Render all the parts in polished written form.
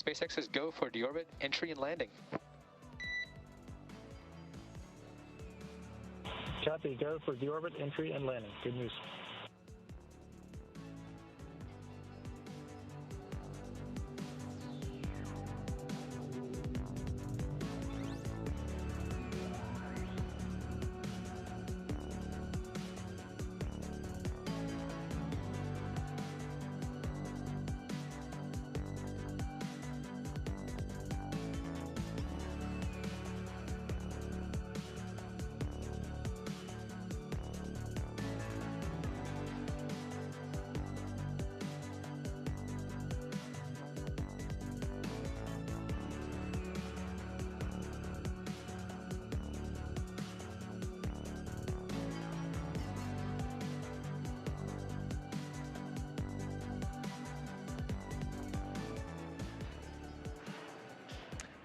SpaceX is go for deorbit, entry, and landing. Copy, go for deorbit, entry, and landing. Good news.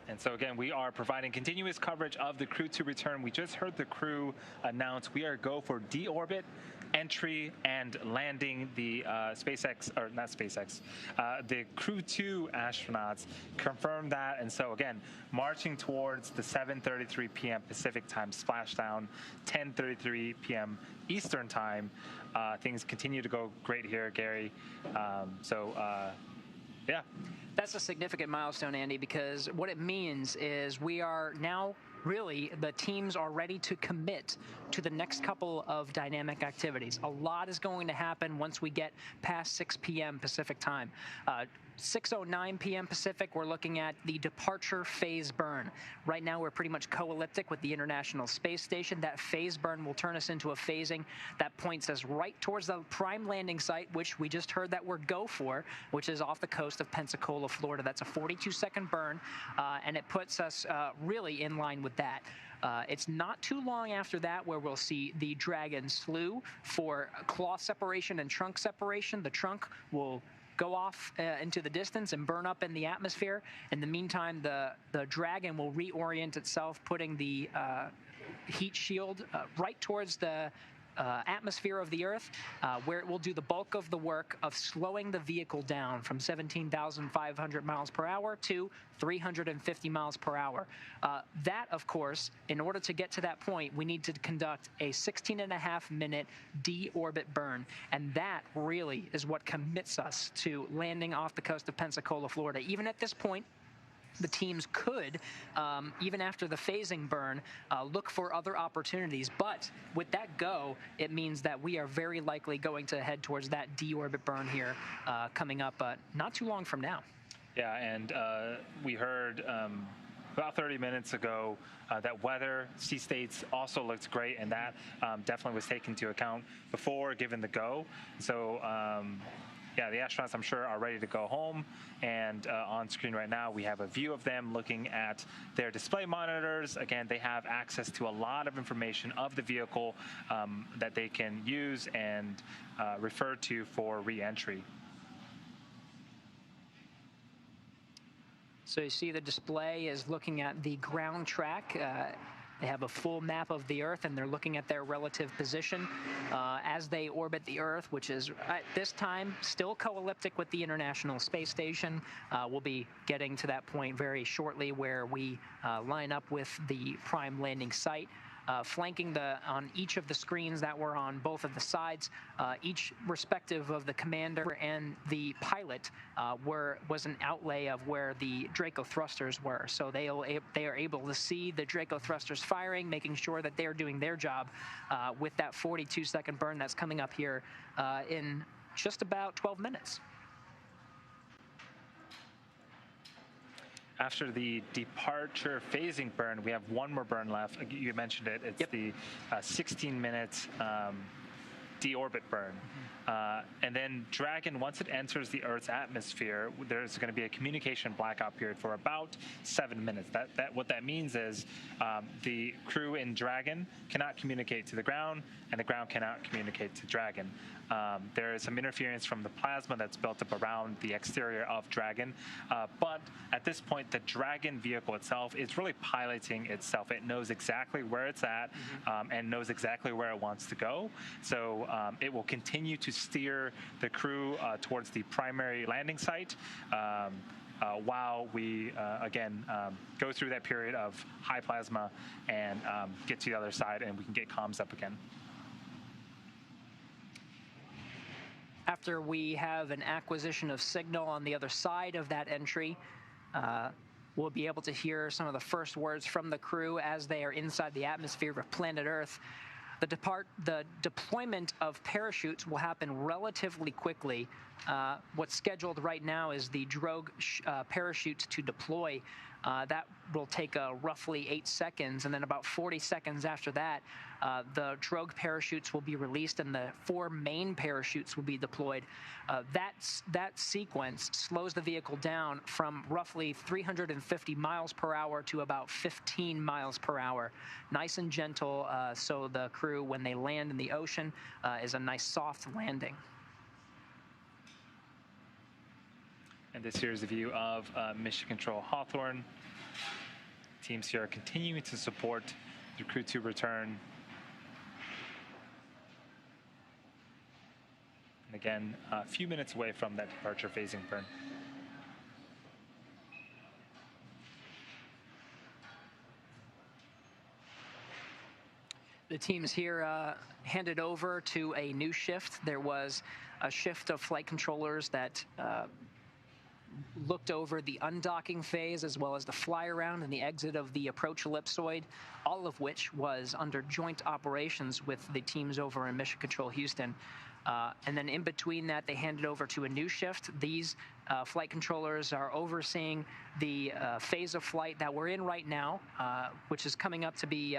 And so again, we are providing continuous coverage of the Crew-2 return. We just heard the crew announce we are go for deorbit, entry, and landing. The SpaceX, or not SpaceX, the Crew-2 astronauts confirmed that. And so again, marching towards the 7:33 p.m. Pacific time splashdown, 10:33 p.m. Eastern time. Things continue to go great here, Gary. Yeah. That's a significant milestone, Andy, because what it means is we are now really, the teams are ready to commit to the next couple of dynamic activities. A lot is going to happen once we get past 6 p.m. Pacific time. 6:09 p.m. Pacific, we're looking at the departure phase burn. Right now, we're pretty much co-elliptic with the International Space Station. That phase burn will turn us into a phasing that points us right towards the prime landing site, which we just heard that we're go for, which is off the coast of Pensacola, Florida. That's a 42-second burn, and it puts us really in line with that. It's not too long after that where we'll see the Dragon slew for claw separation and trunk separation. The trunk will go off into the distance and burn up in the atmosphere. In the meantime, the Dragon will reorient itself, putting the heat shield right towards the atmosphere of the Earth, where it will do the bulk of the work of slowing the vehicle down from 17,500 miles per hour to 350 miles per hour. That, of course, in order to get to that point, we need to conduct a 16.5-minute deorbit burn, and that really is what commits us to landing off the coast of Pensacola, Florida. Even at this point, the teams could, even after the phasing burn, look for other opportunities. But with that go, it means that we are very likely going to head towards that deorbit burn here coming up not too long from now. Yeah, and we heard about 30 minutes ago that weather, sea states also looked great, and that definitely was taken into account before giving the go. So yeah, the astronauts, I'm sure, are ready to go home. And on screen right now, we have a view of them looking at their display monitors. Again, they have access to a lot of information of the vehicle that they can use and refer to for re-entry. So you see the display is looking at the ground track. They have a full map of the Earth, and they're looking at their relative position as they orbit the Earth, which is, at this time, still co-elliptic with the International Space Station. We'll be getting to that point very shortly where we line up with the prime landing site. Flanking on each of the screens that were on both of the sides, each respective of the commander and the pilot was an outlay of where the Draco thrusters were. So they are able to see the Draco thrusters firing, making sure that they're doing their job with that 42-second burn that's coming up here in just about 12 minutes. After the departure phasing burn, we have one more burn left. You mentioned it. It's the 16-minute deorbit burn. And then Dragon, once it enters the Earth's atmosphere, there's going to be a communication blackout period for about 7 minutes. What that means is the crew in Dragon cannot communicate to the ground, and the ground cannot communicate to Dragon. There is some interference from the plasma that's built up around the exterior of Dragon. But at this point, the Dragon vehicle itself is really piloting itself. It knows exactly where it's at and knows exactly where it wants to go. So it will continue to steer the crew towards the primary landing site. while we, again, go through that period of high plasma and get to the other side and we can get comms up again. After we have an acquisition of signal on the other side of that entry, we'll be able to hear some of the first words from the crew as they are inside the atmosphere of planet Earth. The deployment of parachutes will happen relatively quickly. What's scheduled right now is the drogue parachutes to deploy. That will take roughly 8 seconds, and then about 40 seconds after that, the drogue parachutes will be released and the 4 main parachutes will be deployed. That sequence slows the vehicle down from roughly 350 miles per hour to about 15 miles per hour. Nice and gentle, so the crew, when they land in the ocean, is a nice soft landing. And this here is a view of Mission Control Hawthorne. Teams here are continuing to support the Crew-2 return. And again, a few minutes away from that departure phasing burn. The teams here handed over to a new shift. There was a shift of flight controllers that looked over the undocking phase as well as the fly around and the exit of the approach ellipsoid, all of which was under joint operations with the teams over in Mission Control Houston. And then in between that, they handed over to a new shift. These flight controllers are overseeing the phase of flight that we're in right now, which is coming up to be,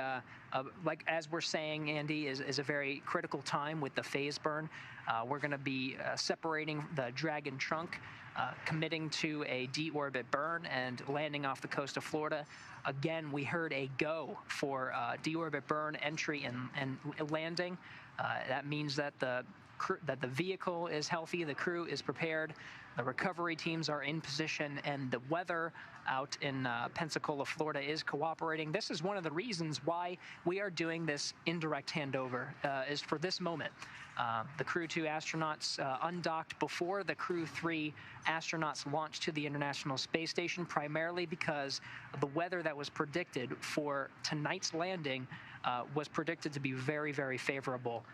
like as we're saying, Andy, is a very critical time with the phase burn. We're going to be separating the Dragon trunk, committing to a deorbit burn and landing off the coast of Florida. Again, we heard a go for deorbit burn entry and landing. That means that the vehicle is healthy, the crew is prepared, the recovery teams are in position, and the weather out in Pensacola, Florida is cooperating. This is one of the reasons why we are doing this indirect handover, is for this moment. The Crew-2 astronauts undocked before the Crew-3 astronauts launched to the International Space Station, primarily because the weather that was predicted for tonight's landing was predicted to be very, very favorable.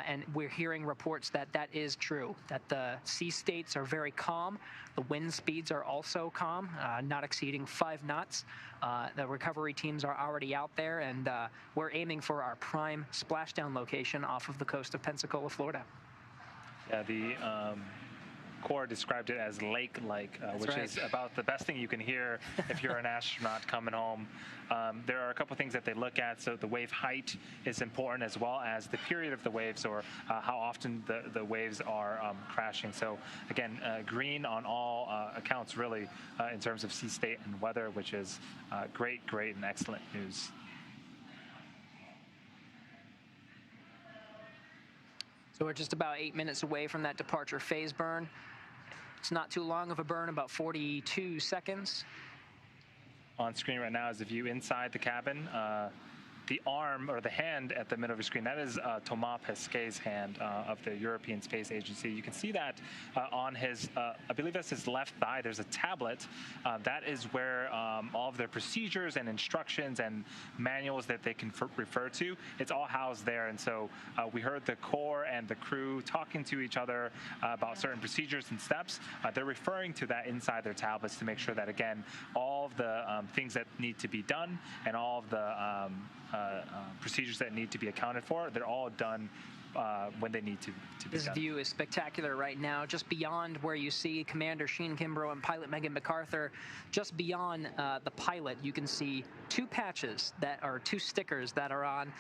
And we're hearing reports that that is true, that the sea states are very calm. The wind speeds are also calm, not exceeding 5 knots. The recovery teams are already out there, and we're aiming for our prime splashdown location off of the coast of Pensacola, Florida. Yeah, the Corps described it as lake-like, which right. is about the best thing you can hear if you're an astronaut coming home. There are a couple things that they look at. So the wave height is important, as well as the period of the waves, or how often the waves are crashing. So again, green on all accounts, really, in terms of sea state and weather, which is great and excellent news. So we're just about 8 minutes away from that departure phase burn. It's not too long of a burn, about 42 seconds. On screen right now is a view inside the cabin. The arm, or the hand at the middle of your screen, that is Thomas Pesquet's hand of the European Space Agency. You can see that on his, I believe that's his left thigh, there's a tablet. That is where all of their procedures and instructions and manuals that they can refer to, it's all housed there. And so we heard the Corps and the crew talking to each other about certain procedures and steps. They're referring to that inside their tablets to make sure that, again, all of the things that need to be done and all of the procedures that need to be accounted for, they're all done when they need to be This done. view is spectacular right now. Just beyond where you see Commander Sheen Kimbrough and pilot Megan MacArthur, just beyond the pilot, you can see 2 patches that are 2 stickers that are on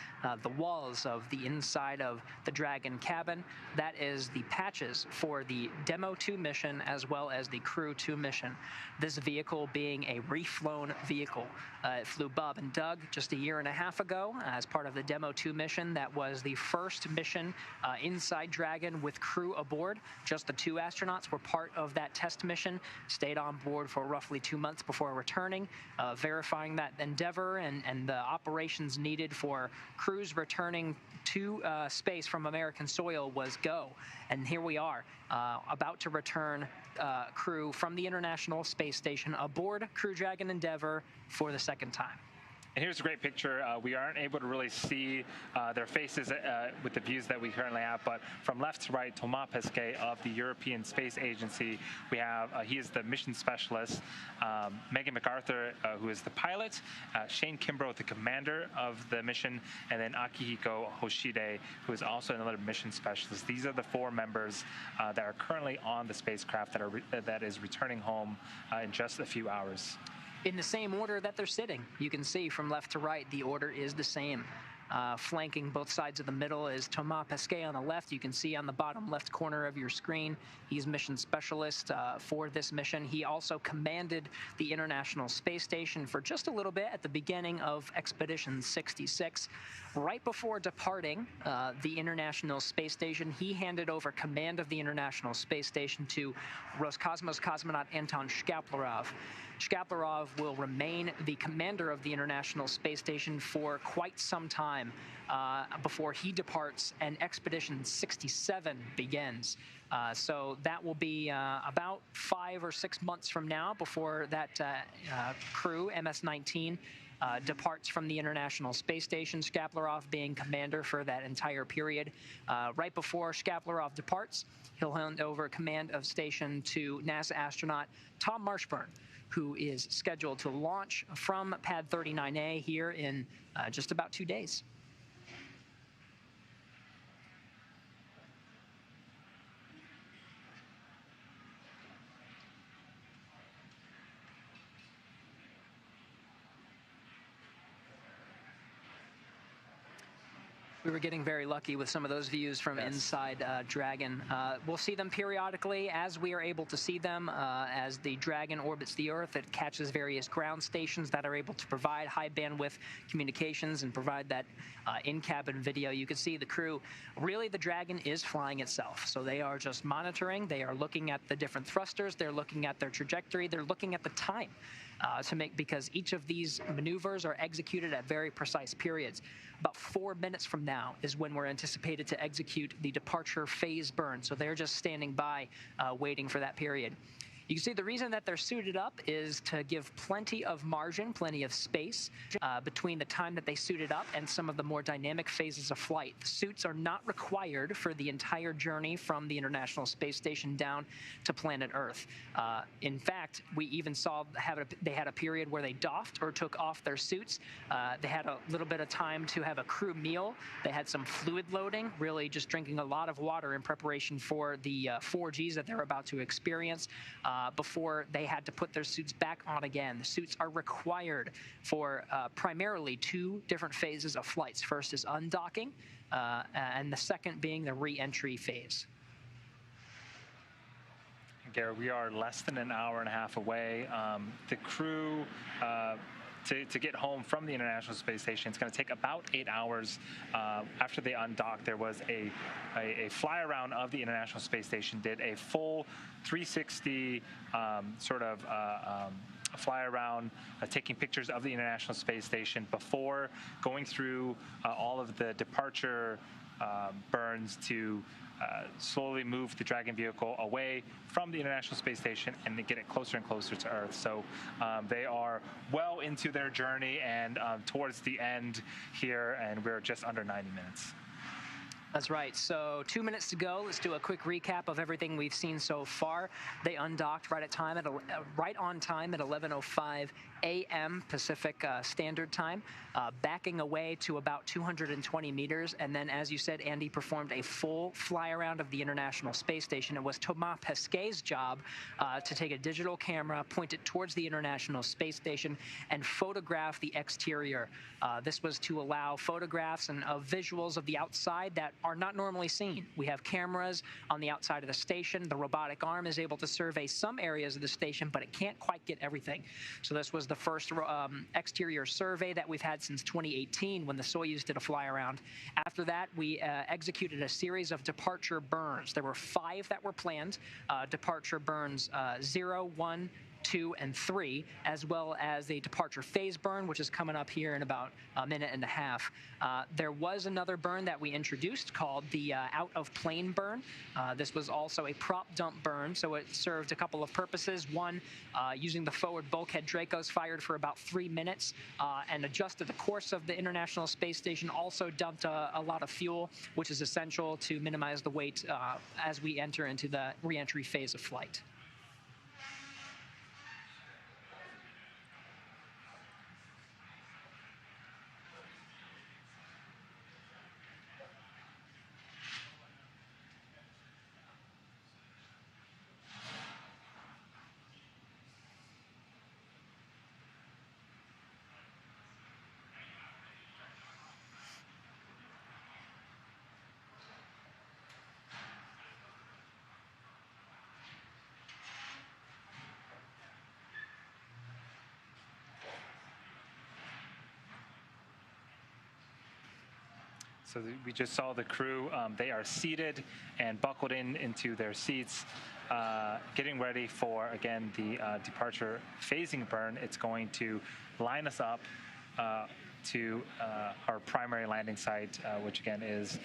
the walls of the inside of the Dragon cabin. That is the patches for the Demo 2 mission as well as the Crew-2 mission. This vehicle being a reflown vehicle. It flew Bob and Doug just a year and a half ago as part of the Demo 2 mission. That was the first mission mission inside Dragon with crew aboard. Just the 2 astronauts were part of that test mission, stayed on board for roughly 2 months before returning, verifying that endeavor and the operations needed for crews returning to space from American soil was go. And here we are, about to return crew from the International Space Station aboard Crew Dragon Endeavour for the 2nd time. And here's a great picture. We aren't able to really see their faces with the views that we currently have, but from left to right, Thomas Pesquet of the European Space Agency. We have, he is the mission specialist, Megan MacArthur, who is the pilot, Shane Kimbrough, the commander of the mission, and then Akihiko Hoshide, who is also another mission specialist. These are the 4 members that are currently on the spacecraft that is returning home in just a few hours. In the same order that they're sitting. You can see from left to right, the order is the same. Flanking both sides of the middle is Thomas Pesquet on the left. You can see on the bottom left corner of your screen, he's mission specialist for this mission. He also commanded the International Space Station for just a little bit at the beginning of Expedition 66. Right before departing the International Space Station, he handed over command of the International Space Station to Roscosmos cosmonaut Anton Shkaplerov. Shkaplerov will remain the commander of the International Space Station for quite some time before he departs and Expedition 67 begins. So that will be about 5 or 6 months from now before that crew, MS-19, departs from the International Space Station, Shkaplerov being commander for that entire period. Right before Shkaplerov departs, he'll hand over command of station to NASA astronaut Tom Marshburn, who is scheduled to launch from Pad 39A here in just about 2 days. We were getting very lucky with some of those views from inside Dragon. We'll see them periodically as we are able to see them. As the Dragon orbits the Earth, it catches various ground stations that are able to provide high bandwidth communications and provide that in-cabin video. You can see the crew. Really, the Dragon is flying itself. So they are just monitoring. They are looking at the different thrusters. They're looking at their trajectory. They're looking at the time. Because each of these maneuvers are executed at very precise periods. About 4 minutes from now is when we're anticipated to execute the departure phase burn. So they're just standing by, waiting for that period. You can see the reason that they're suited up is to give plenty of margin, plenty of space between the time that they suited up and some of the more dynamic phases of flight. The suits are not required for the entire journey from the International Space Station down to planet Earth. In fact, we even saw they had a period where they doffed or took off their suits. They had a little bit of time to have a crew meal. They had some fluid loading, really just drinking a lot of water in preparation for the 4Gs that they're about to experience. Before they had to put their suits back on again. The suits are required for primarily 2 different phases of flights. First is undocking, and the second being the re-entry phase. Garrett, we are less than an hour and a half away. The crew to get home from the International Space Station, it's going to take about 8 hours. After they undocked, there was a fly around of the International Space Station, did a full 360 fly around, taking pictures of the International Space Station before going through all of the departure burns to slowly move the Dragon vehicle away from the International Space Station and to get it closer and closer to Earth. So they are well into their journey and towards the end here, and we're just under 90 minutes. That's right. So 2 minutes to go. Let's do a quick recap of everything we've seen so far. They undocked right on time at 11:05 a.m. Pacific Standard Time, backing away to about 220 meters. And then, as you said, Andy performed a full fly around of the International Space Station. It was Thomas Pesquet's job to take a digital camera, point it towards the International Space Station, and photograph the exterior. This was to allow photographs and visuals of the outside that are not normally seen. We have cameras on the outside of the station. The robotic arm is able to survey some areas of the station, but it can't quite get everything. So this was the first exterior survey that we've had since 2018 when the Soyuz did a fly around. After that, we executed a series of departure burns. There were 5 that were planned, departure burns 0, 1, 2, and 3, as well as the departure phase burn, which is coming up here in about a minute and a half. There was another burn that we introduced called the out-of-plane burn. This was also a prop dump burn, so it served a couple of purposes. One, using the forward bulkhead Dracos, fired for about 3 minutes and adjusted the course of the International Space Station, also dumped a lot of fuel, which is essential to minimize the weight as we enter into the re-entry phase of flight. So we just saw the crew. They are seated and buckled into their seats, getting ready for, again, the departure phasing burn. It's going to line us up to our primary landing site, which again is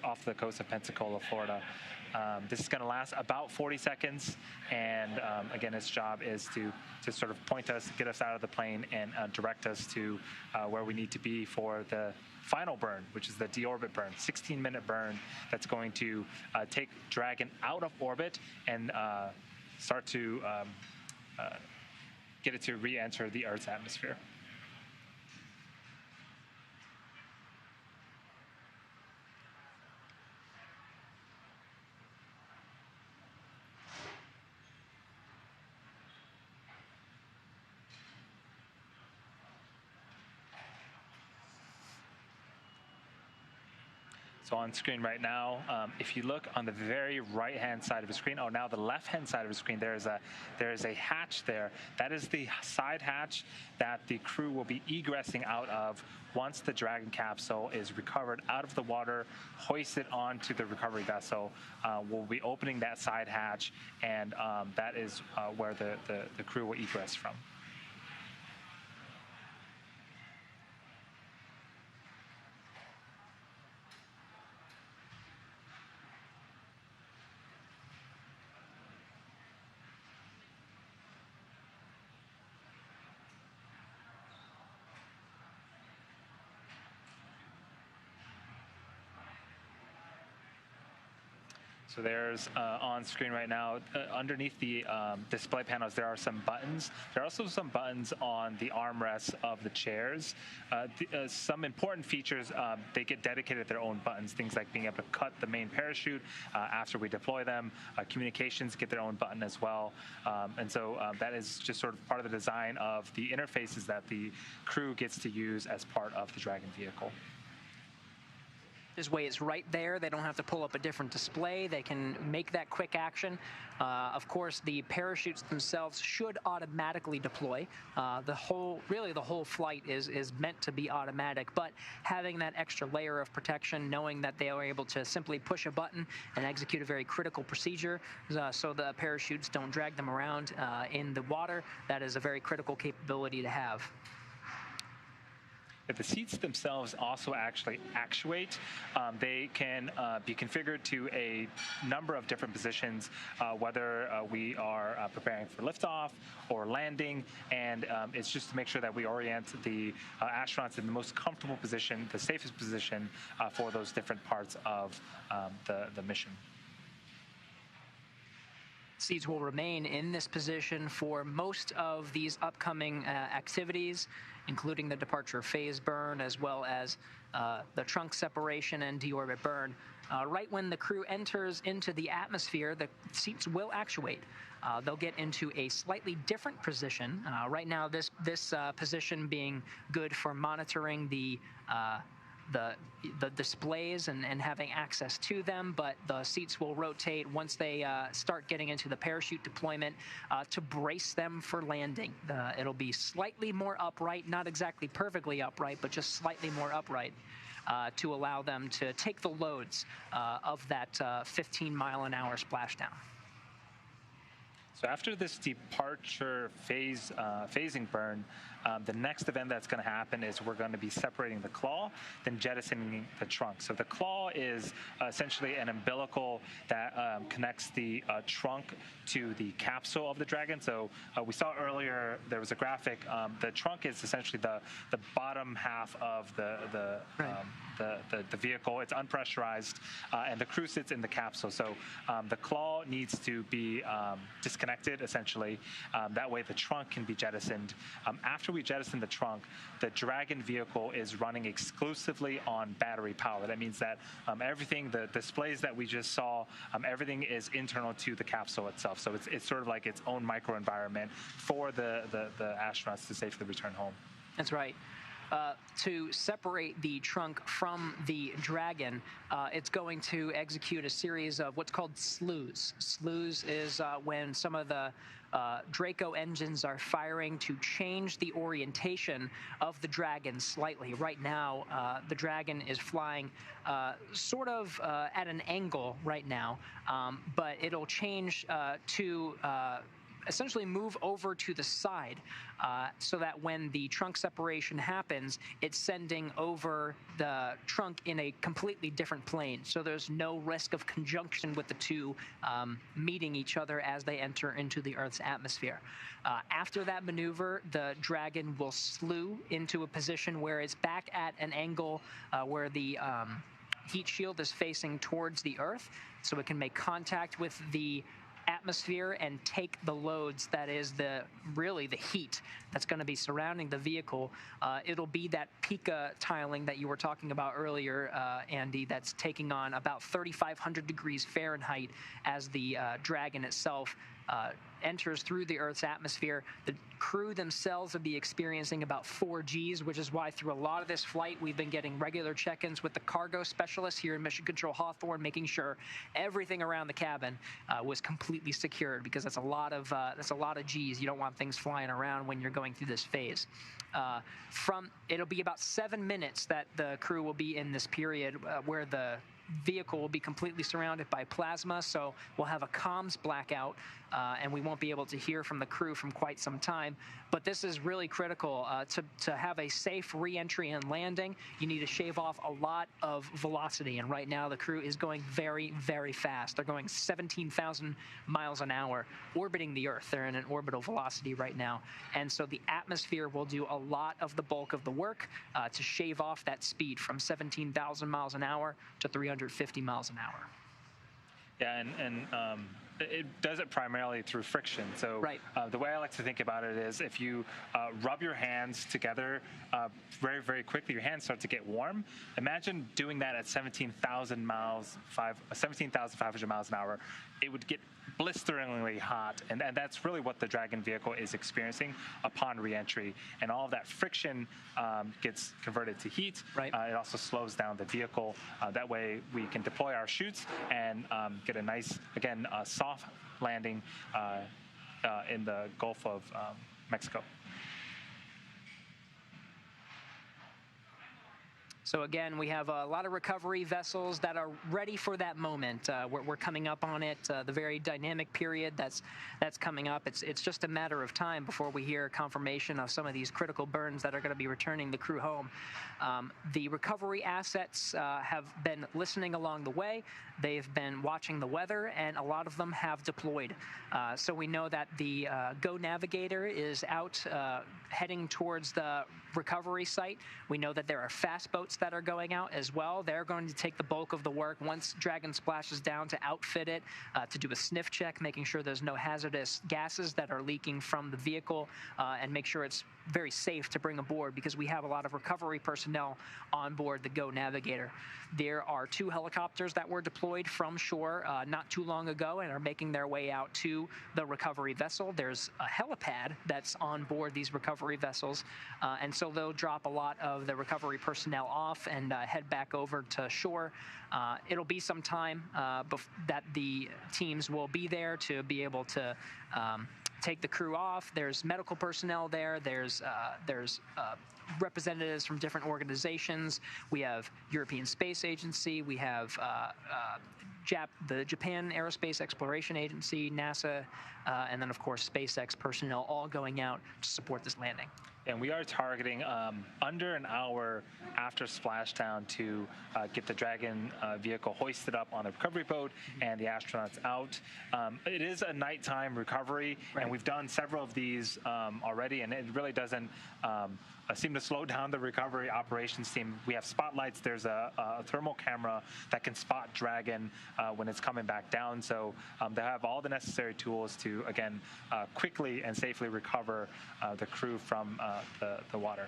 off the coast of Pensacola, Florida. This is going to last about 40 seconds, and again, its job is to sort of point us, get us out of the plane, and direct us to where we need to be for the final burn, which is the deorbit burn, 16-minute burn that's going to take Dragon out of orbit and start to get it to re-enter the Earth's atmosphere. So on screen right now, if you look on the very right-hand side of the screen, now the left-hand side of the screen, there is a hatch there. That is the side hatch that the crew will be egressing out of once the Dragon capsule is recovered out of the water, hoisted onto the recovery vessel. We'll be opening that side hatch, and that is where the crew will egress from. So there's on screen right now, underneath the display panels, there are some buttons. There are also some buttons on the armrests of the chairs. Some important features, they get dedicated their own buttons, things like being able to cut the main parachute after we deploy them. Communications get their own button as well. And so that is just sort of part of the design of the interfaces that the crew gets to use as part of the Dragon vehicle. This way it's right there. They don't have to pull up a different display. They can make that quick action. Of course, the parachutes themselves should automatically deploy. The whole flight is meant to be automatic, but having that extra layer of protection, knowing that they are able to simply push a button and execute a very critical procedure so the parachutes don't drag them around in the water, that is a very critical capability to have. The seats themselves also actually actuate. They can be configured to a number of different positions, whether we are preparing for liftoff or landing, and it's just to make sure that we orient the astronauts in the most comfortable position, the safest position for those different parts of the mission. Seats will remain in this position for most of these upcoming activities, including the departure phase burn, as well as the trunk separation and deorbit burn. Right when the crew enters into the atmosphere, the seats will actuate. They'll get into a slightly different position. Right now, this position being good for monitoring the the displays and having access to them, but the seats will rotate once they start getting into the parachute deployment to brace them for landing. It'll be slightly more upright, not exactly perfectly upright, but just slightly more upright to allow them to take the loads of that 15-mile-an-hour splashdown. So after this departure phasing burn, the next event that's going to happen is we're going to be separating the claw, then jettisoning the trunk. So the claw is essentially an umbilical that connects the trunk to the capsule of the Dragon. So we saw earlier there was a graphic. The trunk is essentially the bottom half of the vehicle. It's unpressurized, and the crew sits in the capsule. So the claw needs to be disconnected, essentially. That way the trunk can be jettisoned. After we jettison the trunk, the Dragon vehicle is running exclusively on battery power. That means that everything, the displays that we just saw, everything is internal to the capsule itself. So it's sort of like its own microenvironment for the astronauts to safely return home. That's right. To separate the trunk from the Dragon, it's going to execute a series of what's called slews. Slews is when some of the Draco engines are firing to change the orientation of the Dragon slightly. Right now, the Dragon is flying sort of at an angle right now, but it'll change to essentially move over to the side so that when the trunk separation happens, it's sending over the trunk in a completely different plane. So there's no risk of conjunction with the two meeting each other as they enter into the Earth's atmosphere. After that maneuver, the Dragon will slew into a position where it's back at an angle where the heat shield is facing towards the Earth, so it can make contact with the atmosphere and take the loads that is really the heat that's going to be surrounding the vehicle. It'll be that pica tiling that you were talking about earlier, Andy, that's taking on about 3,500 degrees Fahrenheit as the Dragon itself enters through the Earth's atmosphere. The crew themselves will be experiencing about 4 Gs, which is why through a lot of this flight we've been getting regular check-ins with the cargo specialists here in Mission Control Hawthorne, making sure everything around the cabin was completely secured, because that's a lot of Gs. You don't want things flying around when you're going through this phase. It'll be about 7 minutes that the crew will be in this period where the vehicle will be completely surrounded by plasma, so we'll have a comms blackout and we won't be able to hear from the crew from quite some time. But this is really critical to have a safe re-entry and landing. You need to shave off a lot of velocity, and right now the crew is going very, very fast. They're going 17,000 miles an hour orbiting the Earth. They're in an orbital velocity right now, and so the atmosphere will do a lot of the bulk of the work to shave off that speed from 17,000 miles an hour to 350 miles an hour. Yeah, and it does it primarily through friction. So right. The way I like to think about it is if you rub your hands together very, very quickly, your hands start to get warm. Imagine doing that at 17,500 miles an hour. It would get blisteringly hot, and that's really what the Dragon vehicle is experiencing upon re-entry. And all of that friction gets converted to heat. Right. It also slows down the vehicle. That way we can deploy our chutes and get a nice, again, soft landing in the Gulf of Mexico. So again, we have a lot of recovery vessels that are ready for that moment. We're coming up on it, the very dynamic period that's coming up. It's just a matter of time before we hear confirmation of some of these critical burns that are going to be returning the crew home. The recovery assets have been listening along the way. They've been watching the weather, and a lot of them have deployed. So we know that the Go Navigator is out heading towards the recovery site. We know that there are fast boats that are going out as well. They're going to take the bulk of the work once Dragon splashes down to outfit it, to do a sniff check, making sure there's no hazardous gases that are leaking from the vehicle, and make sure it's very safe to bring aboard, because we have a lot of recovery personnel on board the Go Navigator. There are 2 helicopters that were deployed from shore not too long ago and are making their way out to the recovery vessel. There's a helipad that's on board these recovery vessels, and so they'll drop a lot of the recovery personnel off off and head back over to shore. It'll be some time that the teams will be there to be able to take the crew off. There's medical personnel there. There's representatives from different organizations. We have European Space Agency. We have the Japan Aerospace Exploration Agency, NASA, and then, of course, SpaceX personnel all going out to support this landing. And we are targeting under an hour after splashdown to get the Dragon vehicle hoisted up on the recovery boat and the astronauts out. It is a nighttime recovery, right, and we've done several of these already, and it really doesn't seem to slow down the recovery operations team. We have spotlights. There's a thermal camera that can spot Dragon when it's coming back down. So they have all the necessary tools to, again, quickly and safely recover the crew from the water.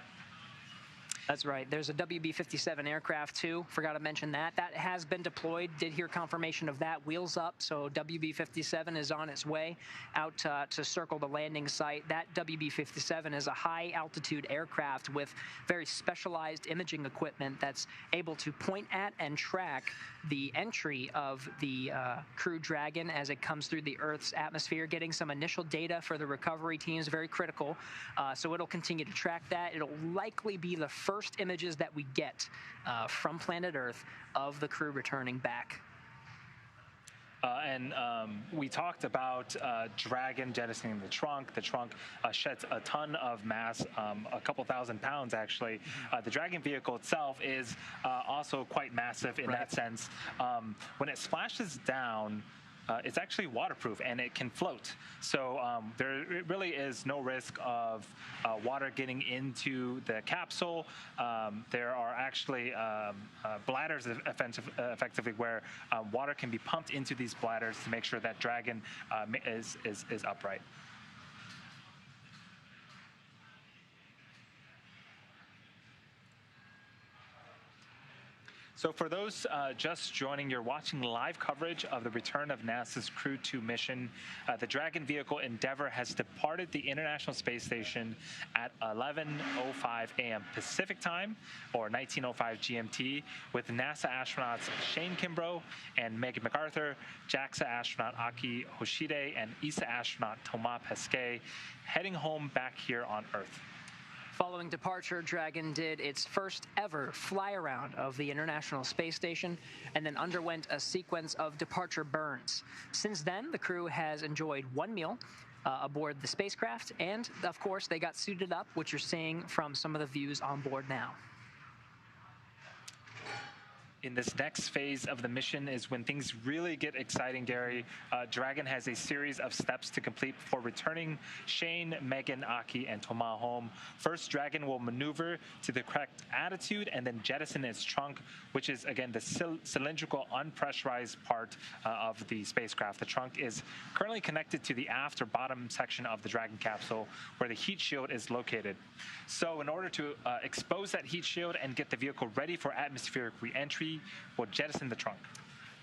That's right. There's a WB-57 aircraft, too. Forgot to mention that. That has been deployed. Did hear confirmation of that. Wheels up. So WB-57 is on its way out to circle the landing site. That WB-57 is a high-altitude aircraft with very specialized imaging equipment that's able to point at and track the entry of the Crew Dragon as it comes through the Earth's atmosphere, getting some initial data for the recovery teams, very critical. So it'll continue to track that. It'll likely be the first images that we get from planet Earth of the crew returning back. And we talked about Dragon jettisoning the trunk. The trunk sheds a ton of mass, a couple thousand pounds, actually. The Dragon vehicle itself is also quite massive in that sense. When it splashes down, it's actually waterproof and it can float. So there really is no risk of water getting into the capsule. There are actually bladders effectively where water can be pumped into these bladders to make sure that Dragon is upright. So for those just joining, you're watching live coverage of the return of NASA's Crew-2 mission. The Dragon vehicle Endeavour has departed the International Space Station at 11:05 a.m. Pacific time, or 19:05 GMT, with NASA astronauts Shane Kimbrough and Megan MacArthur, JAXA astronaut Aki Hoshide, and ESA astronaut Thomas Pesquet heading home back here on Earth. Following departure, Dragon did its first ever fly-around of the International Space Station and then underwent a sequence of departure burns. Since then, the crew has enjoyed one meal aboard the spacecraft, and, of course, they got suited up, which you're seeing from some of the views on board now. In this next phase of the mission is when things really get exciting, Gary. Dragon has a series of steps to complete before returning Shane, Megan, Aki, and Thomas home. First, Dragon will maneuver to the correct attitude and then jettison its trunk, which is, again, the cylindrical, unpressurized part of the spacecraft. The trunk is currently connected to the aft or bottom section of the Dragon capsule, where the heat shield is located. So in order to expose that heat shield and get the vehicle ready for atmospheric re-entry, will jettison the trunk.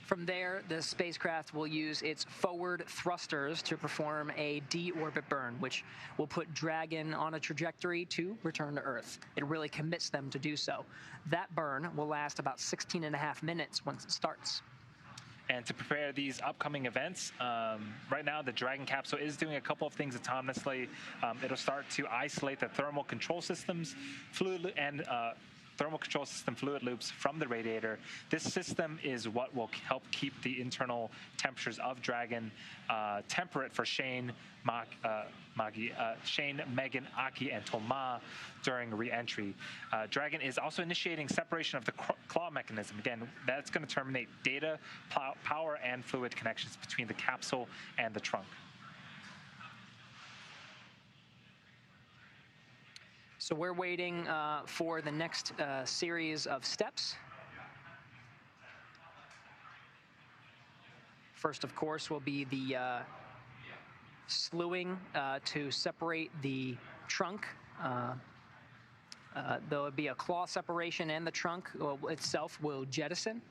From there, the spacecraft will use its forward thrusters to perform a deorbit burn, which will put Dragon on a trajectory to return to Earth. It really commits them to do so. That burn will last about 16.5 minutes once it starts. And to prepare these upcoming events, right now the Dragon capsule is doing a couple of things autonomously. It'll start to isolate the thermal control systems, fluid loops from the radiator. This system is what will help keep the internal temperatures of Dragon temperate for Shane, Megan, Aki, and Thomas during re-entry. Dragon is also initiating separation of the claw mechanism. Again, that's going to terminate data, power, and fluid connections between the capsule and the trunk. So we're waiting for the next series of steps. First, of course, will be the slewing to separate the trunk. There will be a claw separation, and the trunk itself will jettison.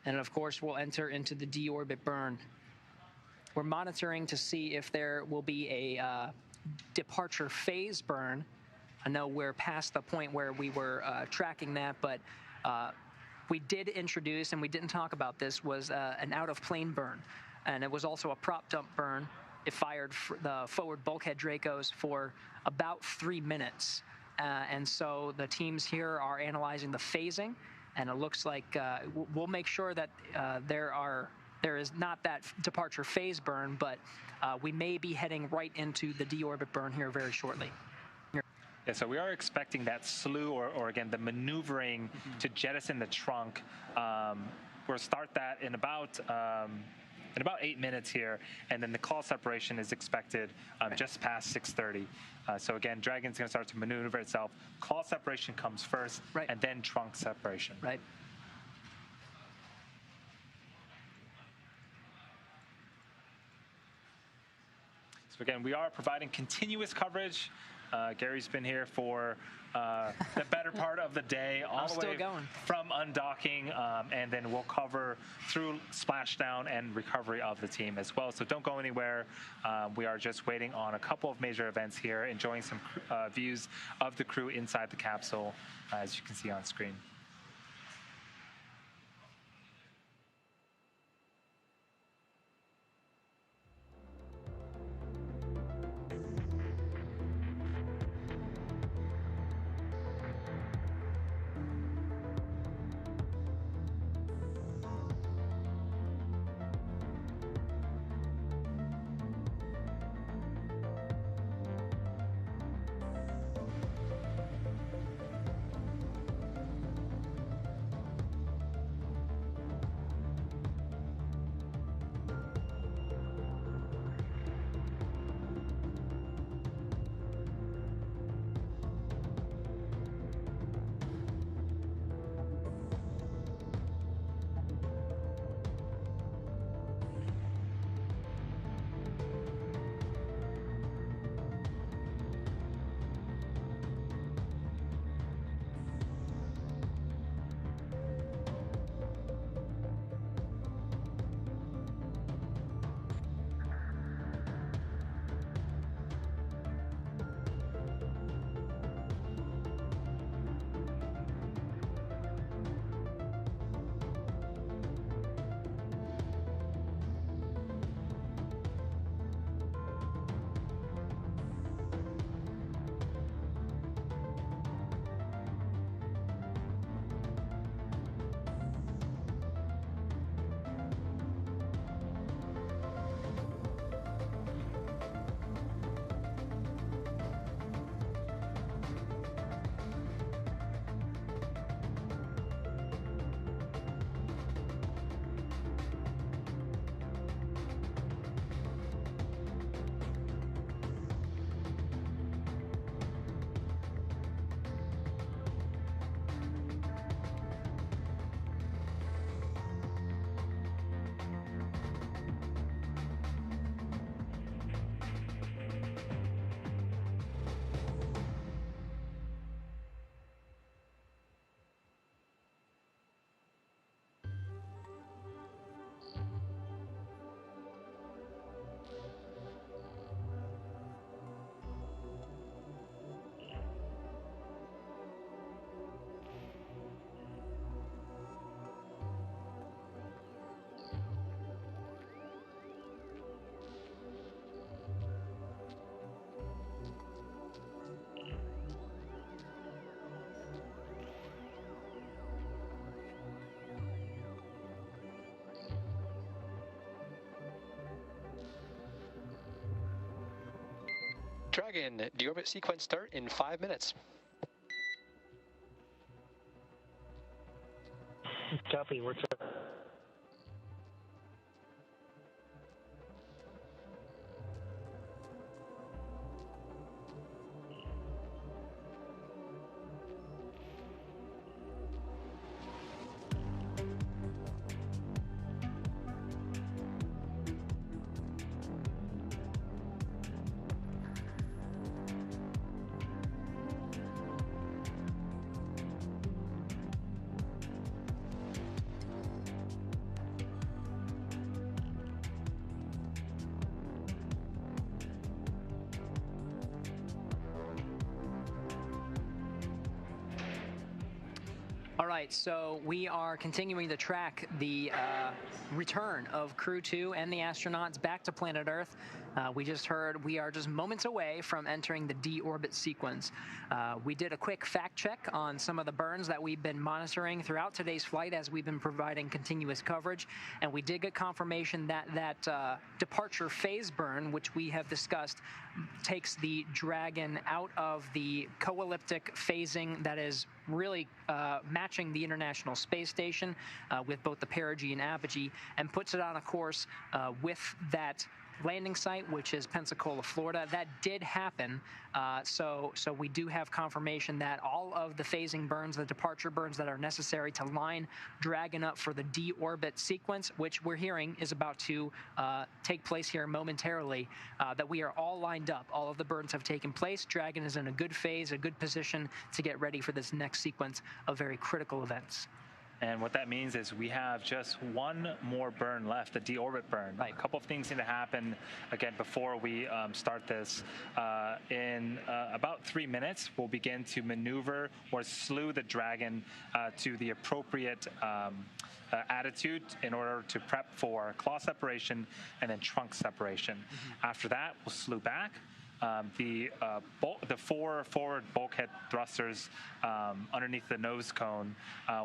And, of course, we'll enter into the deorbit burn. We're monitoring to see if there will be a departure phase burn I know we're past the point where we were tracking that, but we did introduce, and we didn't talk about this, was an out-of-plane burn. And it was also a prop dump burn. It fired the forward bulkhead Dracos for about 3 minutes. And so the teams here are analyzing the phasing, and it looks like we'll make sure that there is not that departure phase burn, but we may be heading right into the deorbit burn here very shortly. Yeah, so we are expecting that slew, or again, the maneuvering to jettison the trunk. We'll start that in about 8 minutes here, and then the call separation is expected just past 6:30. So again, Dragon's going to start to maneuver itself. Call separation comes first, and then trunk separation. Right. So again, we are providing continuous coverage. Gary's been here for the better part of the day, all the way from undocking, and then we'll cover through splashdown and recovery of the team as well. So don't go anywhere. We are just waiting on a couple of major events here, enjoying some views of the crew inside the capsule, as you can see on screen. Dragon, deorbit sequence start in 5 minutes. Copy, we're set. All right, so we are continuing to track the return of Crew-2 and the astronauts back to planet Earth. We just heard we are just moments away from entering the deorbit sequence. We did a quick fact check on some of the burns that we've been monitoring throughout today's flight as we've been providing continuous coverage, and we did get confirmation that that departure phase burn, which we have discussed, takes the Dragon out of the co-elliptic phasing that is really matching the International Space Station with both the perigee and apogee, and puts it on a course with that landing site, which is Pensacola, Florida. That did happen, so we do have confirmation that all of the phasing burns, the departure burns that are necessary to line Dragon up for the deorbit sequence, which we're hearing is about to take place here momentarily, that we are all lined up. All of the burns have taken place. Dragon is in a good phase, a good position to get ready for this next sequence of very critical events. And what that means is we have just one more burn left, the deorbit burn. Right. A couple of things need to happen, again, before we start this. In about 3 minutes, we'll begin to maneuver or slew the Dragon to the appropriate attitude in order to prep for claw separation and then trunk separation. After that, we'll slew back. The 4 forward bulkhead thrusters underneath the nose cone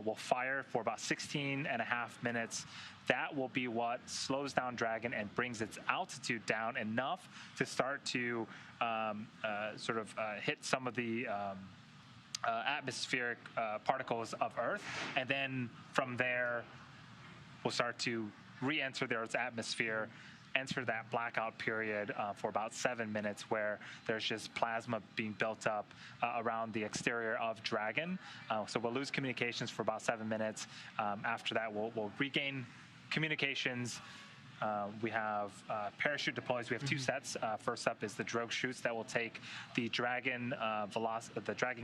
will fire for about 16 and a half minutes. That will be what slows down Dragon and brings its altitude down enough to start to hit some of the atmospheric particles of Earth. And then from there, we'll start to re-enter the Earth's atmosphere, enter that blackout period for about 7 minutes, where there's just plasma being built up around the exterior of Dragon. So we'll lose communications for about 7 minutes. After that, we'll regain communications. We have parachute deploys. We have 2 sets. First up is the drogue chutes that will take the Dragon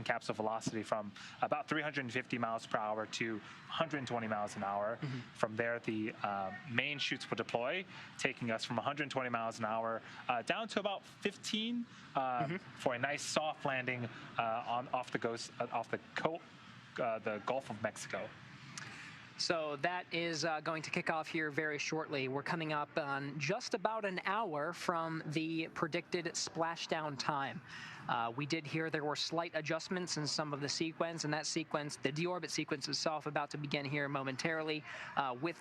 capsule velocity from about 350 miles per hour to 120 miles an hour. From there, the main chutes will deploy, taking us from 120 miles an hour down to about 15 for a nice soft landing off the Gulf of Mexico. So that is going to kick off here very shortly. We're coming up on just about an hour from the predicted splashdown time. We did hear there were slight adjustments in some of the sequence, and that sequence, the deorbit sequence itself, about to begin here momentarily,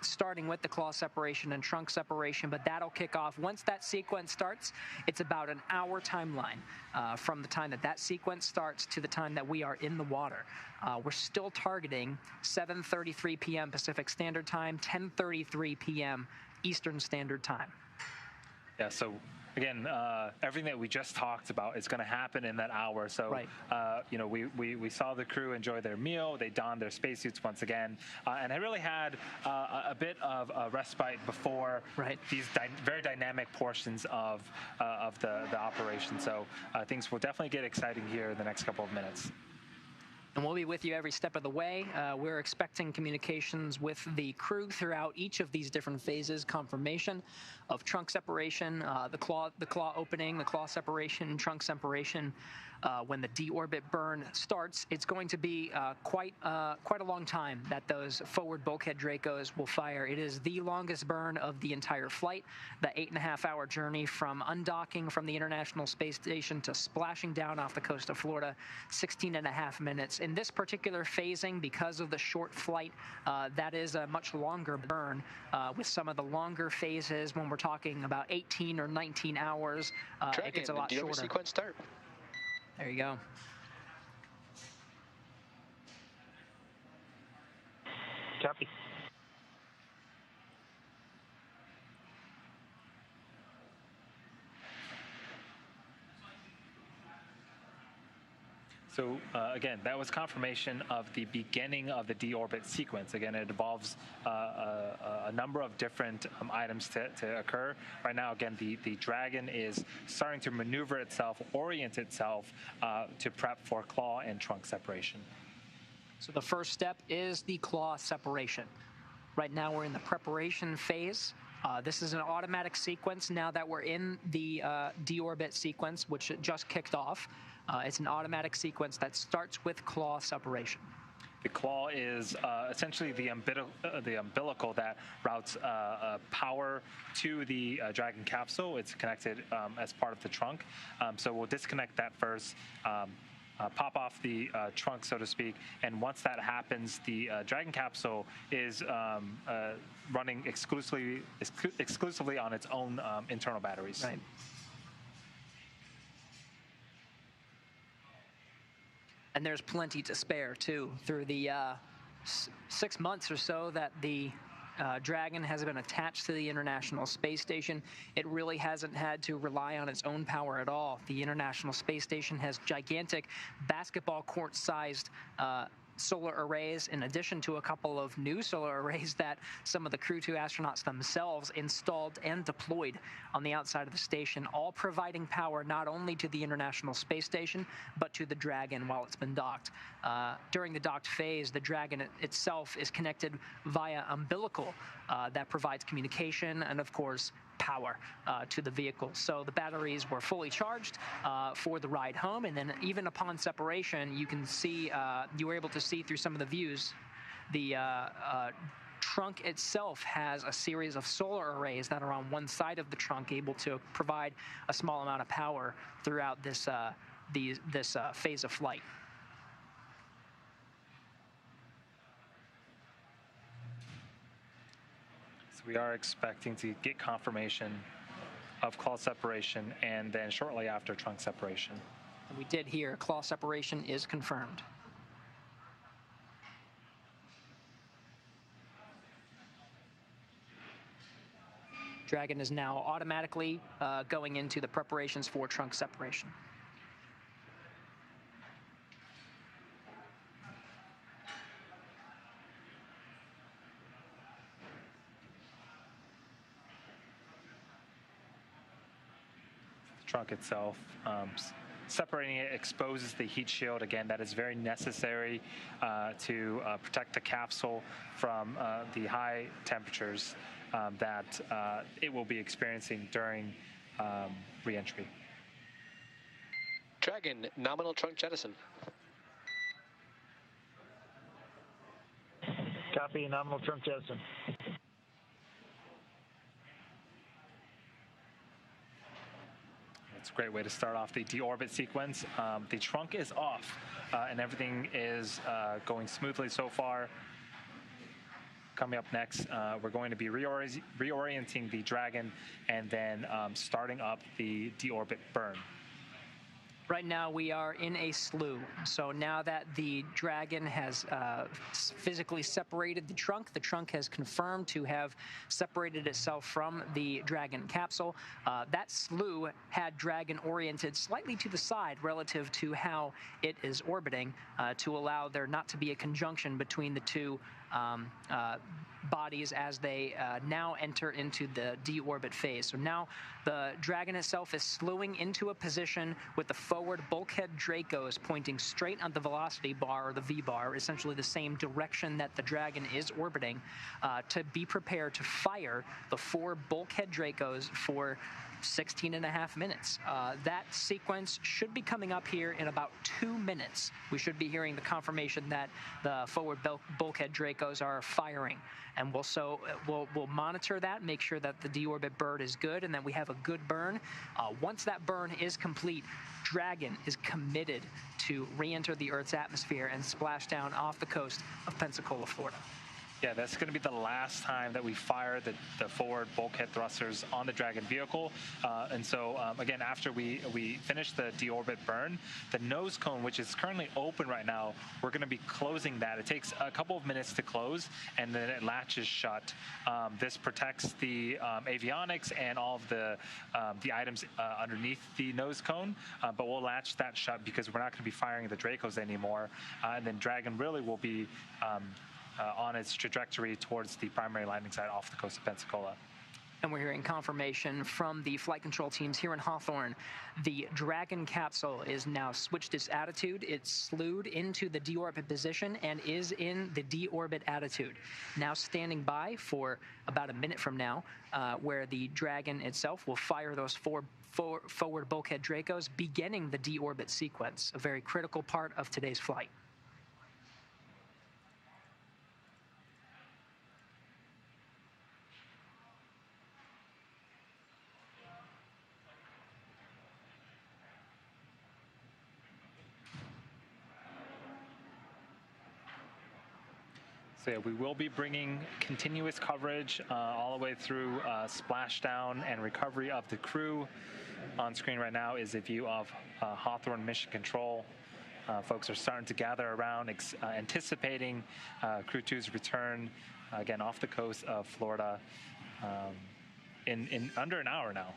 starting with the claw separation and trunk separation, but that'll kick off. Once that sequence starts, it's about an hour timeline from the time that sequence starts to the time that we are in the water. We're still targeting 7:33 p.m. Pacific Standard Time, 10:33 p.m. Eastern Standard Time. Yeah, so again, everything that we just talked about is going to happen in that hour. So, right. We saw the crew enjoy their meal. They donned their spacesuits once again, and I really had a bit of a respite before these very dynamic portions of the operation. So things will definitely get exciting here in the next couple of minutes. And we'll be with you every step of the way. We're expecting communications with the crew throughout each of these different phases, confirmation of trunk separation, the claw opening, the claw separation, trunk separation. When the deorbit burn starts, it's going to be quite a long time that those forward bulkhead Dracos will fire. It is the longest burn of the entire flight, the 8.5-hour journey from undocking from the International Space Station to splashing down off the coast of Florida, 16.5 minutes. In this particular phasing, because of the short flight, that is a much longer burn. With some of the longer phases, when we're talking about 18 or 19 hours, it gets a lot shorter. Sequence start. There you go. Copy. So again, that was confirmation of the beginning of the deorbit sequence. Again, it involves a number of different items to occur. Right now, again, the Dragon is starting to maneuver itself, orient itself to prep for claw and trunk separation. So the first step is the claw separation. Right now, we're in the preparation phase. This is an automatic sequence now that we're in the deorbit sequence, which just kicked off. It's an automatic sequence that starts with claw separation. The claw is essentially the umbilical that routes power to the Dragon capsule. It's connected as part of the trunk. So we'll disconnect that first. Pop off the trunk, so to speak, and once that happens, the Dragon capsule is running exclusively on its own internal batteries. Right. And there's plenty to spare too. Through the 6 months or so that the Dragon has been attached to the International Space Station, it really hasn't had to rely on its own power at all. The International Space Station has gigantic basketball court-sized solar arrays, in addition to a couple of new solar arrays that some of the Crew-2 astronauts themselves installed and deployed on the outside of the station, all providing power not only to the International Space Station, but to the Dragon while it's been docked. During the docked phase, the Dragon itself is connected via umbilical that provides communication and, of course, power to the vehicle. So the batteries were fully charged for the ride home, and then even upon separation, you can see, you were able to see through some of the views, the trunk itself has a series of solar arrays that are on one side of the trunk, able to provide a small amount of power throughout this phase of flight. We are expecting to get confirmation of claw separation, and then shortly after, trunk separation. And we did hear claw separation is confirmed. Dragon is now automatically going into the preparations for trunk separation. Trunk itself. Separating it exposes the heat shield. Again, that is very necessary to protect the capsule from the high temperatures that it will be experiencing during re-entry. Dragon, nominal trunk jettison. Copy, nominal trunk jettison. It's a great way to start off the deorbit sequence. The trunk is off, and everything is going smoothly so far. Coming up next, we're going to be reorienting the Dragon and then starting up the deorbit burn. Right now we are in a slew. So now that the Dragon has physically separated the trunk has confirmed to have separated itself from the Dragon capsule. That slew had Dragon oriented slightly to the side relative to how it is orbiting to allow there not to be a conjunction between the two bodies as they now enter into the deorbit phase. So now the Dragon itself is slewing into a position with the forward bulkhead Dracos pointing straight at the velocity bar, or the V-bar, essentially the same direction that the Dragon is orbiting, to be prepared to fire the 4 bulkhead Dracos for 16.5 minutes. That sequence should be coming up here in about 2 minutes. We should be hearing the confirmation that the forward bulkhead Dracos are firing. And we'll monitor that, make sure that the deorbit burn is good and that we have a good burn. Once that burn is complete, Dragon is committed to re-enter the Earth's atmosphere and splash down off the coast of Pensacola, Florida. Yeah, that's going to be the last time that we fire the forward bulkhead thrusters on the Dragon vehicle. And so, again, after we finish the deorbit burn, the nose cone, which is currently open right now, we're going to be closing that. It takes a couple of minutes to close, and then it latches shut. This protects the avionics and all of the items underneath the nose cone, but we'll latch that shut because we're not going to be firing the Dracos anymore. And then Dragon really will be on its trajectory towards the primary landing site off the coast of Pensacola. And we're hearing confirmation from the flight control teams here in Hawthorne. The Dragon capsule is now switched its attitude. It's slewed into the deorbit position and is in the deorbit attitude. Now standing by for about a minute from now, where the Dragon itself will fire those 4 forward bulkhead Dracos, beginning the deorbit sequence, a very critical part of today's flight. So yeah, we will be bringing continuous coverage all the way through splashdown and recovery of the crew. On screen right now is a view of Hawthorne Mission Control. Folks are starting to gather around, anticipating Crew-2's return, again, off the coast of Florida in under an hour now.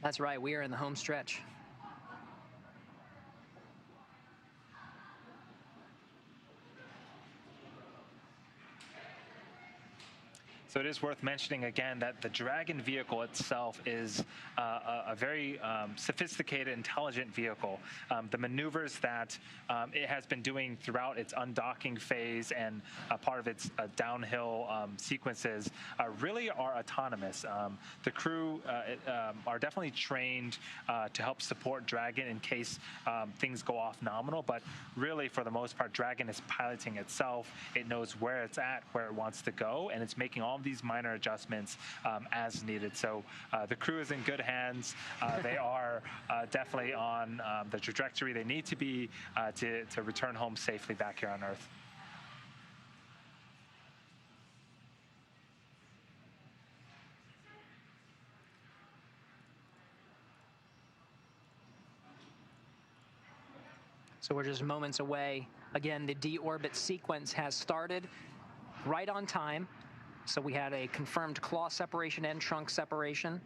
That's right. We are in the home stretch. So it is worth mentioning again that the Dragon vehicle itself is a very sophisticated, intelligent vehicle. The maneuvers that it has been doing throughout its undocking phase and part of its downhill sequences really are autonomous. The crew are definitely trained to help support Dragon in case things go off nominal, but really for the most part, Dragon is piloting itself. It knows where it's at, where it wants to go, and it's making all these minor adjustments as needed. So the crew is in good hands. They are definitely on the trajectory they need to be to return home safely back here on Earth. So we're just moments away. Again, the deorbit sequence has started right on time. So we had a confirmed claw separation and trunk separation.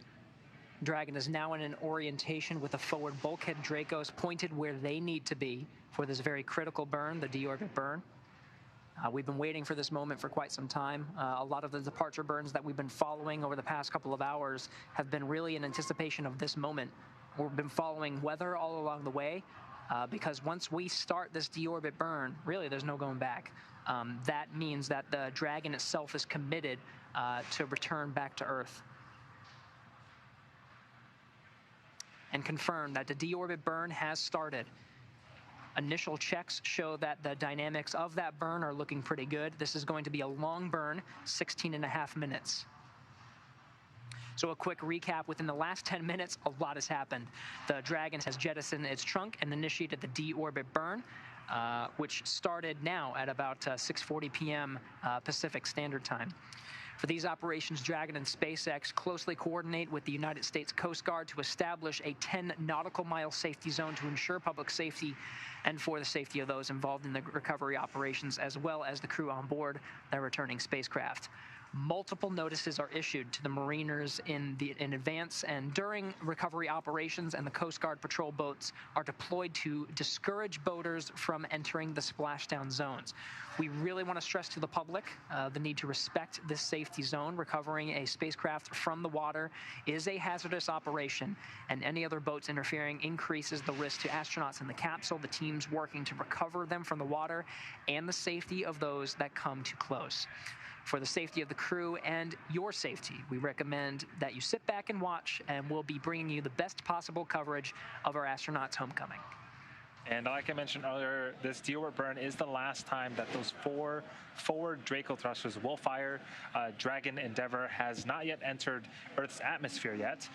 Dragon is now in an orientation with the forward bulkhead Dracos pointed where they need to be for this very critical burn, the deorbit burn. We've been waiting for this moment for quite some time. A lot of the departure burns that we've been following over the past couple of hours have been really in anticipation of this moment. We've been following weather all along the way because once we start this deorbit burn, really there's no going back. That means that the Dragon itself is committed to return back to Earth. And confirm that the deorbit burn has started. Initial checks show that the dynamics of that burn are looking pretty good. This is going to be a long burn, 16.5 minutes. So a quick recap, within the last 10 minutes, a lot has happened. The Dragon has jettisoned its trunk and initiated the deorbit burn, which started now at about 6:40 p.m. Pacific Standard Time. For these operations, Dragon and SpaceX closely coordinate with the United States Coast Guard to establish a 10 nautical mile safety zone to ensure public safety and for the safety of those involved in the recovery operations, as well as the crew on board the returning spacecraft. Multiple notices are issued to the mariners in advance and during recovery operations, and the Coast Guard patrol boats are deployed to discourage boaters from entering the splashdown zones. We really want to stress to the public the need to respect this safety zone. Recovering a spacecraft from the water is a hazardous operation, and any other boats interfering increases the risk to astronauts in the capsule, the teams working to recover them from the water, and the safety of those that come too close. For the safety of the crew and your safety, we recommend that you sit back and watch, and we'll be bringing you the best possible coverage of our astronauts' homecoming. And like I mentioned earlier, this deorbit burn is the last time that those 4 forward Draco thrusters will fire. Dragon Endeavour has not yet entered Earth's atmosphere yet.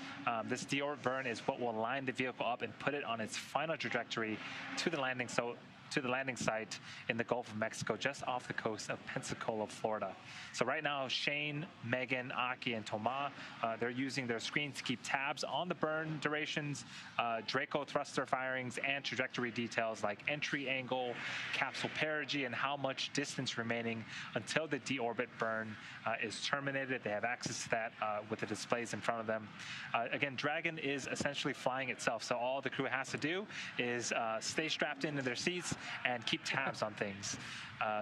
This deorbit burn is what will line the vehicle up and put it on its final trajectory to the landing site in the Gulf of Mexico, just off the coast of Pensacola, Florida. So right now, Shane, Megan, Aki, and Thomas, they're using their screens to keep tabs on the burn durations, Draco thruster firings, and trajectory details like entry angle, capsule perigee, and how much distance remaining until the deorbit burn is terminated. They have access to that with the displays in front of them. Again, Dragon is essentially flying itself, so all the crew has to do is stay strapped into their seats and keep tabs on things.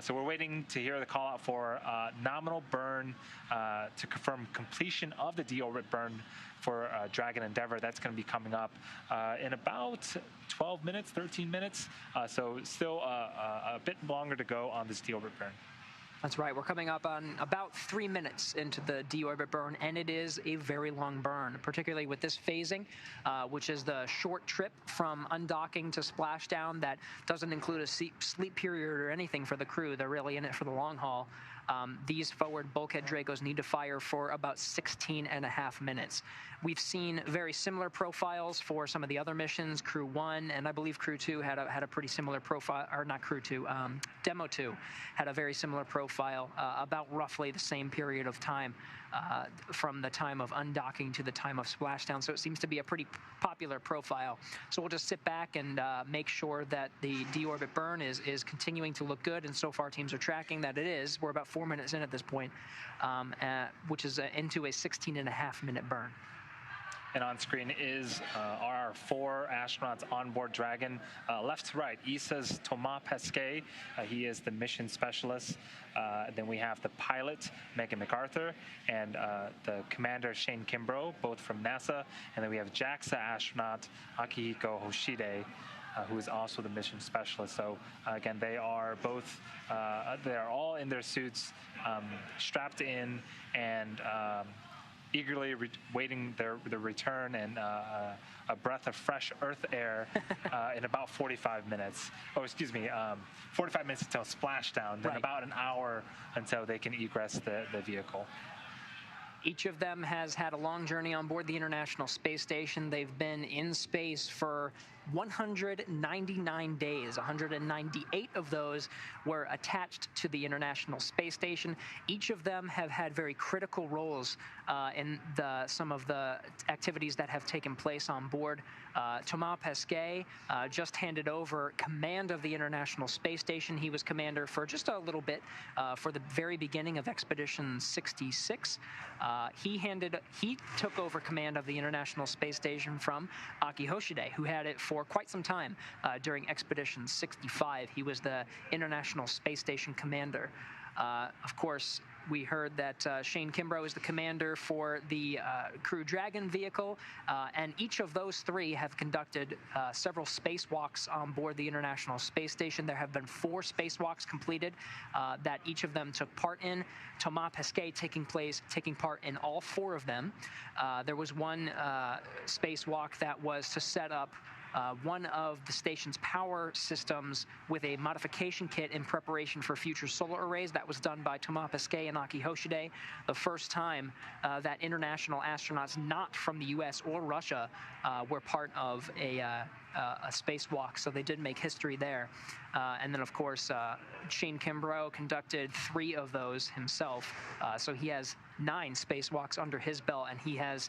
So we're waiting to hear the call out for nominal burn to confirm completion of the deorbit burn for Dragon Endeavour. That's going to be coming up in about 12 minutes, 13 minutes. So still a bit longer to go on this deorbit burn. That's right. We're coming up on about 3 minutes into the deorbit burn, and it is a very long burn, particularly with this phasing, which is the short trip from undocking to splashdown that doesn't include a sleep period or anything for the crew. They're really in it for the long haul. these forward bulkhead Dracos need to fire for about 16.5 minutes. We've seen very similar profiles for some of the other missions. Crew-1 and I believe Crew-2 had a pretty similar profile, or not Crew-2, Demo-2 had a very similar profile, about roughly the same period of time from the time of undocking to the time of splashdown. So it seems to be a pretty popular profile. So we'll just sit back and make sure that the deorbit burn is continuing to look good, and so far teams are tracking that it is. We're about 4 minutes in at this point, which is into a 16.5-minute burn. And on screen is our 4 astronauts on board Dragon. Left to right, ESA's Thomas Pesquet. He is the mission specialist. Then we have the pilot, Megan MacArthur, and the commander, Shane Kimbrough, both from NASA. And then we have JAXA astronaut, Akihiko Hoshide, who is also the mission specialist. So again, they are both, they are all in their suits, strapped in, and eagerly waiting their return and a breath of fresh Earth air in about 45 minutes. Oh, excuse me, 45 minutes until splashdown, then about an hour until they can egress the vehicle. Each of them has had a long journey on board the International Space Station. They've been in space for 199 days. 198 of those were attached to the International Space Station. Each of them have had very critical roles in some of the activities that have taken place on board. Thomas Pesquet just handed over command of the International Space Station. He was commander for just a little bit for the very beginning of Expedition 66. He took over command of the International Space Station from Aki Hoshide, who had it for quite some time during Expedition 65. He was the International Space Station commander. Of course, we heard that Shane Kimbrough is the commander for the Crew Dragon vehicle, and each of those 3 have conducted several spacewalks on board the International Space Station. There have been 4 spacewalks completed that each of them took part in. Thomas Pesquet taking part in all 4 of them. There was one spacewalk that was to set up one of the station's power systems with a modification kit in preparation for future solar arrays. That was done by Thomas Pesquet and Aki Hoshide, the first time that international astronauts not from the U.S. or Russia were part of a spacewalk, so they did make history there. And then, of course, Shane Kimbrough conducted 3 of those himself, so he has 9 spacewalks under his belt, and he has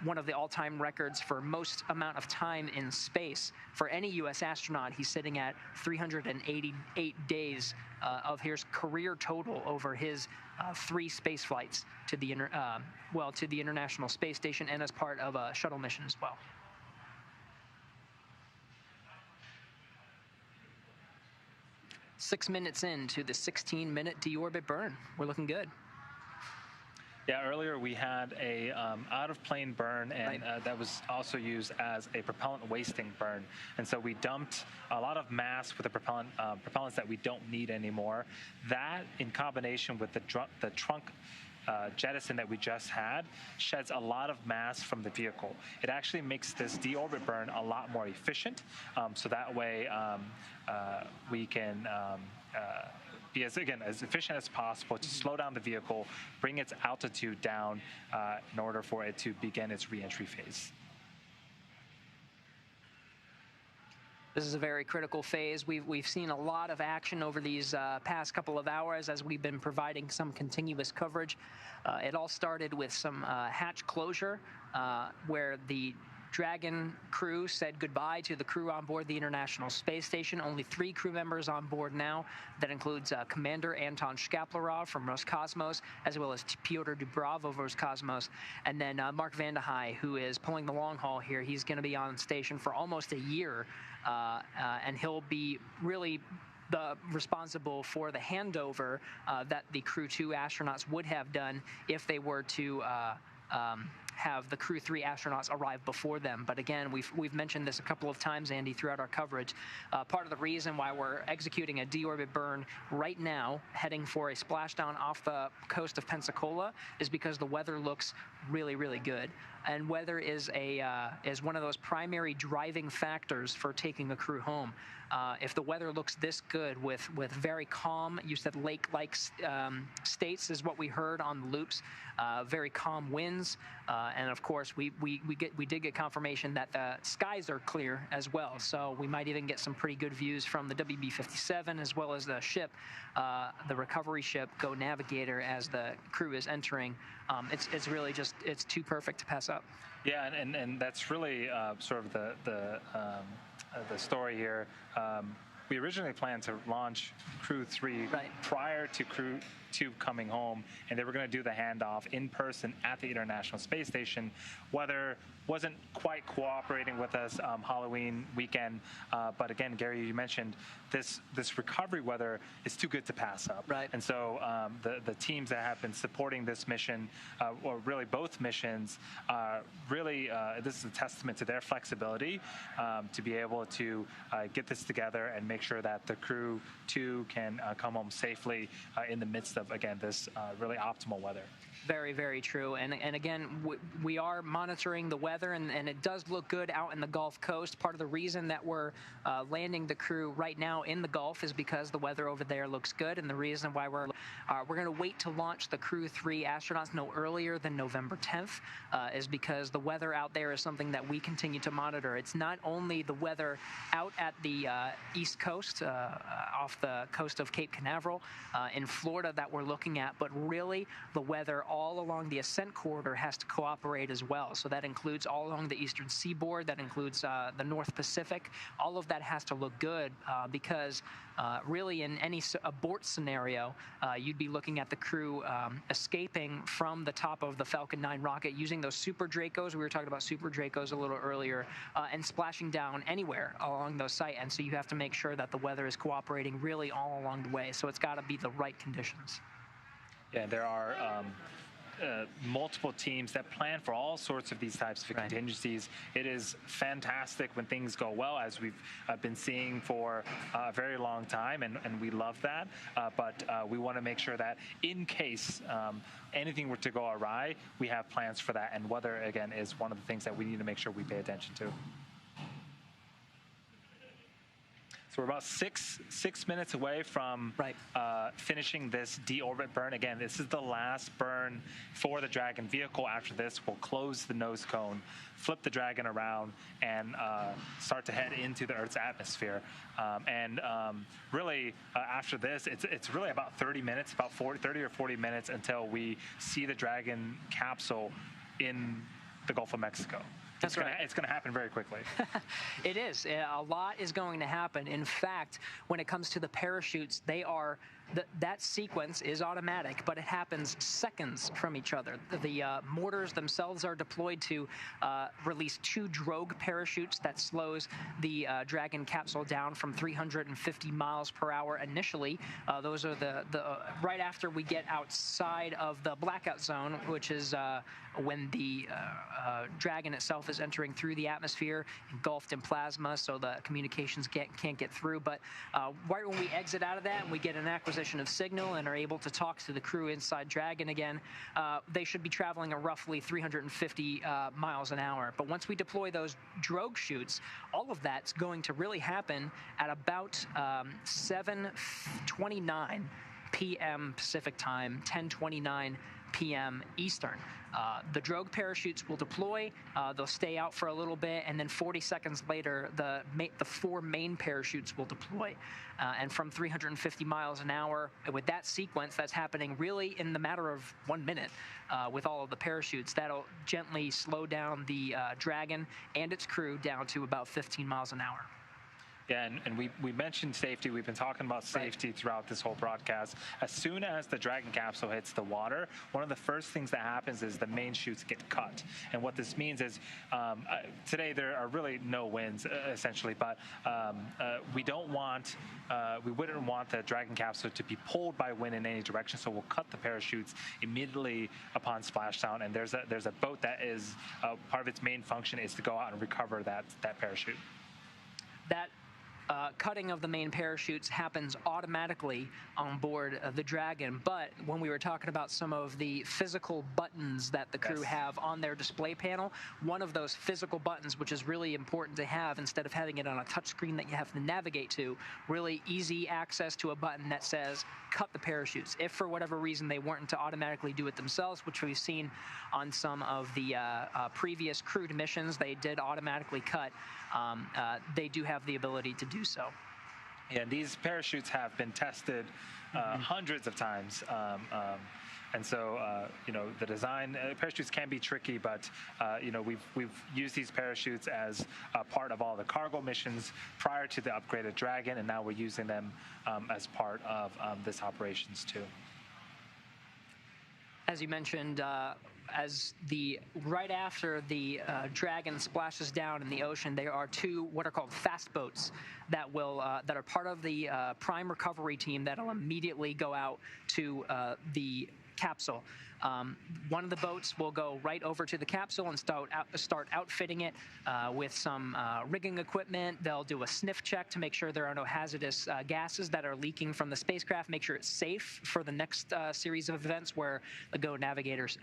one of the all-time records for most amount of time in space for any U.S. astronaut. He's sitting at 388 days of his career total over his 3 space flights to the International Space Station and as part of a shuttle mission as well. Six minutes into the 16-minute deorbit burn. We're looking good. Yeah, earlier we had a out-of-plane burn, and that was also used as a propellant wasting burn. And so we dumped a lot of mass with the propellants that we don't need anymore. That, in combination with the trunk jettison that we just had, sheds a lot of mass from the vehicle. It actually makes this deorbit burn a lot more efficient, so that way we can be as efficient as possible to slow down the vehicle, bring its altitude down in order for it to begin its re-entry phase. This is a very critical phase. We've seen a lot of action over these past couple of hours as we've been providing some continuous coverage. It all started with some hatch closure where the Dragon crew said goodbye to the crew on board the International Space Station. Only 3 crew members on board now. That includes Commander Anton Shkaplerov from Roscosmos, as well as Pyotr Dubrov of Roscosmos, and then Mark Vande Hei, who is pulling the long haul here. He's going to be on station for almost a year, and he'll be really responsible for the handover that the Crew-2 astronauts would have done if they were to have the Crew-3 astronauts arrive before them. But again, we've mentioned this a couple of times, Andy, throughout our coverage. Part of the reason why we're executing a deorbit burn right now, heading for a splashdown off the coast of Pensacola, is because the weather looks really, really good. And weather is one of those primary driving factors for taking a crew home. If the weather looks this good with very calm, you said lake-like states is what we heard on the loops, very calm winds, and of course we did get confirmation that the skies are clear as well. So we might even get some pretty good views from the WB-57 as well as the ship, the recovery ship Go Navigator, as the crew is entering. It's really just, it's too perfect to pass up. Yeah, and that's really sort of the story here. We originally planned to launch Crew-3 prior to Crew-2 coming home, and they were going to do the handoff in person at the International Space Station. Weather wasn't quite cooperating with us Halloween weekend, but again, Gary, you mentioned this recovery weather is too good to pass up. Right. And so the teams that have been supporting this mission, or really both missions, really this is a testament to their flexibility to be able to get this together and make sure that the Crew-2 can come home safely in the midst of, again, this really optimal weather. Very, very true. And again, we are monitoring the weather, and it does look good out in the Gulf Coast. Part of the reason that we're landing the crew right now in the Gulf is because the weather over there looks good, and the reason why we're going to wait to launch the Crew-3 astronauts no earlier than November 10th is because the weather out there is something that we continue to monitor. It's not only the weather out at the East Coast, off the coast of Cape Canaveral in Florida that we're looking at, but really the weather all along the ascent corridor has to cooperate as well. So that includes all along the eastern seaboard, that includes the North Pacific. All of that has to look good because really in any abort scenario, you'd be looking at the crew escaping from the top of the Falcon 9 rocket using those Super Dracos. We were talking about Super Dracos a little earlier, and splashing down anywhere along those sites. And so you have to make sure that the weather is cooperating really all along the way. So it's got to be the right conditions. Yeah, there are multiple teams that plan for all sorts of these types of contingencies. It is fantastic when things go well, as we've been seeing for a very long time, and we love that. But we want to make sure that in case anything were to go awry, we have plans for that. And weather, again, is one of the things that we need to make sure we pay attention to. So we're about six minutes away from finishing this deorbit burn. Again, this is the last burn for the Dragon vehicle. After this, we'll close the nose cone, flip the Dragon around, and start to head into the Earth's atmosphere. Really, after this, it's really about 30 minutes, about 30 or 40 minutes until we see the Dragon capsule in the Gulf of Mexico. It's going to happen very quickly. It is. A lot is going to happen. In fact, when it comes to the parachutes, they are that sequence is automatic, but it happens seconds from each other. The mortars themselves are deployed to release 2 drogue parachutes that slows the Dragon capsule down from 350 miles per hour initially. Those are the right after we get outside of the blackout zone, which is when the Dragon itself is entering through the atmosphere, engulfed in plasma, so the communications can't get through. But right when we exit out of that and we get an acquisition of signal and are able to talk to the crew inside Dragon again, they should be traveling at roughly 350 miles an hour. But once we deploy those drogue chutes, all of that's going to really happen at about 7:29 p.m. Pacific time, 10:29 p.m. Eastern. The drogue parachutes will deploy, they'll stay out for a little bit, and then 40 seconds later, the 4 main parachutes will deploy. And from 350 miles an hour, with that sequence that's happening really in the matter of 1 minute with all of the parachutes, that'll gently slow down the Dragon and its crew down to about 15 miles an hour. Yeah, and we mentioned safety. We've been talking about safety throughout this whole broadcast. As soon as the Dragon capsule hits the water, one of the first things that happens is the main chutes get cut. And what this means is today there are really no winds, essentially, but we wouldn't want the Dragon capsule to be pulled by wind in any direction, so we'll cut the parachutes immediately upon splashdown. And there's a boat that is part of its main function is to go out and recover that parachute. That cutting of the main parachutes happens automatically on board the Dragon, but when we were talking about some of the physical buttons that the crew have on their display panel, one of those physical buttons, which is really important to have instead of having it on a touchscreen that you have to navigate to, really easy access to a button that says cut the parachutes. If for whatever reason they weren't to automatically do it themselves, which we've seen on some of the previous crewed missions, they did automatically cut. They do have the ability to do so. Yeah, these parachutes have been tested hundreds of times. And so, the design, parachutes can be tricky, but, we've used these parachutes as part of all the cargo missions prior to the upgraded Dragon, and now we're using them as part of this operations too. As you mentioned, right after the Dragon splashes down in the ocean, there are two what are called fast boats that are part of the prime recovery team that'll immediately go out to the capsule. One of the boats will go right over to the capsule and start outfitting it with some rigging equipment. They'll do a sniff check to make sure there are no hazardous gases that are leaking from the spacecraft, make sure it's safe for the next series of events where the Go Navigator's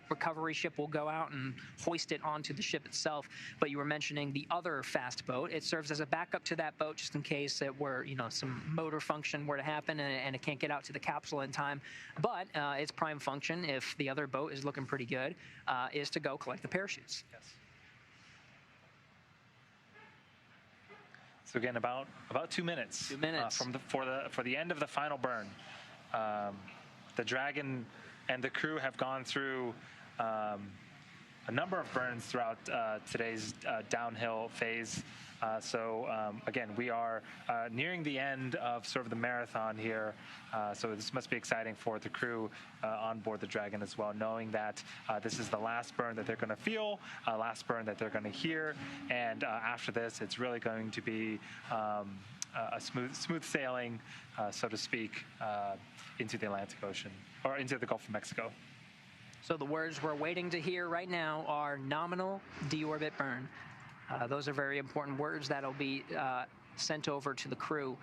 recovery ship will go out and hoist it onto the ship itself. But you were mentioning the other fast boat. It serves as a backup to that boat just in case it were, some motor function were to happen and it can't get out to the capsule in time. But its prime function, if the other boat is looking pretty good, is to go collect the parachutes. Yes. So again, about 2 minutes. 2 minutes for the end of the final burn. The Dragon and the crew have gone through a number of burns throughout today's downhill phase. Again, we are nearing the end of sort of the marathon here. So this must be exciting for the crew on board the Dragon as well, knowing that this is the last burn that they're going to feel, last burn that they're going to hear. And after this, it's really going to be a smooth sailing, so to speak, into the Atlantic Ocean or into the Gulf of Mexico. So the words we're waiting to hear right now are nominal deorbit burn. Those are very important words that'll be sent over to the crew.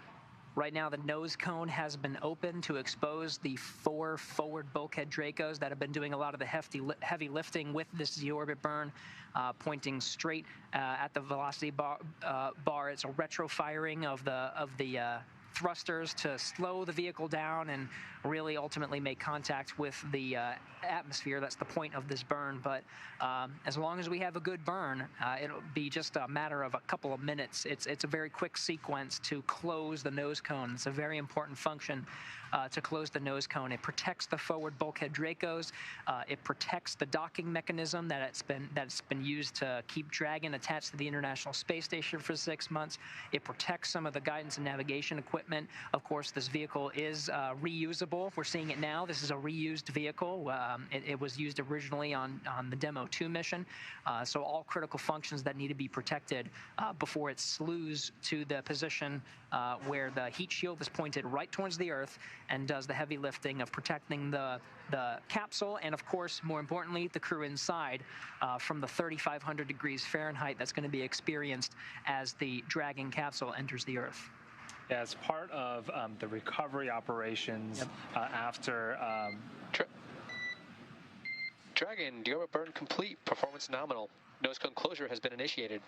Right now, the nose cone has been opened to expose the 4 forward bulkhead Dracos that have been doing a lot of the heavy lifting with this deorbit burn, pointing straight at the velocity bar. It's a retro firing of the thrusters to slow the vehicle down and really ultimately make contact with the atmosphere. That's the point of this burn. But as long as we have a good burn, it'll be just a matter of a couple of minutes. It's a very quick sequence to close the nose cone. It's a very important function to close the nose cone. It protects the forward bulkhead Dracos. It protects the docking mechanism that's been used to keep Dragon attached to the International Space Station for 6 months. It protects some of the guidance and navigation equipment. Of course, this vehicle is reusable. We're seeing it now. This is a reused vehicle. It was used originally on the Demo 2 mission. So all critical functions that need to be protected before it slews to the position where the heat shield is pointed right towards the Earth and does the heavy lifting of protecting the capsule and, of course, more importantly, the crew inside from the 3,500 degrees Fahrenheit that's going to be experienced as the Dragon capsule enters the Earth. Yeah, as part of the recovery operations after... Dragon, deorbit burn complete, performance nominal. Nose cone closure has been initiated.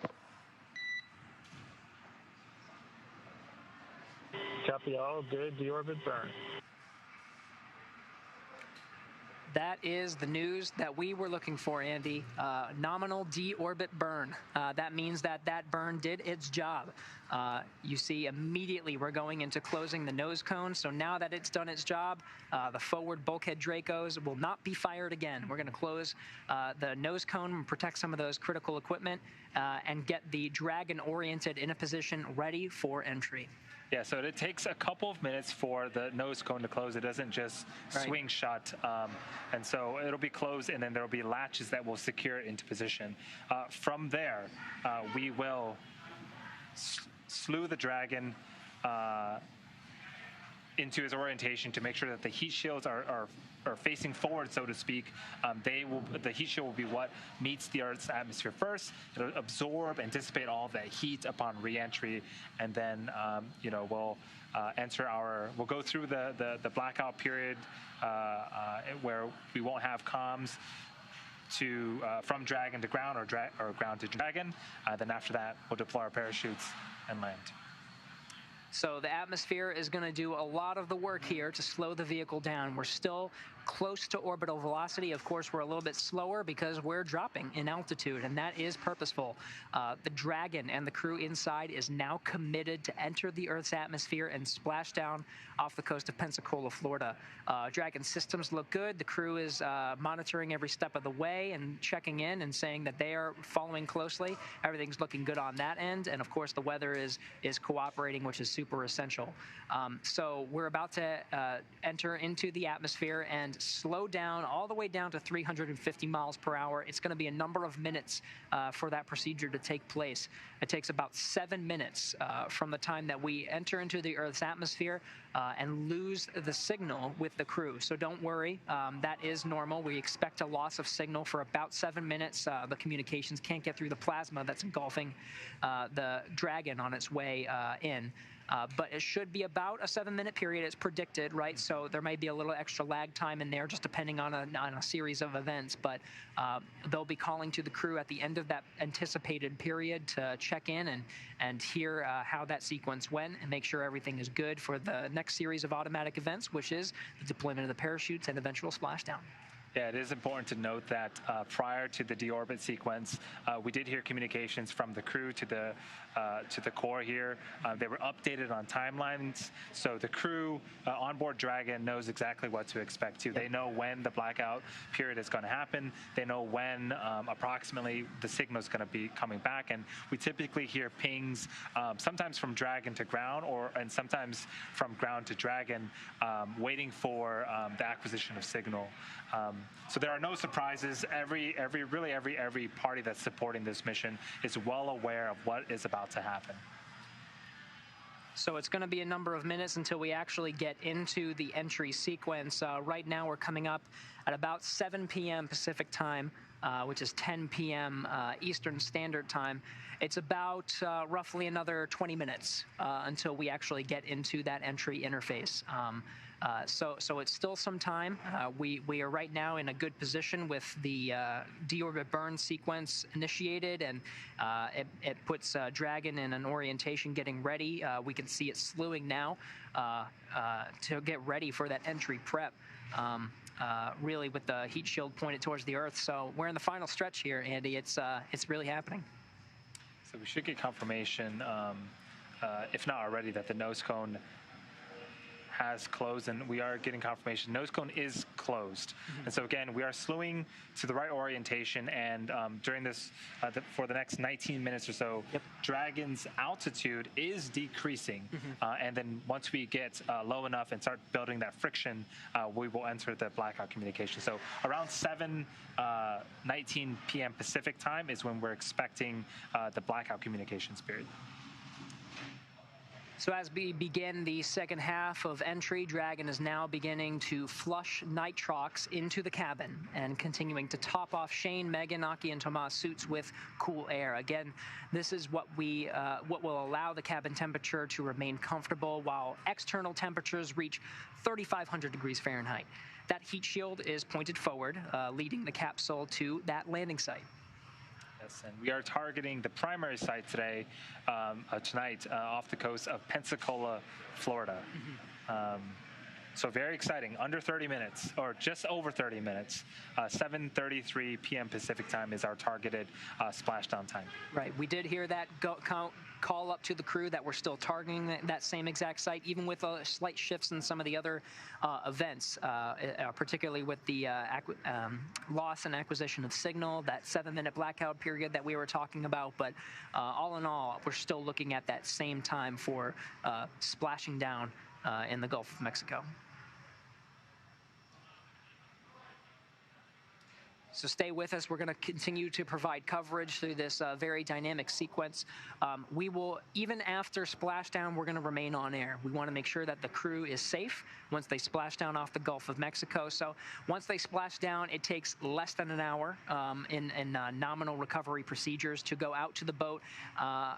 Copy all, good deorbit burn. That is the news that we were looking for, Andy. Nominal deorbit burn. That means that burn did its job. You see, immediately we're going into closing the nose cone. So now that it's done its job, the forward bulkhead Dracos will not be fired again. We're going to close the nose cone and protect some of those critical equipment and get the Dragon oriented in a position ready for entry. Yeah, so it takes a couple of minutes for the nose cone to close. It doesn't just swing shut. And so it'll be closed, and then there will be latches that will secure it into position. From there, we will slew the Dragon into his orientation to make sure that the heat shields are facing forward, so to speak. The heat shield will be what meets the Earth's atmosphere first. It'll absorb and dissipate all of that heat upon re-entry, and then we'll we'll go through the blackout period where we won't have comms from Dragon to ground or ground to Dragon. Then after that, we'll deploy our parachutes and land. So the atmosphere is going to do a lot of the work here to slow the vehicle down. We're still close to orbital velocity. Of course, we're a little bit slower because we're dropping in altitude, and that is purposeful. The Dragon and the crew inside is now committed to enter the Earth's atmosphere and splash down off the coast of Pensacola, Florida. Dragon systems look good. The crew is monitoring every step of the way and checking in and saying that they are following closely. Everything's looking good on that end, and of course, the weather is cooperating, which is super essential. So we're about to enter into the atmosphere and slow down all the way down to 350 miles per hour. It's going to be a number of minutes for that procedure to take place. It takes about 7 minutes from the time that we enter into the Earth's atmosphere and lose the signal with the crew. So don't worry, that is normal. We expect a loss of signal for about 7 minutes. The communications can't get through the plasma that's engulfing the Dragon on its way in. But it should be about a 7-minute period as predicted, right? So there might be a little extra lag time in there just depending on a series of events. But they'll be calling to the crew at the end of that anticipated period to check in and hear how that sequence went and make sure everything is good for the next series of automatic events, which is the deployment of the parachutes and eventual splashdown. Yeah, it is important to note that prior to the deorbit sequence, we did hear communications from the crew to the core here. They were updated on timelines, so the crew onboard Dragon knows exactly what to expect too. They know when the blackout period is going to happen. They know when approximately the signal is going to be coming back, and we typically hear pings sometimes from Dragon to ground, and sometimes from ground to Dragon, waiting for the acquisition of signal. So there are no surprises. Every party that's supporting this mission is well aware of what is about to happen. So it's going to be a number of minutes until we actually get into the entry sequence. Right now we're coming up at about 7 p.m. Pacific time, which is 10 p.m. Eastern Standard Time. It's about roughly another 20 minutes until we actually get into that entry interface. So it's still some time. We are right now in a good position with the deorbit burn sequence initiated, and it puts Dragon in an orientation getting ready. We can see it slewing now to get ready for that entry prep. Really with the heat shield pointed towards the Earth. So we're in the final stretch here, Andy. It's really happening. So we should get confirmation, if not already, that the nose cone has closed, and we are getting confirmation nose cone is closed. And so again, we are slewing to the right orientation, and during this for the next 19 minutes or so, Dragon's altitude is decreasing, and then once we get low enough and start building that friction, we will enter the blackout communication. So around 7:19 p.m. Pacific time is when we're expecting the blackout communications period. So as we begin the second half of entry, Dragon is now beginning to flush nitrox into the cabin and continuing to top off Shane, Megan, Aki, and Tomas' suits with cool air. Again, this is what will allow the cabin temperature to remain comfortable while external temperatures reach 3,500 degrees Fahrenheit. That heat shield is pointed forward, leading the capsule to that landing site. Yes, and we are targeting the primary site today, tonight, off the coast of Pensacola, Florida. So very exciting. Under 30 minutes, or just over 30 minutes. 7:33 p.m. Pacific time is our targeted splashdown time. Right. We did hear that call up to the crew that we're still targeting that same exact site, even with slight shifts in some of the other events, particularly with the loss and acquisition of signal, that 7-minute blackout period that we were talking about. But all in all, we're still looking at that same time for splashing down in the Gulf of Mexico. So stay with us. We're going to continue to provide coverage through this very dynamic sequence. We will, even after splashdown, we're going to remain on air. We want to make sure that the crew is safe once they splash down off the Gulf of Mexico. So once they splash down, it takes less than an hour in nominal recovery procedures to go out to the boat,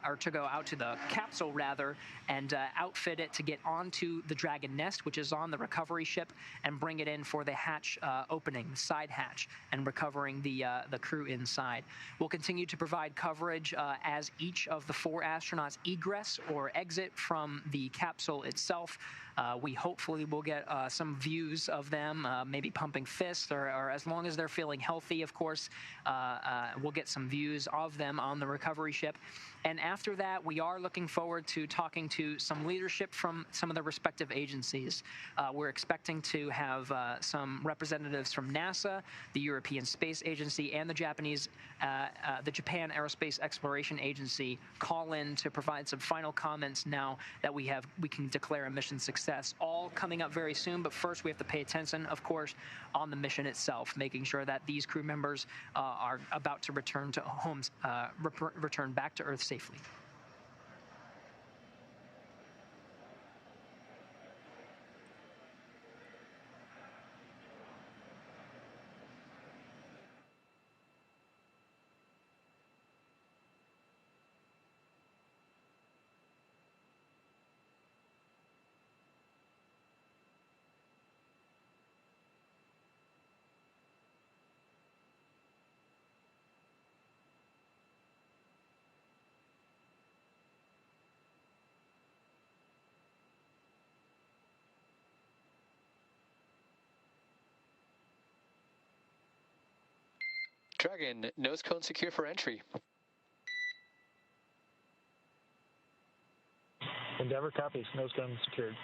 or to go out to the capsule, rather, and outfit it to get onto the Dragon nest, which is on the recovery ship, and bring it in for the hatch opening, the side hatch, and recovering the crew inside. We'll continue to provide coverage as each of the 4 astronauts egress or exit from the capsule itself. We hopefully will get some views of them, maybe pumping fists, or as long as they're feeling healthy, of course, we'll get some views of them on the recovery ship. And after that, we are looking forward to talking to some leadership from some of the respective agencies. We're expecting to have some representatives from NASA, the European Space Agency, and the Japan Aerospace Exploration Agency call in to provide some final comments now that we can declare a mission success. All coming up very soon, but first we have to pay attention, of course, on the mission itself, making sure that these crew members are about to return to homes, return back to Earth safely. Dragon, nose cone secure for entry. Endeavour copies. Nose cone secured.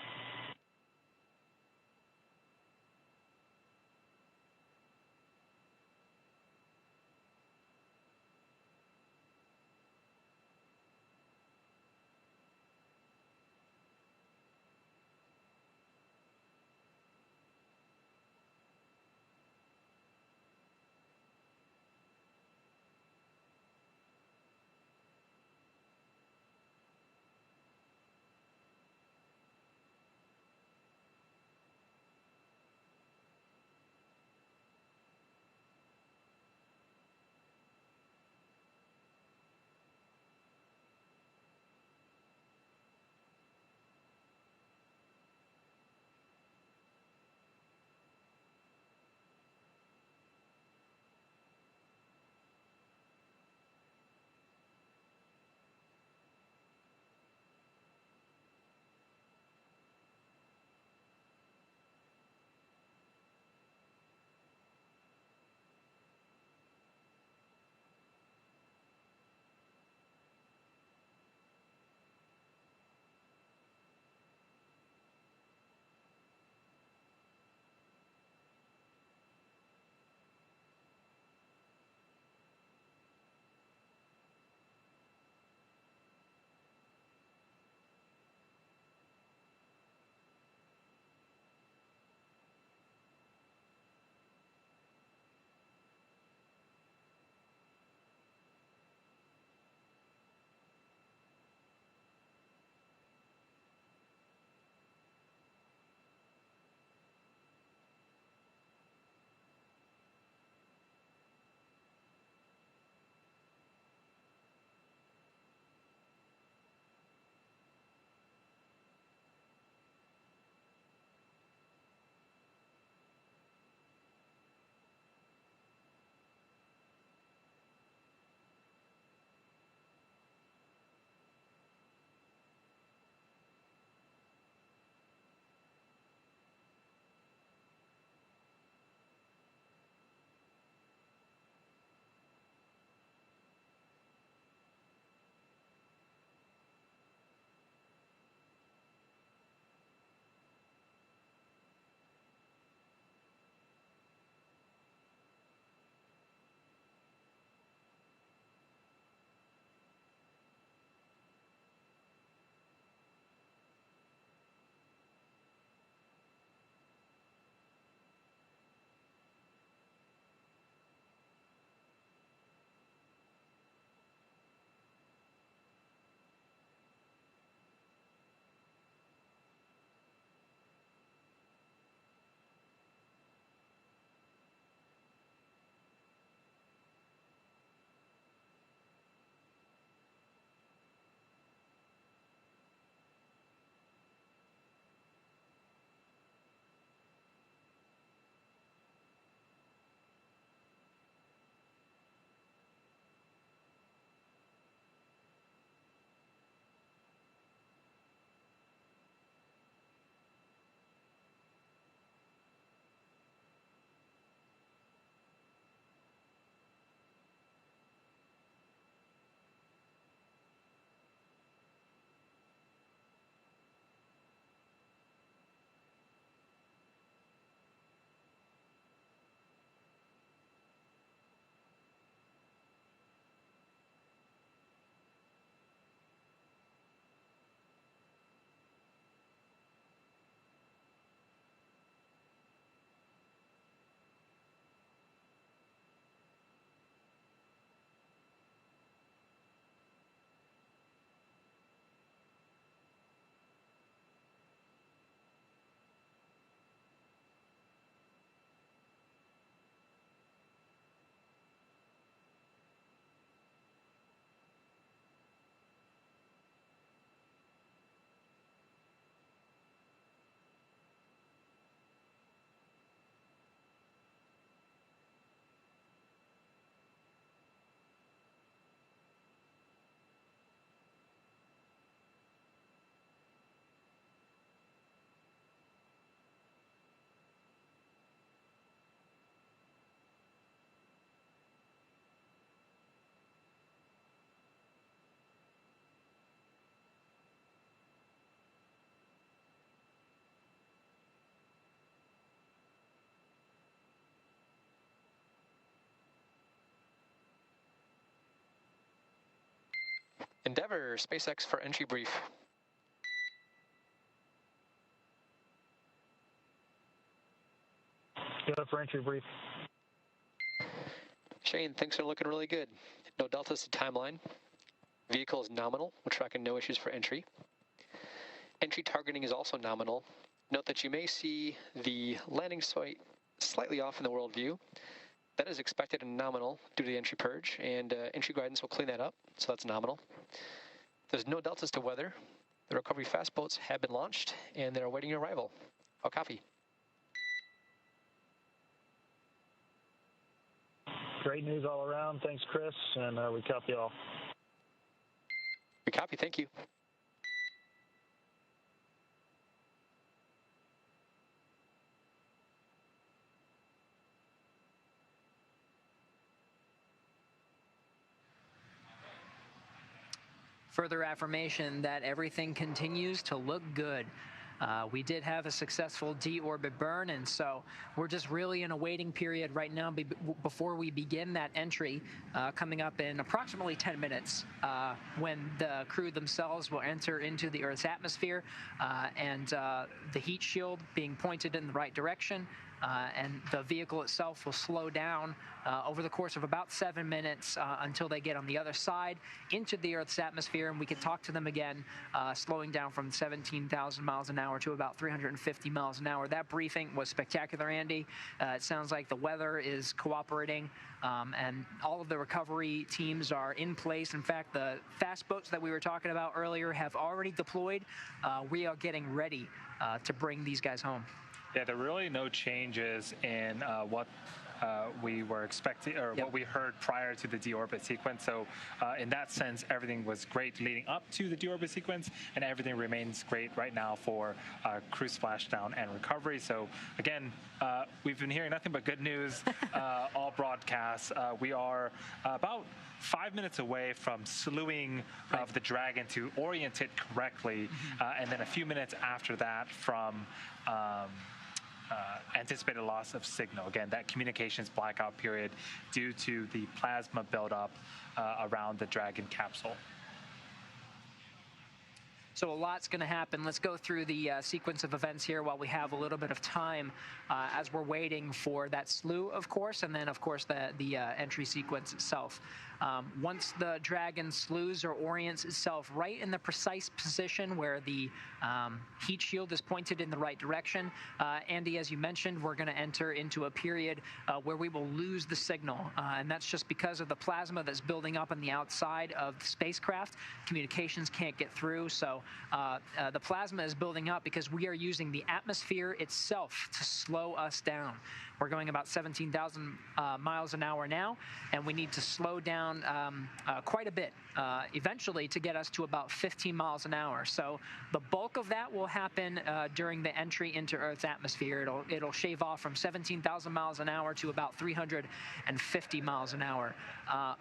Endeavour, Spacex for entry brief. Go for entry brief. Shane, things are looking really good. No deltas to timeline. Vehicle is nominal. We're tracking no issues for entry. Entry targeting is also nominal. Note that you may see the landing site slightly off in the world view. That is expected and nominal due to the entry purge, and entry guidance will clean that up, so that's nominal. There's no deltas to weather. The recovery fast boats have been launched, and they're awaiting arrival. I'll copy. Great news all around. Thanks, Chris, and we copy all. We copy, thank you. Further affirmation that everything continues to look good. We did have a successful deorbit burn, and so we're just really in a waiting period right now before we begin that entry coming up in approximately 10 minutes when the crew themselves will enter into the Earth's atmosphere and the heat shield being pointed in the right direction. And the vehicle itself will slow down over the course of about 7 minutes until they get on the other side into the Earth's atmosphere, and we can talk to them again, slowing down from 17,000 miles an hour to about 350 miles an hour. That briefing was spectacular, Andy. It sounds like the weather is cooperating, and all of the recovery teams are in place. In fact, the fast boats that we were talking about earlier have already deployed. We are getting ready to bring these guys home. Yeah, there are really no changes in what we were expecting or what we heard prior to the deorbit sequence. So in that sense, everything was great leading up to the deorbit sequence, and everything remains great right now for crew splashdown and recovery. So again, we've been hearing nothing but good news all broadcasts. We are about 5 minutes away from slewing of the Dragon to orient it correctly, and then a few minutes after that from anticipated loss of signal. Again, that communications blackout period due to the plasma buildup around the Dragon capsule. So a lot's going to happen. Let's go through the sequence of events here while we have a little bit of time as we're waiting for that slew, of course, and then, of course, the entry sequence itself. Once the Dragon slews or orients itself right in the precise position where the heat shield is pointed in the right direction, Andy, as you mentioned, we're going to enter into a period where we will lose the signal, and that's just because of the plasma that's building up on the outside of the spacecraft. Communications can't get through, so the plasma is building up because we are using the atmosphere itself to slow us down. We're going about 17,000 miles an hour now, and we need to slow down quite a bit eventually to get us to about 15 miles an hour. So the bulk of that will happen during the entry into Earth's atmosphere. It'll shave off from 17,000 miles an hour to about 350 miles an hour.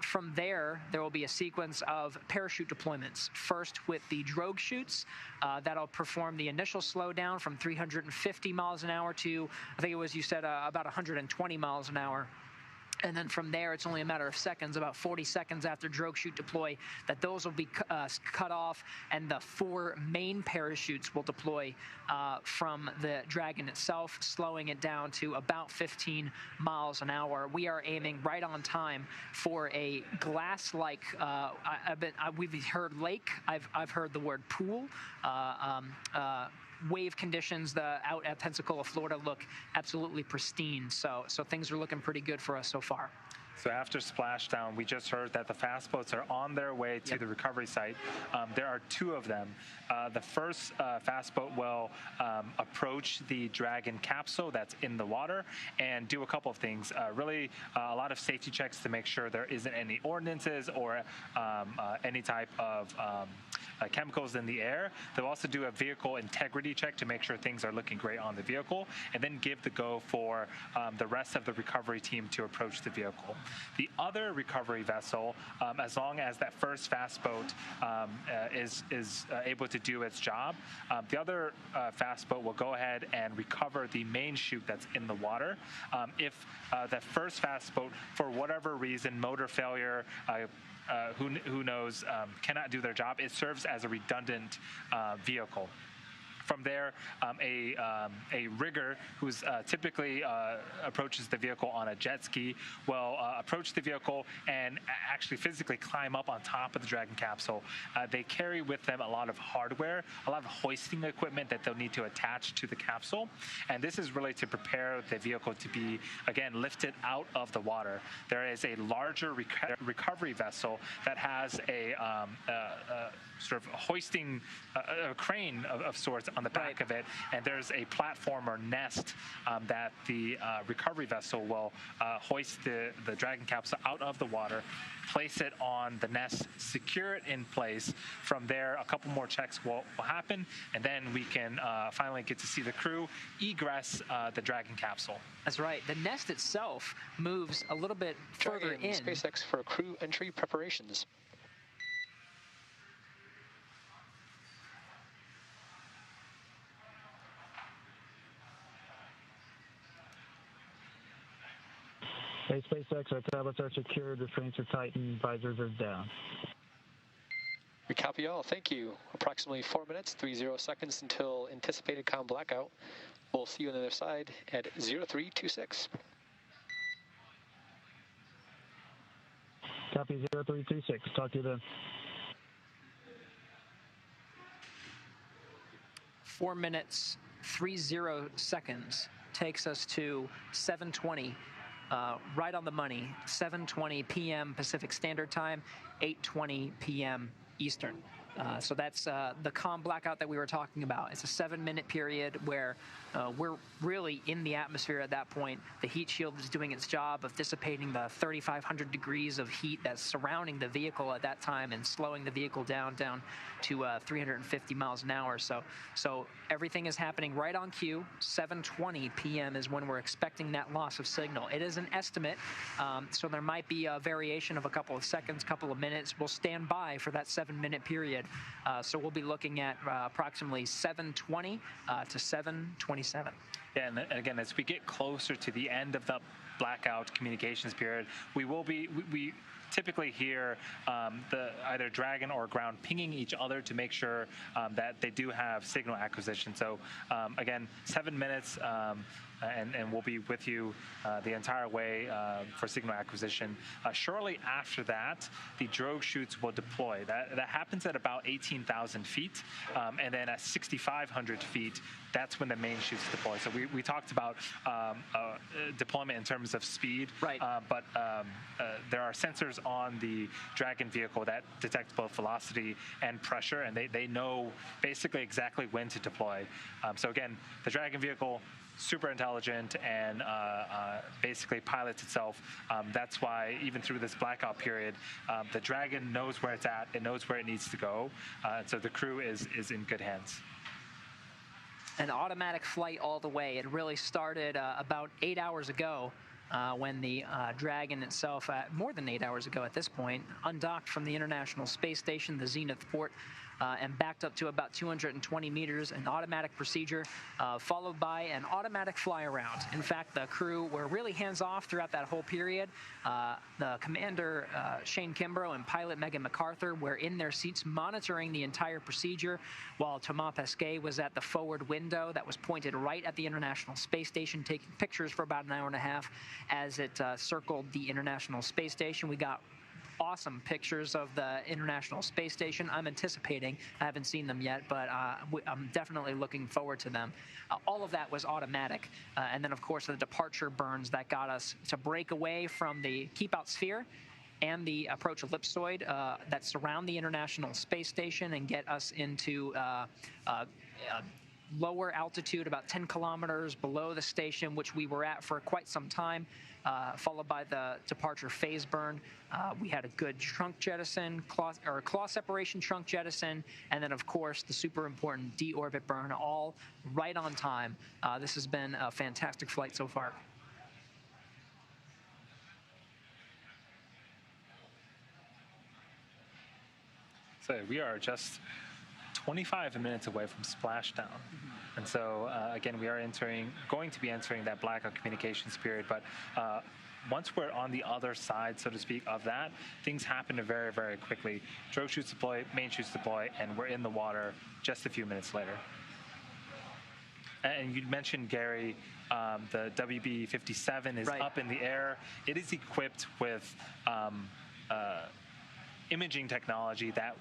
From there will be a sequence of parachute deployments. First with the drogue chutes that'll perform the initial slowdown from 350 miles an hour to, I think it was, you said, about 120 miles an hour. And then from there, it's only a matter of seconds, about 40 seconds after drogue chute deploy, that those will be cut off, and the 4 main parachutes will deploy from the Dragon itself, slowing it down to about 15 miles an hour. We are aiming right on time for a glass-like, we've heard lake, I've heard the word pool, wave conditions. Out at Pensacola, Florida, look absolutely pristine. So things are looking pretty good for us so far. So after splashdown, we just heard that the fast boats are on their way to the recovery site. There are 2 of them. The first fast boat will approach the Dragon capsule that's in the water and do a couple of things. Really, a lot of safety checks to make sure there isn't any ordnances or any type of chemicals in the air. They'll also do a vehicle integrity check to make sure things are looking great on the vehicle, and then give the go for the rest of the recovery team to approach the vehicle. The other recovery vessel, as long as that first fast boat is able to do its job, the other fast boat will go ahead and recover the main chute that's in the water. If the first fast boat, for whatever reason, motor failure, who knows, cannot do their job. It serves as a redundant vehicle. From there, a rigger who's typically approaches the vehicle on a jet ski will approach the vehicle and actually physically climb up on top of the Dragon capsule. They carry with them a lot of hardware, a lot of hoisting equipment that they'll need to attach to the capsule. And this is really to prepare the vehicle to be, again, lifted out of the water. There is a larger recovery vessel that has a sort of hoisting a crane of sorts on the back of it, and there's a platform or nest that the recovery vessel will hoist the Dragon capsule out of the water, place it on the nest, secure it in place. From there, a couple more checks will happen, and then we can finally get to see the crew egress the Dragon capsule. That's right. The nest itself moves a little bit further in. SpaceX for crew entry preparations. Hey, SpaceX, our tablets are secured, restraints are tightened, visors are down. We copy all. Thank you. Approximately 4 minutes, 30 seconds until anticipated comm blackout. We'll see you on the other side at 0326. Copy 0326. Talk to you then. 4 minutes, 30 seconds takes us to 7:20. Right on the money, 7:20 p.m. Pacific Standard Time, 8:20 p.m. Eastern. So that's the comm blackout that we were talking about. It's a 7-minute period where we're really in the atmosphere at that point. The heat shield is doing its job of dissipating the 3,500 degrees of heat that's surrounding the vehicle at that time and slowing the vehicle down to 350 miles an hour. So everything is happening right on cue. 7:20 p.m. is when we're expecting that loss of signal. It is an estimate, so there might be a variation of a couple of seconds, couple of minutes. We'll stand by for that 7-minute period. So we'll be looking at approximately 7:20 to 7:27. Yeah, and again, as we get closer to the end of the blackout communications period, we typically hear the either Dragon or ground pinging each other to make sure that they do have signal acquisition. So again, 7 minutes. And we'll be with you the entire way for signal acquisition. Shortly after that, the drogue chutes will deploy. That happens at about 18,000 feet, and then at 6,500 feet, that's when the main chutes deploy. So we talked about deployment in terms of speed, right? But there are sensors on the Dragon vehicle that detect both velocity and pressure, and they know basically exactly when to deploy. So again, the Dragon vehicle, super intelligent and basically pilots itself. That's why even through this blackout period, the Dragon knows where it's at. It knows where it needs to go. So the crew is in good hands. An automatic flight all the way. It really started about 8 hours ago when the Dragon itself, more than 8 hours ago at this point, undocked from the International Space Station, the Zenith port, and backed up to about 220 meters, an automatic procedure, followed by an automatic fly around. In fact, the crew were really hands-off throughout that whole period. The commander, Shane Kimbrough, and pilot Megan MacArthur were in their seats monitoring the entire procedure, while Thomas Pesquet was at the forward window that was pointed right at the International Space Station, taking pictures for about an hour and a half as it circled the International Space Station. We got awesome pictures of the International Space Station. I'm anticipating, I haven't seen them yet, but I'm definitely looking forward to them. All of that was automatic. And then, of course, the departure burns that got us to break away from the keep-out sphere and the approach ellipsoid that surround the International Space Station and get us into lower altitude, about 10 kilometers below the station, which we were at for quite some time, followed by the departure phase burn. We had a good trunk jettison, claw separation trunk jettison, and then, of course, the super important deorbit burn, all right on time. This has been a fantastic flight so far. So we are just 25 minutes away from splashdown. And so, again, we are going to be entering that blackout communications period. But once we're on the other side, so to speak, of that, things happen very, very quickly. Drogue chutes deploy, main chutes deploy, and we're in the water just a few minutes later. And you mentioned, Gary, the WB-57 is up in the air. It is equipped with imaging technology that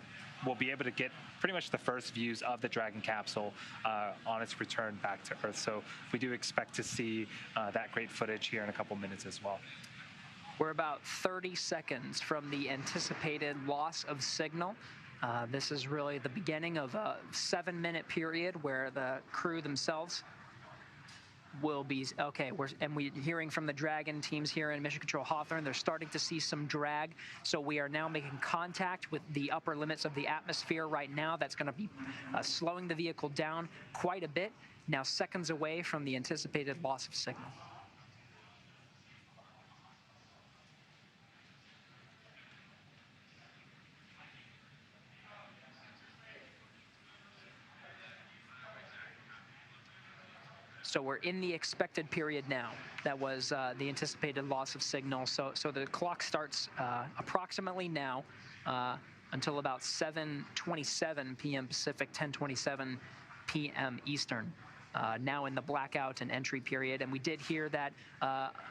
will be able to get pretty much the first views of the Dragon capsule on its return back to Earth. So we do expect to see that great footage here in a couple minutes as well. We're about 30 seconds from the anticipated loss of signal. This is really the beginning of a 7-minute period where the crew themselves will be okay. We're hearing from the Dragon teams here in Mission Control Hawthorne. They're starting to see some drag, so we are now making contact with the upper limits of the atmosphere right now. That's going to be slowing the vehicle down quite a bit. Now seconds away from the anticipated loss of signal. So we're in the expected period now. That was the anticipated loss of signal. So the clock starts approximately now until about 7:27 p.m. Pacific, 10:27 p.m. Eastern. Now in the blackout and entry period, and we did hear that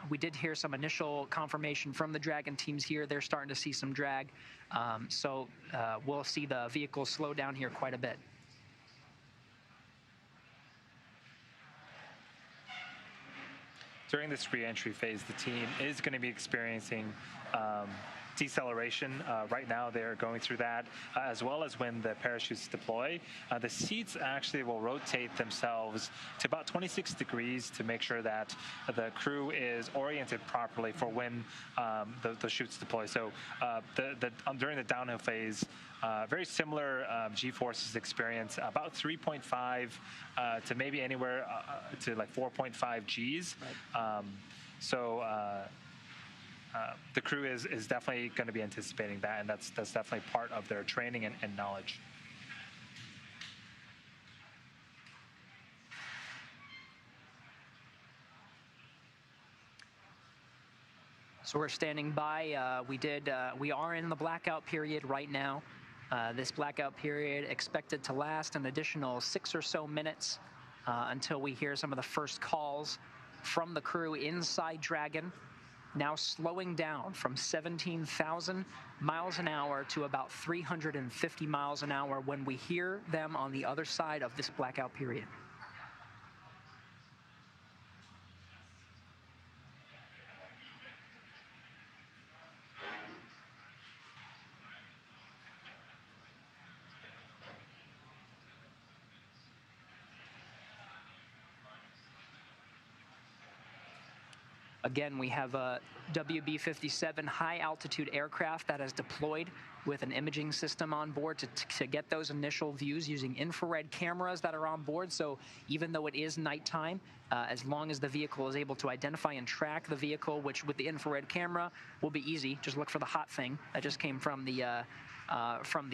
we did hear some initial confirmation from the Dragon teams here. They're starting to see some drag, so we'll see the vehicle slow down here quite a bit. During this re-entry phase, the team is going to be experiencing deceleration. Right now, they're going through that, as well as when the parachutes deploy. The seats actually will rotate themselves to about 26 degrees to make sure that the crew is oriented properly for when the chutes deploy. So during the downhill phase, very similar G-forces experience, about 3.5 to maybe anywhere to like 4.5 Gs. Right. The crew is definitely going to be anticipating that, and that's definitely part of their training and knowledge. So we're standing by. We are in the blackout period right now. This blackout period expected to last an additional 6 or so minutes until we hear some of the first calls from the crew inside Dragon. Now slowing down from 17,000 miles an hour to about 350 miles an hour when we hear them on the other side of this blackout period. Again, we have a WB-57 high-altitude aircraft that has deployed with an imaging system on board to get those initial views using infrared cameras that are on board. So even though it is nighttime, as long as the vehicle is able to identify and track the vehicle, which with the infrared camera will be easy, just look for the hot thing that just came from the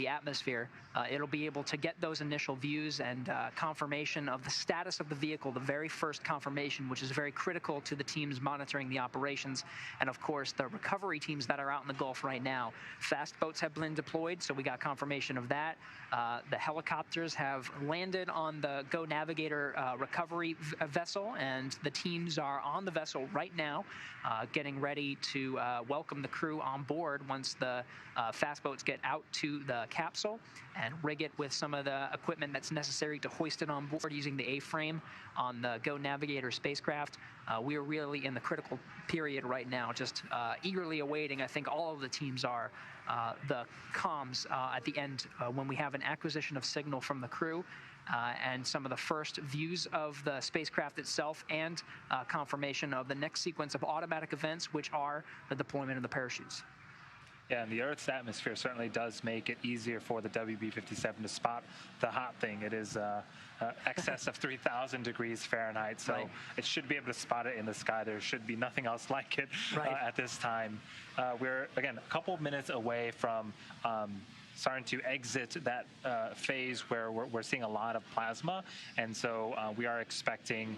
atmosphere. It'll be able to get those initial views and confirmation of the status of the vehicle, the very first confirmation, which is very critical to the teams monitoring the operations. And of course, the recovery teams that are out in the Gulf right now. Fast boats have been deployed, so we got confirmation of that. The helicopters have landed on the Go Navigator recovery vessel, and the teams are on the vessel right now, getting ready to welcome the crew on board once the fast boats get out to the capsule and rig it with some of the equipment that's necessary to hoist it on board using the A-frame on the Go Navigator spacecraft. We are really in the critical period right now, just eagerly awaiting, I think all of the teams are, the comms at the end when we have an acquisition of signal from the crew and some of the first views of the spacecraft itself and confirmation of the next sequence of automatic events, which are the deployment of the parachutes. Yeah, and the Earth's atmosphere certainly does make it easier for the WB-57 to spot the hot thing. It is excess of 3,000 degrees Fahrenheit, so it should be able to spot it in the sky. There should be nothing else like it at this time. We're, again, a couple minutes away from starting to exit that phase where we're seeing a lot of plasma, and so we are expecting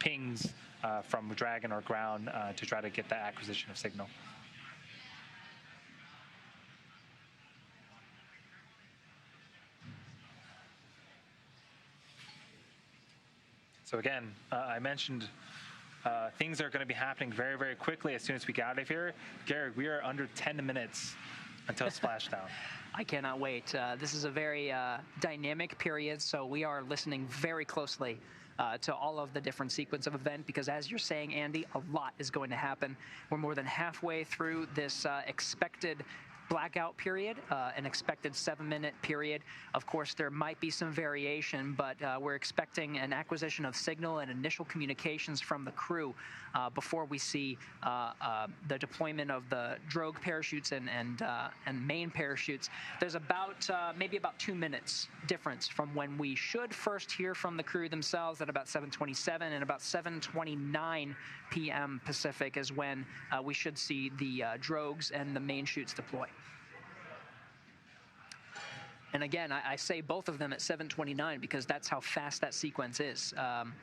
pings from Dragon or ground to try to get that acquisition of signal. So again, I mentioned things are going to be happening very, very quickly as soon as we get out of here. Gary, we are under 10 minutes until splashdown. I cannot wait. This is a very dynamic period, so we are listening very closely to all of the different sequence of event, because as you're saying, Andy, a lot is going to happen. We're more than halfway through this expected blackout period, an expected 7-minute period. Of course, there might be some variation, but we're expecting an acquisition of signal and initial communications from the crew before we see the deployment of the drogue parachutes and main parachutes. There's about maybe about 2 minutes difference from when we should first hear from the crew themselves at about 7:27, and about 7:29 p.m. Pacific is when we should see the drogues and the main chutes deploy. And again, I say both of them at 7:29 because that's how fast that sequence is.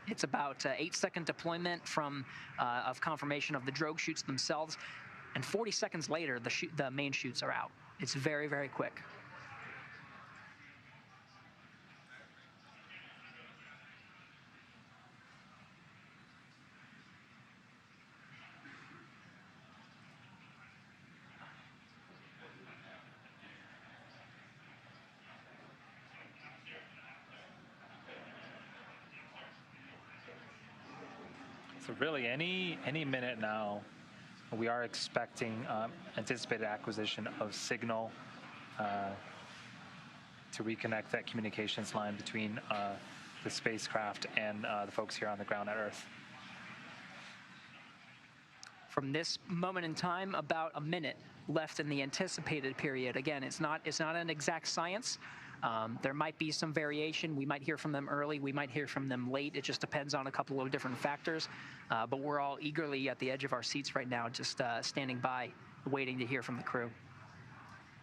It's about 8-second deployment from of confirmation of the drogue chutes themselves, and 40 seconds later, the main chutes are out. It's very, very quick. So really, any minute now, we are expecting anticipated acquisition of signal to reconnect that communications line between the spacecraft and the folks here on the ground at Earth. From this moment in time, about a minute left in the anticipated period. Again, it's not an exact science. There might be some variation. We might hear from them early. We might hear from them late. It just depends on a couple of different factors. But we're all eagerly at the edge of our seats right now, just standing by, waiting to hear from the crew.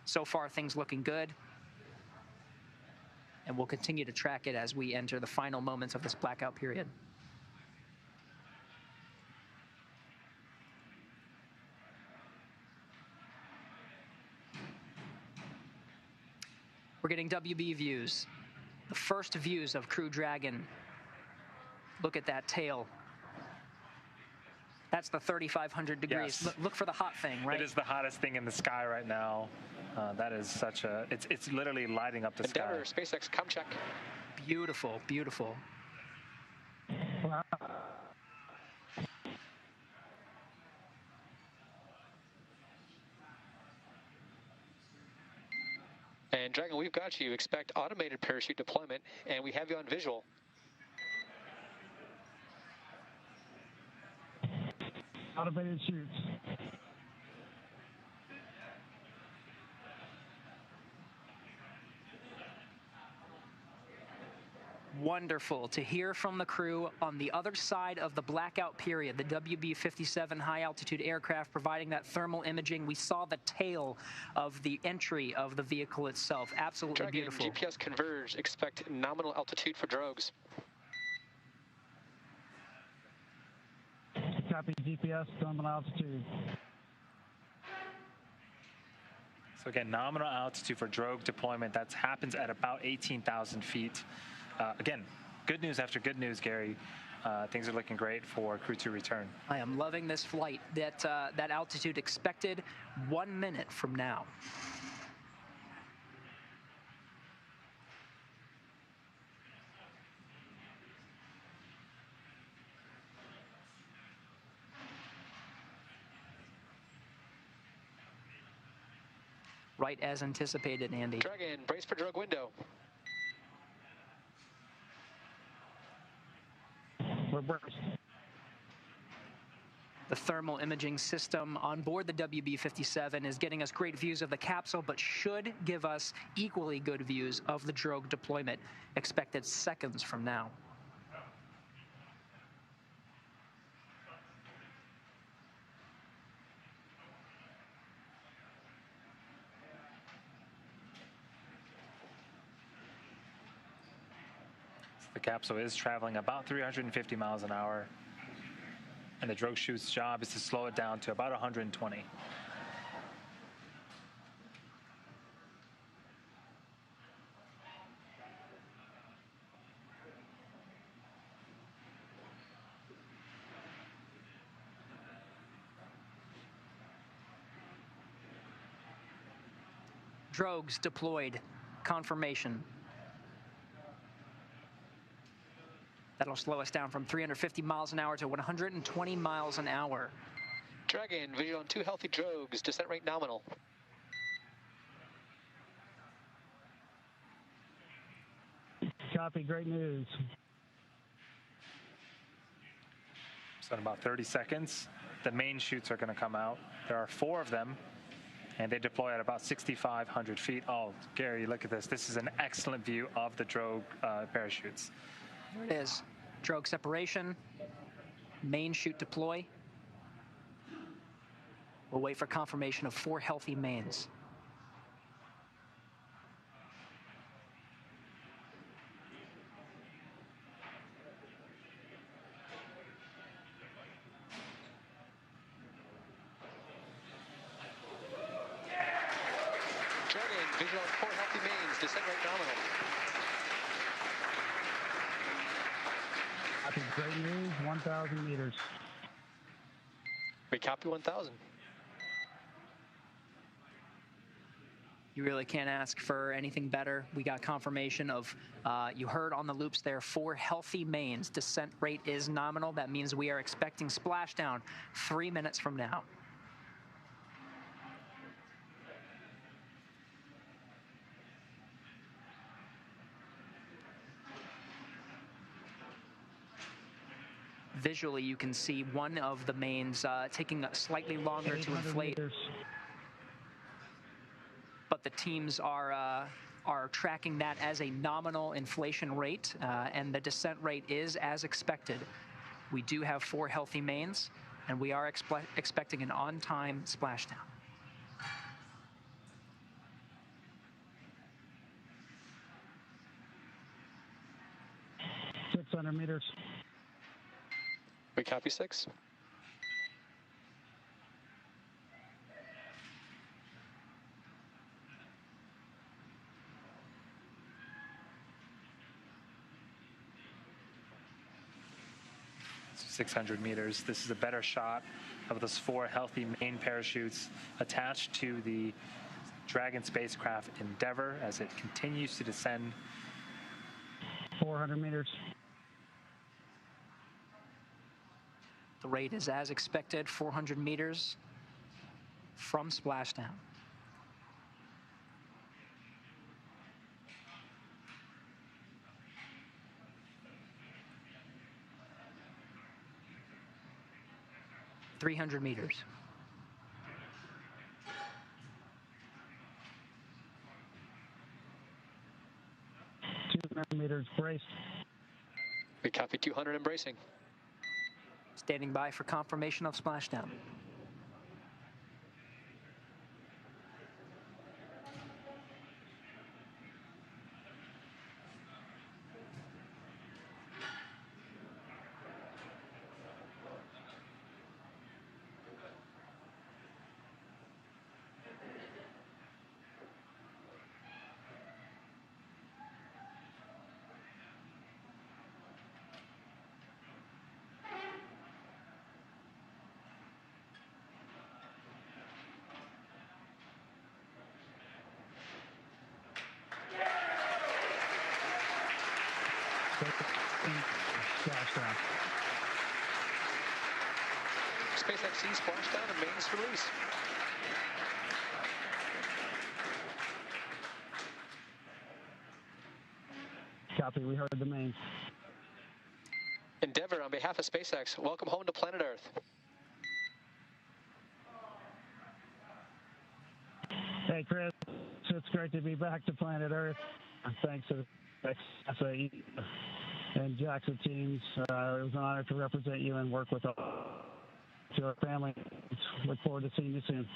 So far, things looking good. And we'll continue to track it as we enter the final moments of this blackout period. We're getting WB views, the first views of Crew Dragon. Look at that tail. That's the 3,500 degrees. Yes. Look for the hot thing, right? It is the hottest thing in the sky right now. That is such a, it's literally lighting up the Endeavour, sky. SpaceX, come check. Beautiful, beautiful. Wow. And Dragon, we've got you. Expect automated parachute deployment, and we have you on visual. Automated shoots. Wonderful to hear from the crew on the other side of the blackout period. The WB-57 high-altitude aircraft providing that thermal imaging. We saw the tail of the entry of the vehicle itself. Absolutely Dragon, beautiful. GPS converge. Expect nominal altitude for drogues. Copy GPS, nominal altitude. So again, nominal altitude for drogue deployment, that happens at about 18,000 feet. Again, good news after good news, Gary. Things are looking great for Crew-2 return. I am loving this flight. That altitude expected 1 minute from now. Right as anticipated, Andy. Dragon, brace for drogue window. We're braced. The thermal imaging system on board the WB-57 is getting us great views of the capsule, but should give us equally good views of the drogue deployment, expected seconds from now. The capsule is traveling about 350 miles an hour. and the drogue chute's job is to slow it down to about 120. Drogues deployed. Confirmation. That'll slow us down from 350 miles an hour to 120 miles an hour. Dragon, visual on 2 healthy drogues. Descent rate nominal. Copy, great news. So in about 30 seconds, the main chutes are going to come out. There are 4 of them, and they deploy at about 6,500 feet. Oh, Gary, look at this. This is an excellent view of the drogue parachutes. There it is. Drogue separation. Main chute deploy. We'll wait for confirmation of 4 healthy mains. Visual on 4 healthy mains. Descent rate nominal. Copy, great news, 1,000 meters. We copy 1,000. You really can't ask for anything better. We got confirmation of, you heard on the loops there, 4 healthy mains. Descent rate is nominal. That means we are expecting splashdown 3 minutes from now. Visually, you can see one of the mains taking slightly longer to inflate. Meters. But the teams are tracking that as a nominal inflation rate, and the descent rate is as expected. We do have 4 healthy mains, and we are expecting an on-time splashdown. Six 600 meters. We copy 6. So 600 meters. This is a better shot of those 4 healthy main parachutes attached to the Dragon spacecraft Endeavour as it continues to descend. 400 meters. The rate is as expected, 400 meters from splashdown. $300 meters. 200 meters braced. We copy 200 embracing. Standing by for confirmation of splashdown. Splashdown. SpaceX C splashdown and mains release. Copy, we heard the main. Endeavour, on behalf of SpaceX, welcome home to planet Earth. Hey, Chris, it's great to be back to planet Earth. Thanks to the SAE and JAXA teams. It was an honor to represent you and work with your family. Look forward to seeing you soon.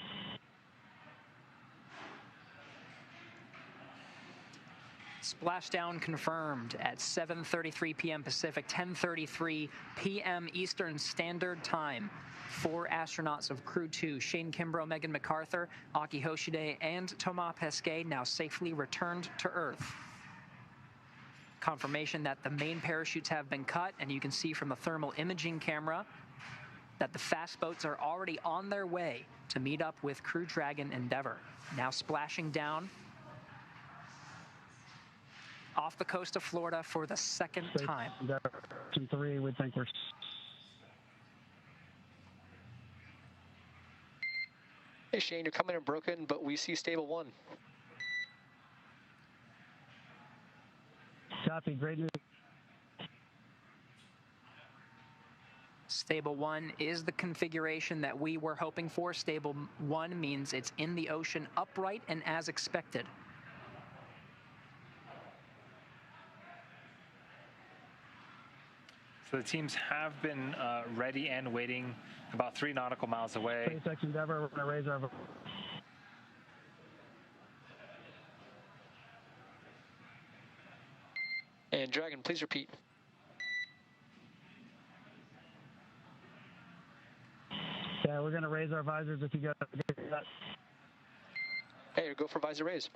Splashdown confirmed at 7:33 p.m. Pacific, 10:33 p.m. Eastern Standard Time. 4 astronauts of Crew-2, Shane Kimbrough, Megan MacArthur, Aki Hoshide, and Thomas Pesquet now safely returned to Earth. Confirmation that the main parachutes have been cut, and you can see from the thermal imaging camera that the fast boats are already on their way to meet up with Crew Dragon Endeavour. Now splashing down off the coast of Florida for the second time. Direction 3, we think we're... Hey Shane, you're coming in broken, but we see stable 1. Copy, great news. Stable 1 is the configuration that we were hoping for. Stable 1 means it's in the ocean upright and as expected. So the teams have been ready and waiting about 3 nautical miles away. Spacex Endeavour, we're going to raise our... And Dragon, please repeat. Yeah, we're going to raise our visors if you got that. Hey, go for visor raise.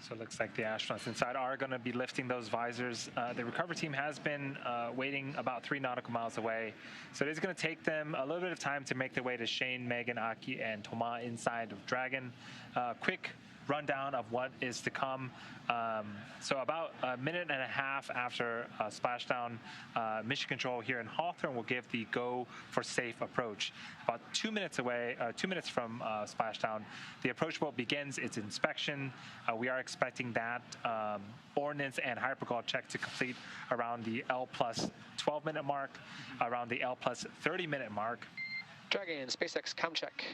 So it looks like the astronauts inside are going to be lifting those visors. The recovery team has been waiting about 3 nautical miles away. So it is going to take them a little bit of time to make their way to Shane, Megan, Aki, and Thomas inside of Dragon. Quick rundown of what is to come. So about a minute and a half after splashdown, Mission Control here in Hawthorne will give the go for safe approach. About 2 minutes away, 2 minutes from splashdown, the approach boat begins its inspection. We are expecting that ordnance and hypergol check to complete around the L plus 12-minute mark, around the L plus 30-minute mark. Dragon, SpaceX, com check.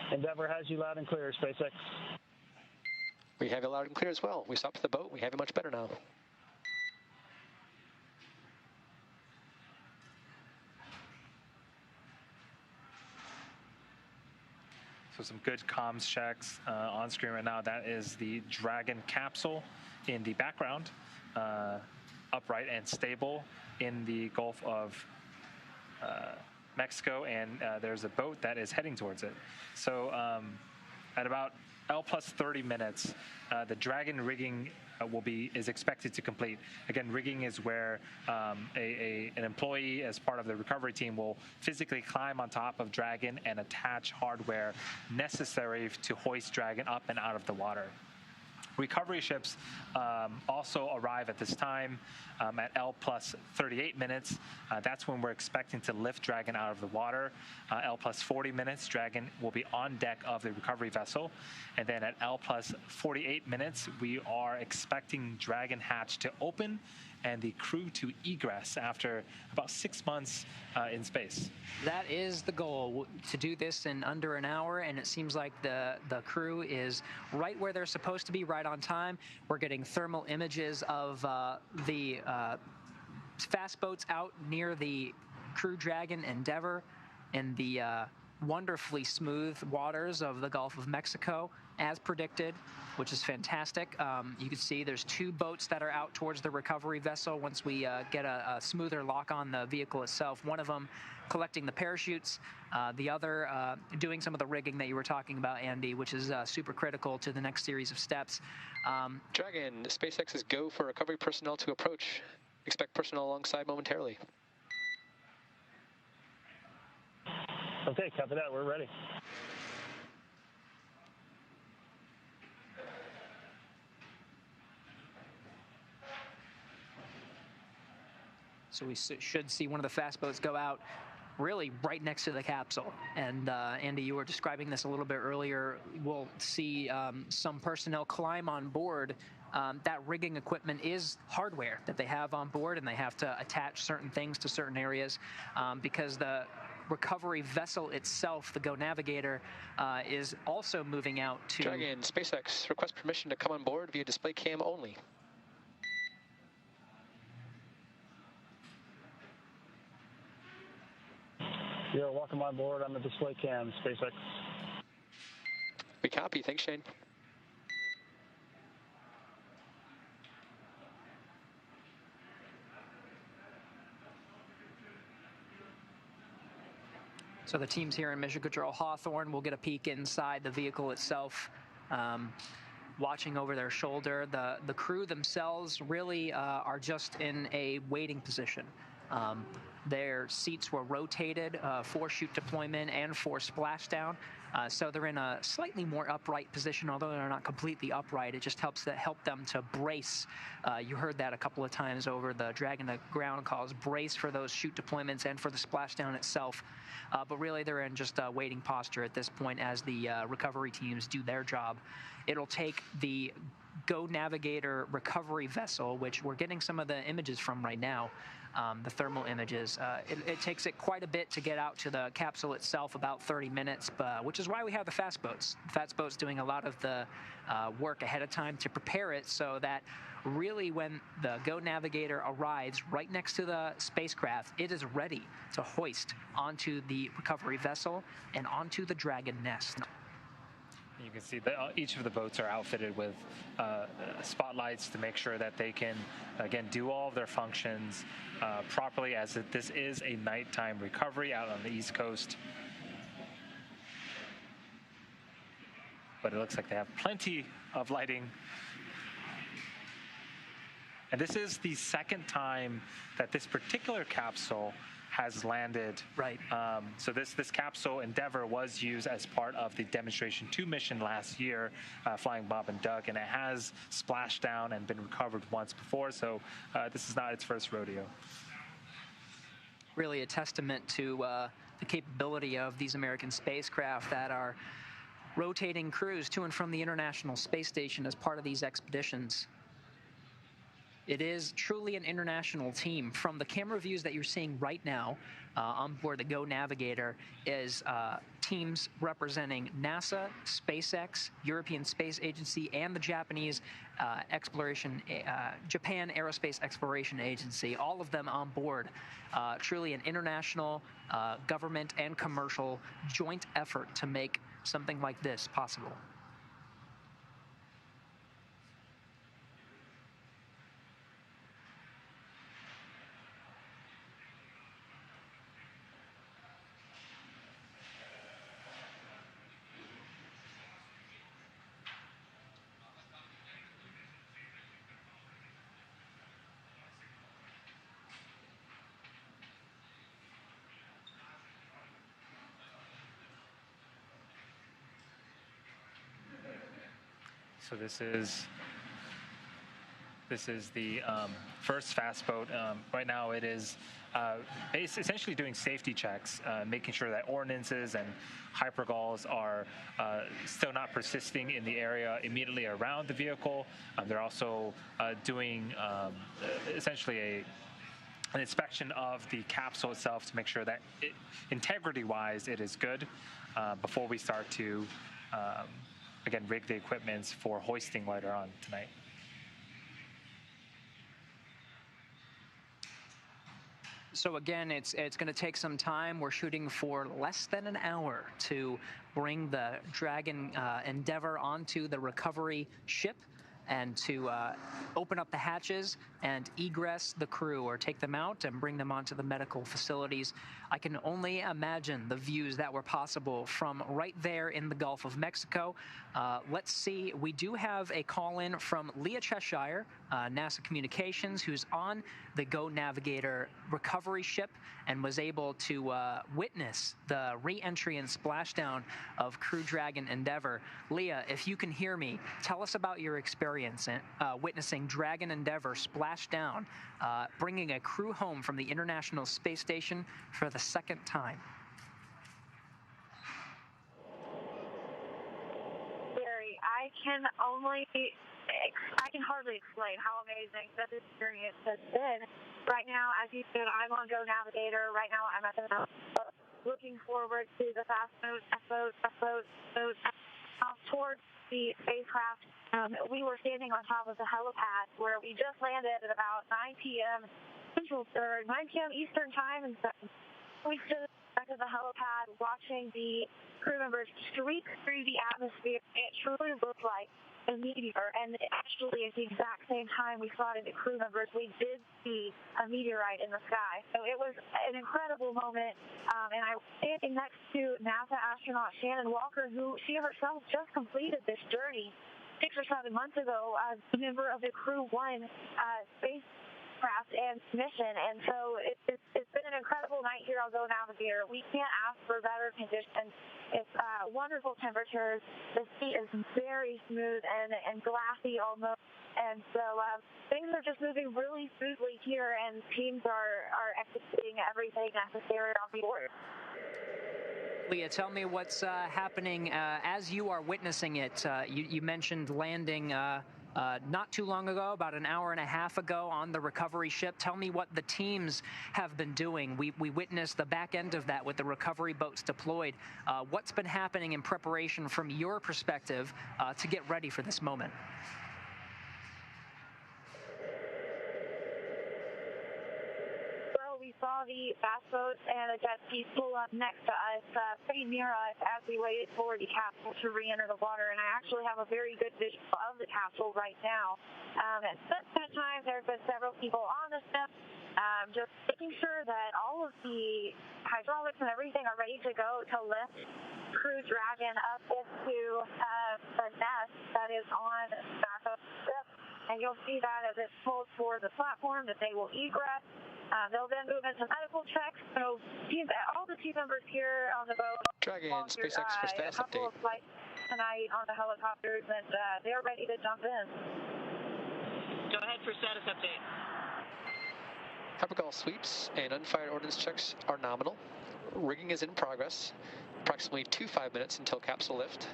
Endeavour has you loud and clear, SpaceX. We have you loud and clear as well. We stopped the boat. We have you much better now. So some good comms checks on screen right now. That is the Dragon capsule in the background, upright and stable in the Gulf of Mexico, and there's a boat that is heading towards it. So at about L plus 30 minutes, the Dragon rigging is expected to complete. Again, rigging is where an employee as part of the recovery team will physically climb on top of Dragon and attach hardware necessary to hoist Dragon up and out of the water. Recovery ships also arrive at this time at L plus 38 minutes. That's when we're expecting to lift Dragon out of the water. L plus 40 minutes, Dragon will be on deck of the recovery vessel. And then at L plus 48 minutes, we are expecting Dragon hatch to open and the crew to egress after about 6 months in space. That is the goal, to do this in under an hour, and it seems like the crew is right where they're supposed to be, right on time. We're getting thermal images of the fast boats out near the Crew Dragon Endeavour in the wonderfully smooth waters of the Gulf of Mexico, as predicted, which is fantastic. You can see there's 2 boats that are out towards the recovery vessel once we get a smoother lock on the vehicle itself. One of them collecting the parachutes, the other doing some of the rigging that you were talking about, Andy, which is super critical to the next series of steps. Dragon, SpaceX's go for recovery personnel to approach. Expect personnel alongside momentarily. Okay, copy that. We're ready. So we should see one of the fast boats go out really right next to the capsule. And Andy, you were describing this a little bit earlier. We'll see some personnel climb on board. That rigging equipment is hardware that they have on board, and they have to attach certain things to certain areas because recovery vessel itself, the Go Navigator, is also moving out to... Dragon, SpaceX, request permission to come on board via display cam only. You're welcome on board on the display cam, SpaceX. We copy. Thanks, Shane. So the teams here in Mission Control Hawthorne will get a peek inside the vehicle itself, watching over their shoulder. The crew themselves really are just in a waiting position. Their seats were rotated for chute deployment and for splashdown, so they're in a slightly more upright position. Although they're not completely upright, it just help them to brace. You heard that a couple of times over the Dragon to Ground calls, brace for those chute deployments and for the splashdown itself. But really, they're in just a waiting posture at this point as the recovery teams do their job. It'll take the Go Navigator recovery vessel, which we're getting some of the images from right now, the thermal images. It takes it quite a bit to get out to the capsule itself, about 30 minutes, which is why we have the fast boats. The fast boats doing a lot of the work ahead of time to prepare it so that really when the Go Navigator arrives right next to the spacecraft, it is ready to hoist onto the recovery vessel and onto the Dragon nest. You can see that each of the boats are outfitted with spotlights to make sure that they can, again, do all of their functions properly, as this is a nighttime recovery out on the East Coast. But it looks like they have plenty of lighting. And this is the second time that this particular capsule has landed. Right. So this capsule Endeavour was used as part of the Demonstration 2 mission last year, flying Bob and Doug, and it has splashed down and been recovered once before, so this is not its first rodeo. Really a testament to the capability of these American spacecraft that are rotating crews to and from the International Space Station as part of these expeditions. It is truly an international team. From the camera views that you're seeing right now on board the Go Navigator is teams representing NASA, SpaceX, European Space Agency, and the Japanese Japan Aerospace Exploration Agency, all of them on board. Truly an international government and commercial joint effort to make something like this possible. So this is the first fast boat. Right now it is essentially doing safety checks, making sure that ordnances and hypergalls are still not persisting in the area immediately around the vehicle. They're also doing essentially an inspection of the capsule itself to make sure that integrity-wise it is good before we start to again rig the equipments for hoisting later on tonight. So again, it's going to take some time. We're shooting for less than an hour to bring the Dragon Endeavour onto the recovery ship and to open up the hatches and egress the crew, or take them out and bring them onto the medical facilities. I can only imagine the views that were possible from right there in the Gulf of Mexico. Let's see, we do have a call in from Leah Cheshire, NASA Communications, who's on the Go Navigator recovery ship and was able to witness the re-entry and splashdown of Crew Dragon Endeavour. Leah, if you can hear me, tell us about your experience witnessing Dragon Endeavour splash down, bringing a crew home from the International Space Station for the second time. Barry, I can hardly explain how amazing this experience has been. Right now, as you said, I'm on Go Navigator. Right now, I'm at the looking forward to the fast boat towards the spacecraft. We were standing on top of the helipad where we just landed at about 9 p.m. Central, or 9 p.m. Eastern time, and so we stood back at the helipad watching the crew members streak through the atmosphere. It truly looked like a meteor, and actually at the exact same time we saw it in the crew members, we did see a meteorite in the sky. So it was an incredible moment, and I was standing next to NASA astronaut Shannon Walker, who she herself just completed this journey 6 or 7 months ago as a member of the Crew-1 spacecraft and mission. And so it's been an incredible night here on Go Navigator. We can't ask for better conditions. It's wonderful temperatures. The sea is very smooth and glassy almost. And so things are just moving really smoothly here, and teams are executing everything necessary on board. Leah, tell me what's happening as you are witnessing it. You mentioned landing not too long ago, about an hour and a half ago on the recovery ship. Tell me what the teams have been doing. We witnessed the back end of that with the recovery boats deployed. What's been happening in preparation from your perspective to get ready for this moment? We saw the fast boats and the jet skis pull up next to us, pretty near us, as we waited for the capsule to re-enter the water. And I actually have a very good visual of the capsule right now. And since that time, there's been several people on the ship, just making sure that all of the hydraulics and everything are ready to go to lift Crew Dragon up into the nest that is on the ship. And you'll see that as it pulls toward the platform that they will egress. They'll then move into medical checks. So all the team members here on the boat, Dragon, Spacex for status a couple update. of flights tonight on the helicopters, and they're ready to jump in. Go ahead for status update. Hypergol sweeps and unfired ordnance checks are nominal. Rigging is in progress. Approximately 5 minutes until capsule lift.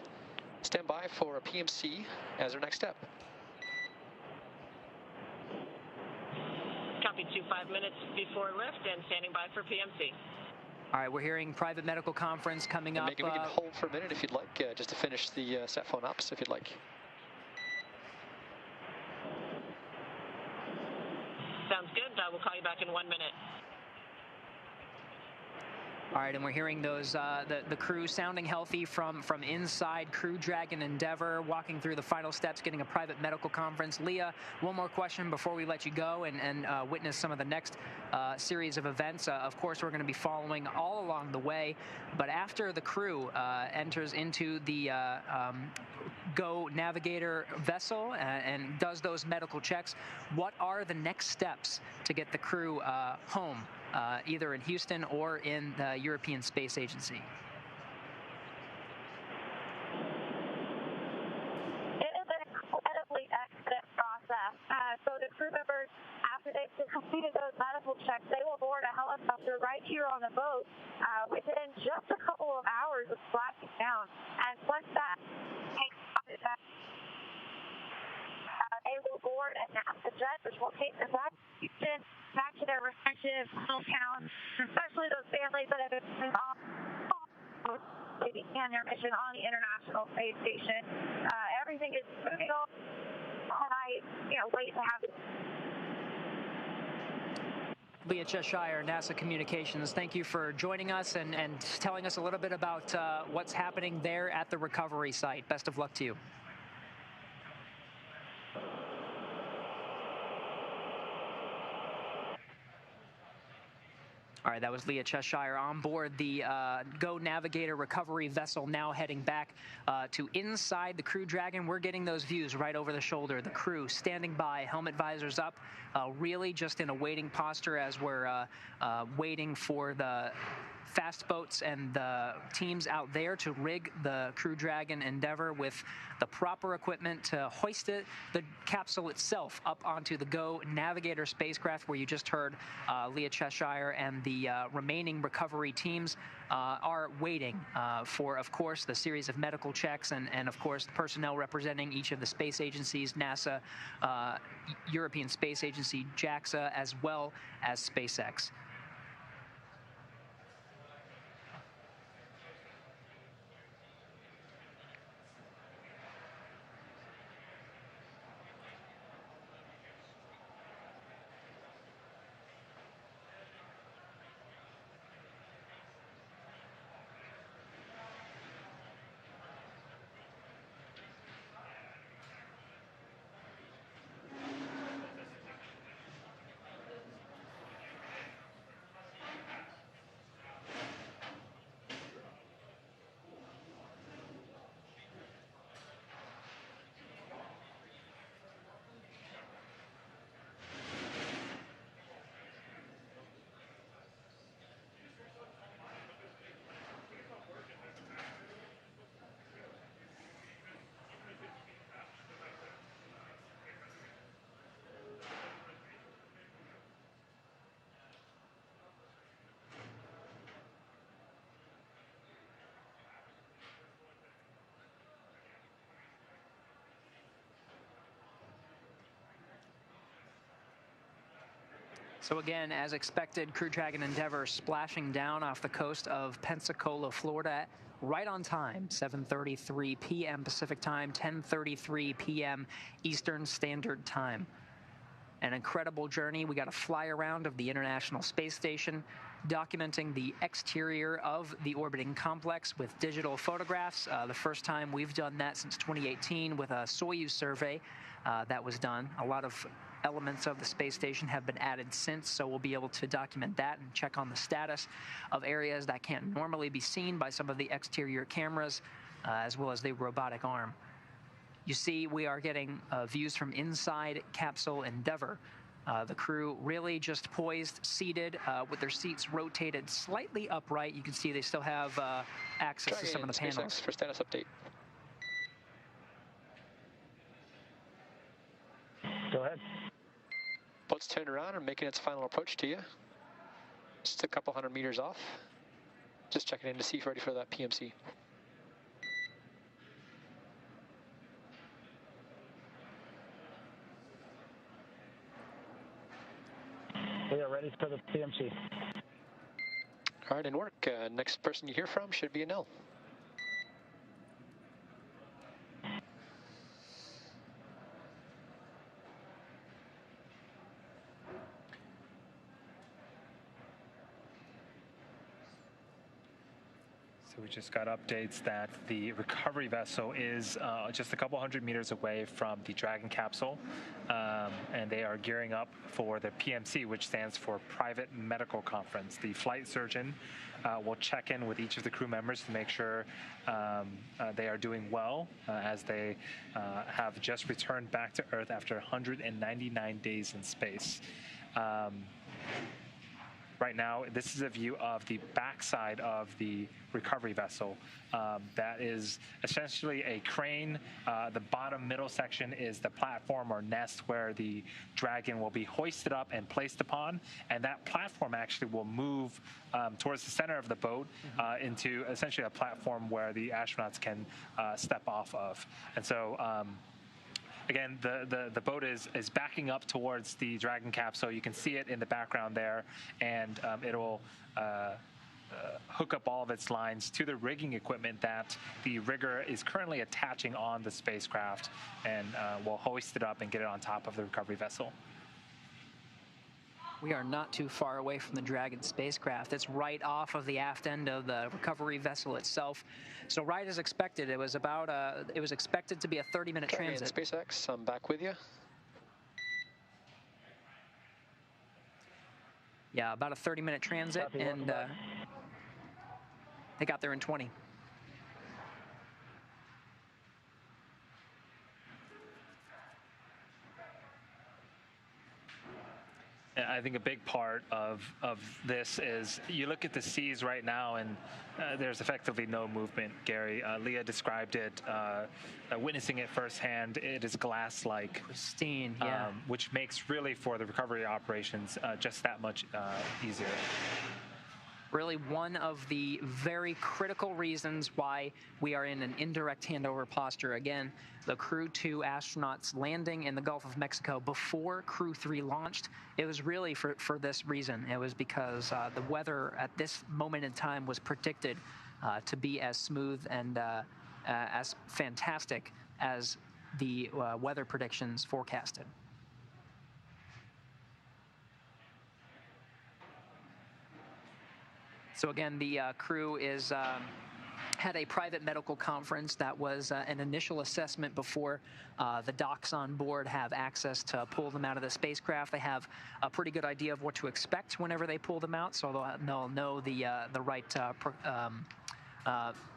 Stand by for a PMC as our next step. Copy 5 minutes before lift and standing by for PMC. All right, we're hearing private medical conference coming up. Megan, we can hold for a minute if you'd like, just to finish the sat phone ops if you'd like. Sounds good. I will call you back in 1 minute. All right, and we're hearing those the crew sounding healthy from inside Crew Dragon Endeavor, walking through the final steps, getting a private medical conference. Leah, one more question before we let you go and witness some of the next series of events. Of course, we're going to be following all along the way, but after the crew enters into the Go Navigator vessel and does those medical checks, what are the next steps to get the crew home? Either in Houston or in the European Space Agency? It is an incredibly expedite process. So the crew members, after they've completed those medical checks, they will board a helicopter right here on the boat within just a couple of hours of splashing down. And once that takes off, they will board a NASA jet, which will take them back to Houston, back to their respective hometowns, especially those families that have been on they began their mission on the International Space Station. Everything is moving on, and I wait to have it. Leah Cheshire, NASA Communications, thank you for joining us and telling us a little bit about what's happening there at the recovery site. Best of luck to you. All right, that was Leah Cheshire on board the Go Navigator recovery vessel, now heading back to inside the Crew Dragon. We're getting those views right over the shoulder. The crew standing by, helmet visors up, really just in a waiting posture as we're waiting for the fast boats and the teams out there to rig the Crew Dragon Endeavor with the proper equipment to hoist the capsule itself up onto the Go Navigator spacecraft, where you just heard Leah Cheshire and the remaining recovery teams are waiting for, of course, the series of medical checks and of course, the personnel representing each of the space agencies, NASA, European Space Agency, JAXA, as well as SpaceX. So again, as expected, Crew Dragon Endeavour splashing down off the coast of Pensacola, Florida, right on time, 7:33 p.m. Pacific Time, 10:33 p.m. Eastern Standard Time. An incredible journey. We got a fly around of the International Space Station, documenting the exterior of the orbiting complex with digital photographs. The first time we've done that since 2018 with a Soyuz survey that was done. A lot of elements of the space station have been added since, so we'll be able to document that and check on the status of areas that can't normally be seen by some of the exterior cameras, as well as the robotic arm. You see, we are getting views from inside Capsule Endeavour. The crew really just poised, seated, with their seats rotated slightly upright. You can see they still have access to some of the panels. SpaceX for status update. Go ahead. Boat's turned around and making its final approach to you. Just a couple hundred meters off. Just checking in to see if you're ready for that PMC. We are ready for the PMC. All right, in work. Next person you hear from should be a no. So we just got updates that the recovery vessel is just a couple hundred meters away from the Dragon capsule, and they are gearing up for the PMC, which stands for Private Medical Conference. The flight surgeon will check in with each of the crew members to make sure they are doing well, as they have just returned back to Earth after 199 days in space. Right now, this is a view of the backside of the recovery vessel. That is essentially a crane. The bottom middle section is the platform or nest where the Dragon will be hoisted up and placed upon. And that platform actually will move towards the center of the boat into essentially a platform where the astronauts can step off of. And so, again, the boat is backing up towards the Dragon capsule. You can see it in the background there, and it'll hook up all of its lines to the rigging equipment that the rigger is currently attaching on the spacecraft, and will hoist it up and get it on top of the recovery vessel. We are not too far away from the Dragon spacecraft. It's right off of the aft end of the recovery vessel itself. So right as expected, it was about it was expected to be a 30-minute transit. SpaceX, I'm back with you. Yeah, about a 30-minute transit, and they got there in 20. I think a big part of this is you look at the seas right now, and there's effectively no movement, Gary. Leah described it, witnessing it firsthand. It is glass-like. Pristine, yeah. Which makes really for the recovery operations just that much easier. Really one of the very critical reasons why we are in an indirect handover posture. Again, the Crew-2 astronauts landing in the Gulf of Mexico before Crew-3 launched, it was really for this reason. It was because the weather at this moment in time was predicted to be as smooth and as fantastic as the weather predictions forecasted. So again, the crew is had a private medical conference that was an initial assessment before the docs on board have access to pull them out of the spacecraft. They have a pretty good idea of what to expect whenever they pull them out, so they'll know the right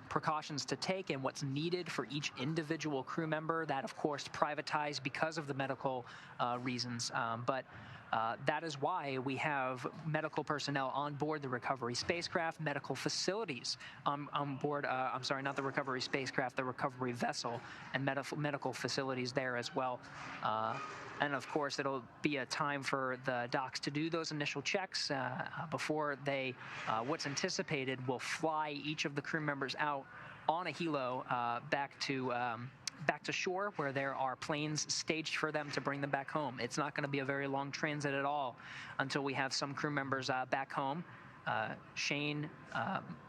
precautions to take and what's needed for each individual crew member. That, of course, privatized because of the medical reasons, but that is why we have medical personnel on board the recovery spacecraft, medical facilities on board, I'm sorry, not the recovery spacecraft, the recovery vessel, and medical facilities there as well. And of course, it'll be a time for the docs to do those initial checks before they, what's anticipated, will fly each of the crew members out on a helo back to back to shore where there are planes staged for them to bring them back home. It's not going to be a very long transit at all until we have some crew members back home. Shane,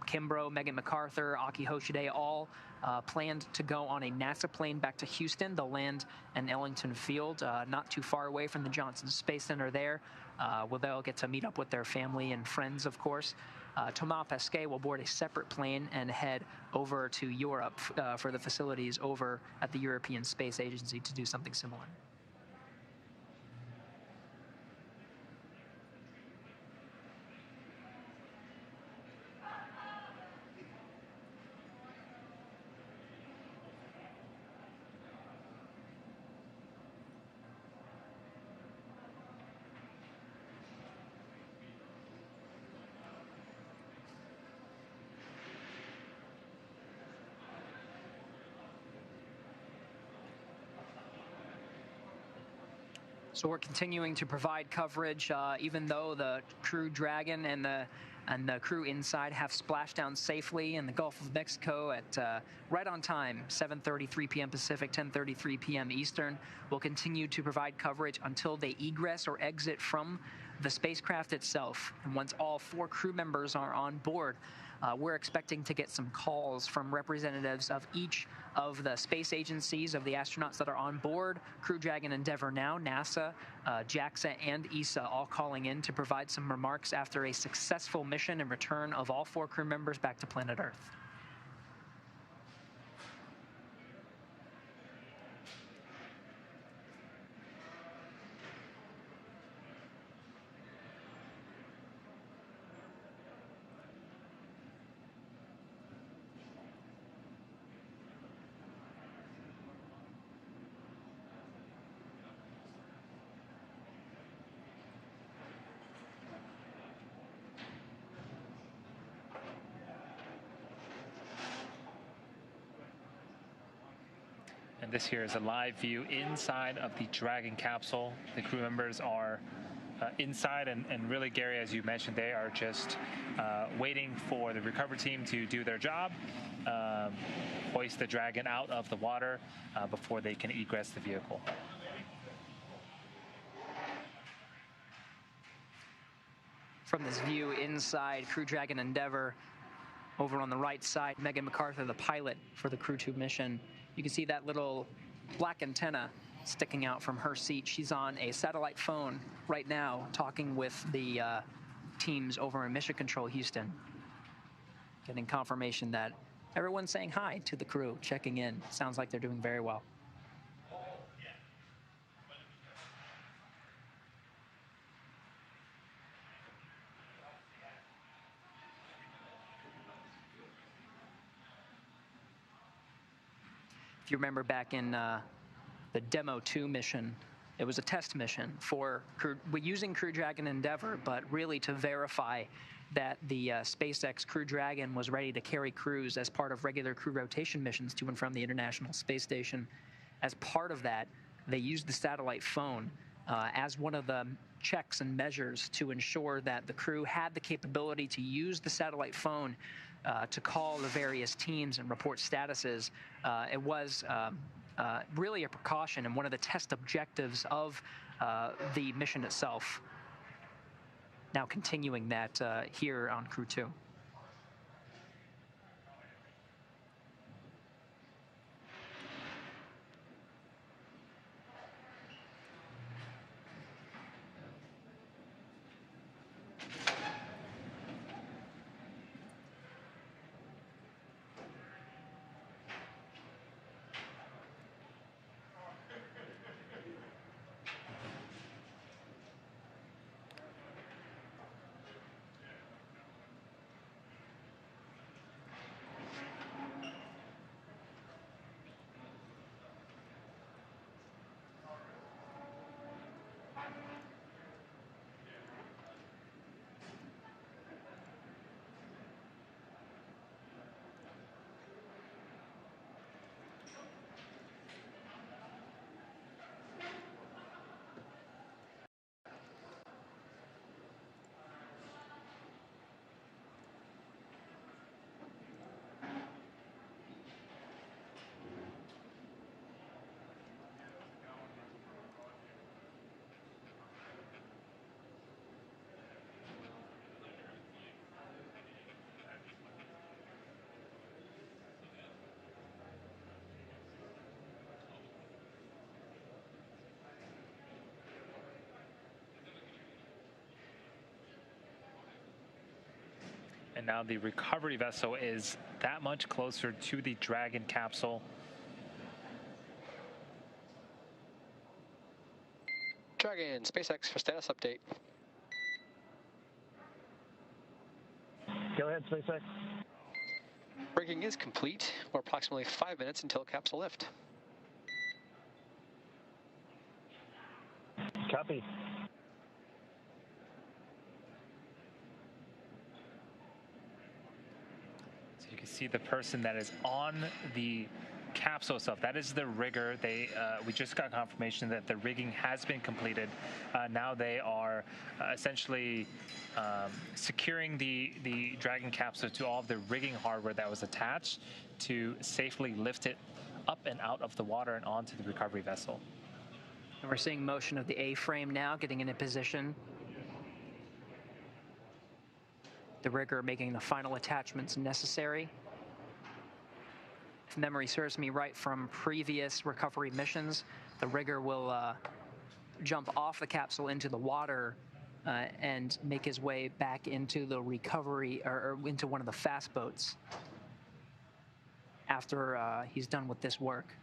Kimbrough, Megan MacArthur, Aki Hoshide, all planned to go on a NASA plane back to Houston. They'll land in Ellington Field, not too far away from the Johnson Space Center there, where they'll get to meet up with their family and friends, of course. Thomas Pesquet will board a separate plane and head over to Europe for the facilities over at the European Space Agency to do something similar. So we're continuing to provide coverage, even though the Crew Dragon and the crew inside have splashed down safely in the Gulf of Mexico at right on time, 7:33 p.m. Pacific, 10:33 p.m. Eastern. We'll continue to provide coverage until they egress or exit from the spacecraft itself. And once all 4 crew members are on board, we're expecting to get some calls from representatives of each of the space agencies of the astronauts that are on board Crew Dragon Endeavour now, NASA, JAXA, and ESA, all calling in to provide some remarks after a successful mission and return of all 4 crew members back to planet Earth. And this here is a live view inside of the Dragon capsule. The crew members are inside, and really, Gary, as you mentioned, they are just waiting for the recovery team to do their job, hoist the Dragon out of the water before they can egress the vehicle. From this view inside Crew Dragon Endeavour, over on the right side, Megan MacArthur, the pilot for the Crew-2 mission. You can see that little black antenna sticking out from her seat. She's on a satellite phone right now talking with the teams over in Mission Control Houston, getting confirmation that everyone's saying hi to the crew, checking in. Sounds like they're doing very well. If you remember back in the Demo 2 mission, it was a test mission for using Crew Dragon Endeavour, but really to verify that the SpaceX Crew Dragon was ready to carry crews as part of regular crew rotation missions to and from the International Space Station. As part of that, they used the satellite phone as one of the checks and measures to ensure that the crew had the capability to use the satellite phone to call the various teams and report statuses. It was really a precaution and one of the test objectives of the mission itself. Now continuing that here on Crew-2. now the recovery vessel is that much closer to the Dragon capsule. Dragon, SpaceX for status update. Go ahead, SpaceX. Rigging is complete. We're approximately 5 minutes until capsule lift. Copy. So you can see the person that is on the capsule itself. That is the rigger. We just got confirmation that the rigging has been completed. Now they are essentially securing the Dragon capsule to all of the rigging hardware that was attached to safely lift it up and out of the water and onto the recovery vessel. And we're seeing motion of the A-frame now, getting into position. The rigger making the final attachments necessary. If memory serves me right from previous recovery missions, the rigger will jump off the capsule into the water and make his way back into the recovery, or into one of the fast boats after he's done with this work.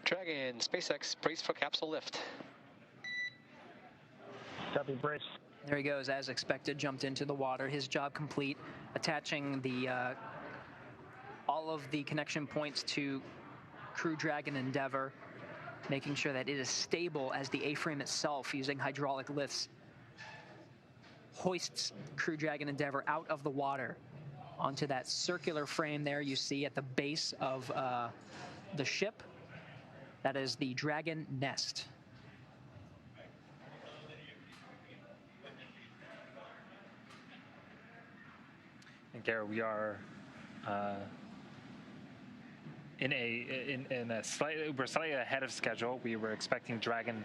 Dragon, SpaceX, brace for capsule lift. Copy, brace. There he goes, as expected, jumped into the water. His job complete, attaching the all of the connection points to Crew Dragon Endeavor, making sure that it is stable as the A-frame itself, using hydraulic lifts, hoists Crew Dragon Endeavor out of the water onto that circular frame there you see at the base of the ship. That is the Dragon Nest. And Garrett, we are we're slightly ahead of schedule. We were expecting Dragon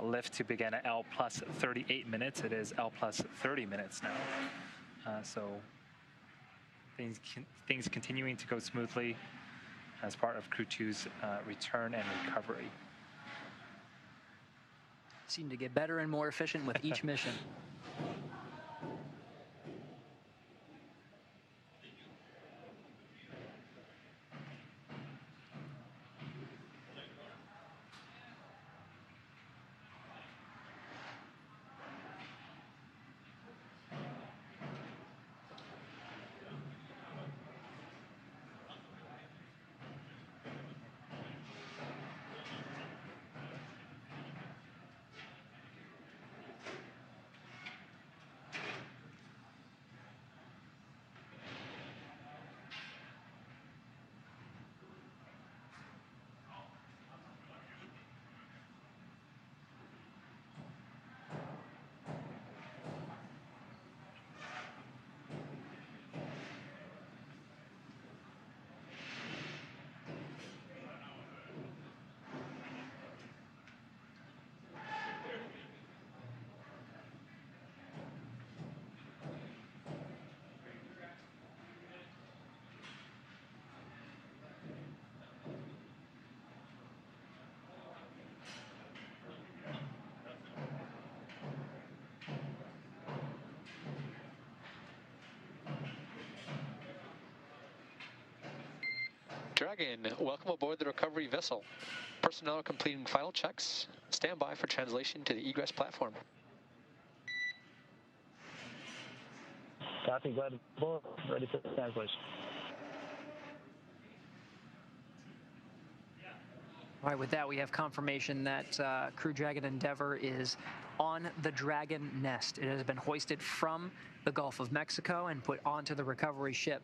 lift to begin at L plus 38 minutes. It is L plus 30 minutes now. So things continuing to go smoothly as part of Crew-2's return and recovery. Seem to get better and more efficient with each mission. Dragon, welcome aboard the recovery vessel. Personnel are completing final checks. Stand by for translation to the egress platform. Copy, glad to board. Ready for translation. All right, with that, we have confirmation that Crew Dragon Endeavor is on the Dragon Nest. It has been hoisted from the Gulf of Mexico and put onto the recovery ship.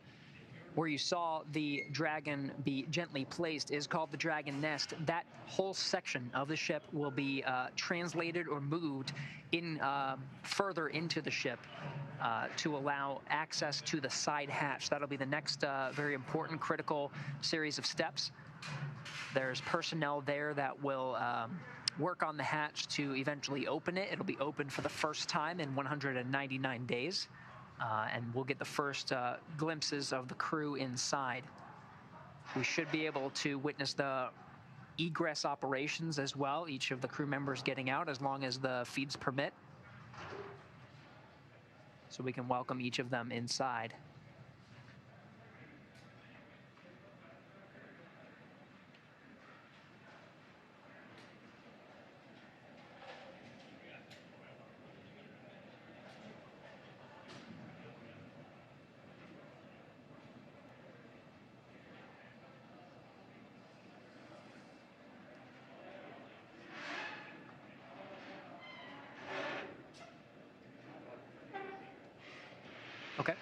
where you saw the Dragon be gently placed is called the Dragon Nest. That whole section of the ship will be translated or moved in further into the ship to allow access to the side hatch. That'll be the next very important critical series of steps. There's personnel there that will work on the hatch to eventually open it. It'll be opened for the first time in 199 days. And we'll get the first glimpses of the crew inside. We should be able to witness the egress operations as well, each of the crew members getting out as long as the feeds permit. So we can welcome each of them inside. Okay.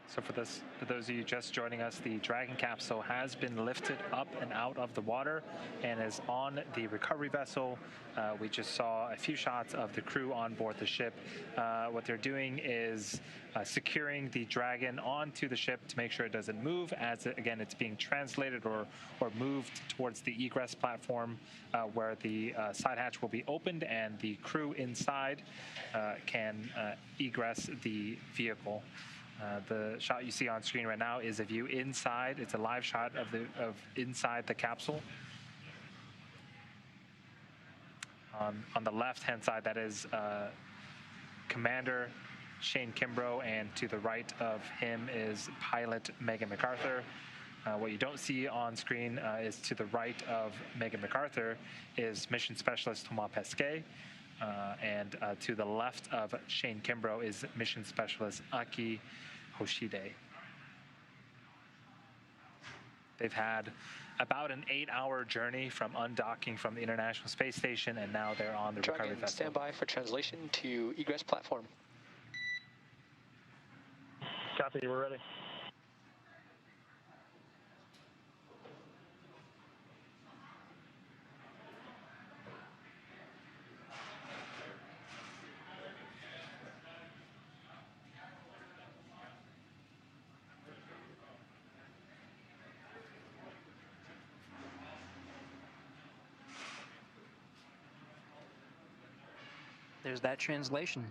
So for those of you just joining us, the Dragon capsule has been lifted up and out of the water and is on the recovery vessel. We just saw a few shots of the crew on board the ship. What they're doing is securing the Dragon onto the ship to make sure it doesn't move as, again, it's being translated or moved towards the egress platform where the side hatch will be opened and the crew inside can egress the vehicle. The shot you see on screen right now is a view inside. It's a live shot of inside the capsule. On the left-hand side, that is Commander Shane Kimbrough, and to the right of him is pilot Megan MacArthur. What you don't see on screen is to the right of Megan MacArthur is Mission Specialist Thomas Pesquet. And to the left of Shane Kimbrough is Mission Specialist Aki Hoshide. They've had about an 8-hour journey from undocking from the International Space Station, and now they're on the recovery vessel. Stand by for translation to egress platform. Copy, we're ready. There's that translation.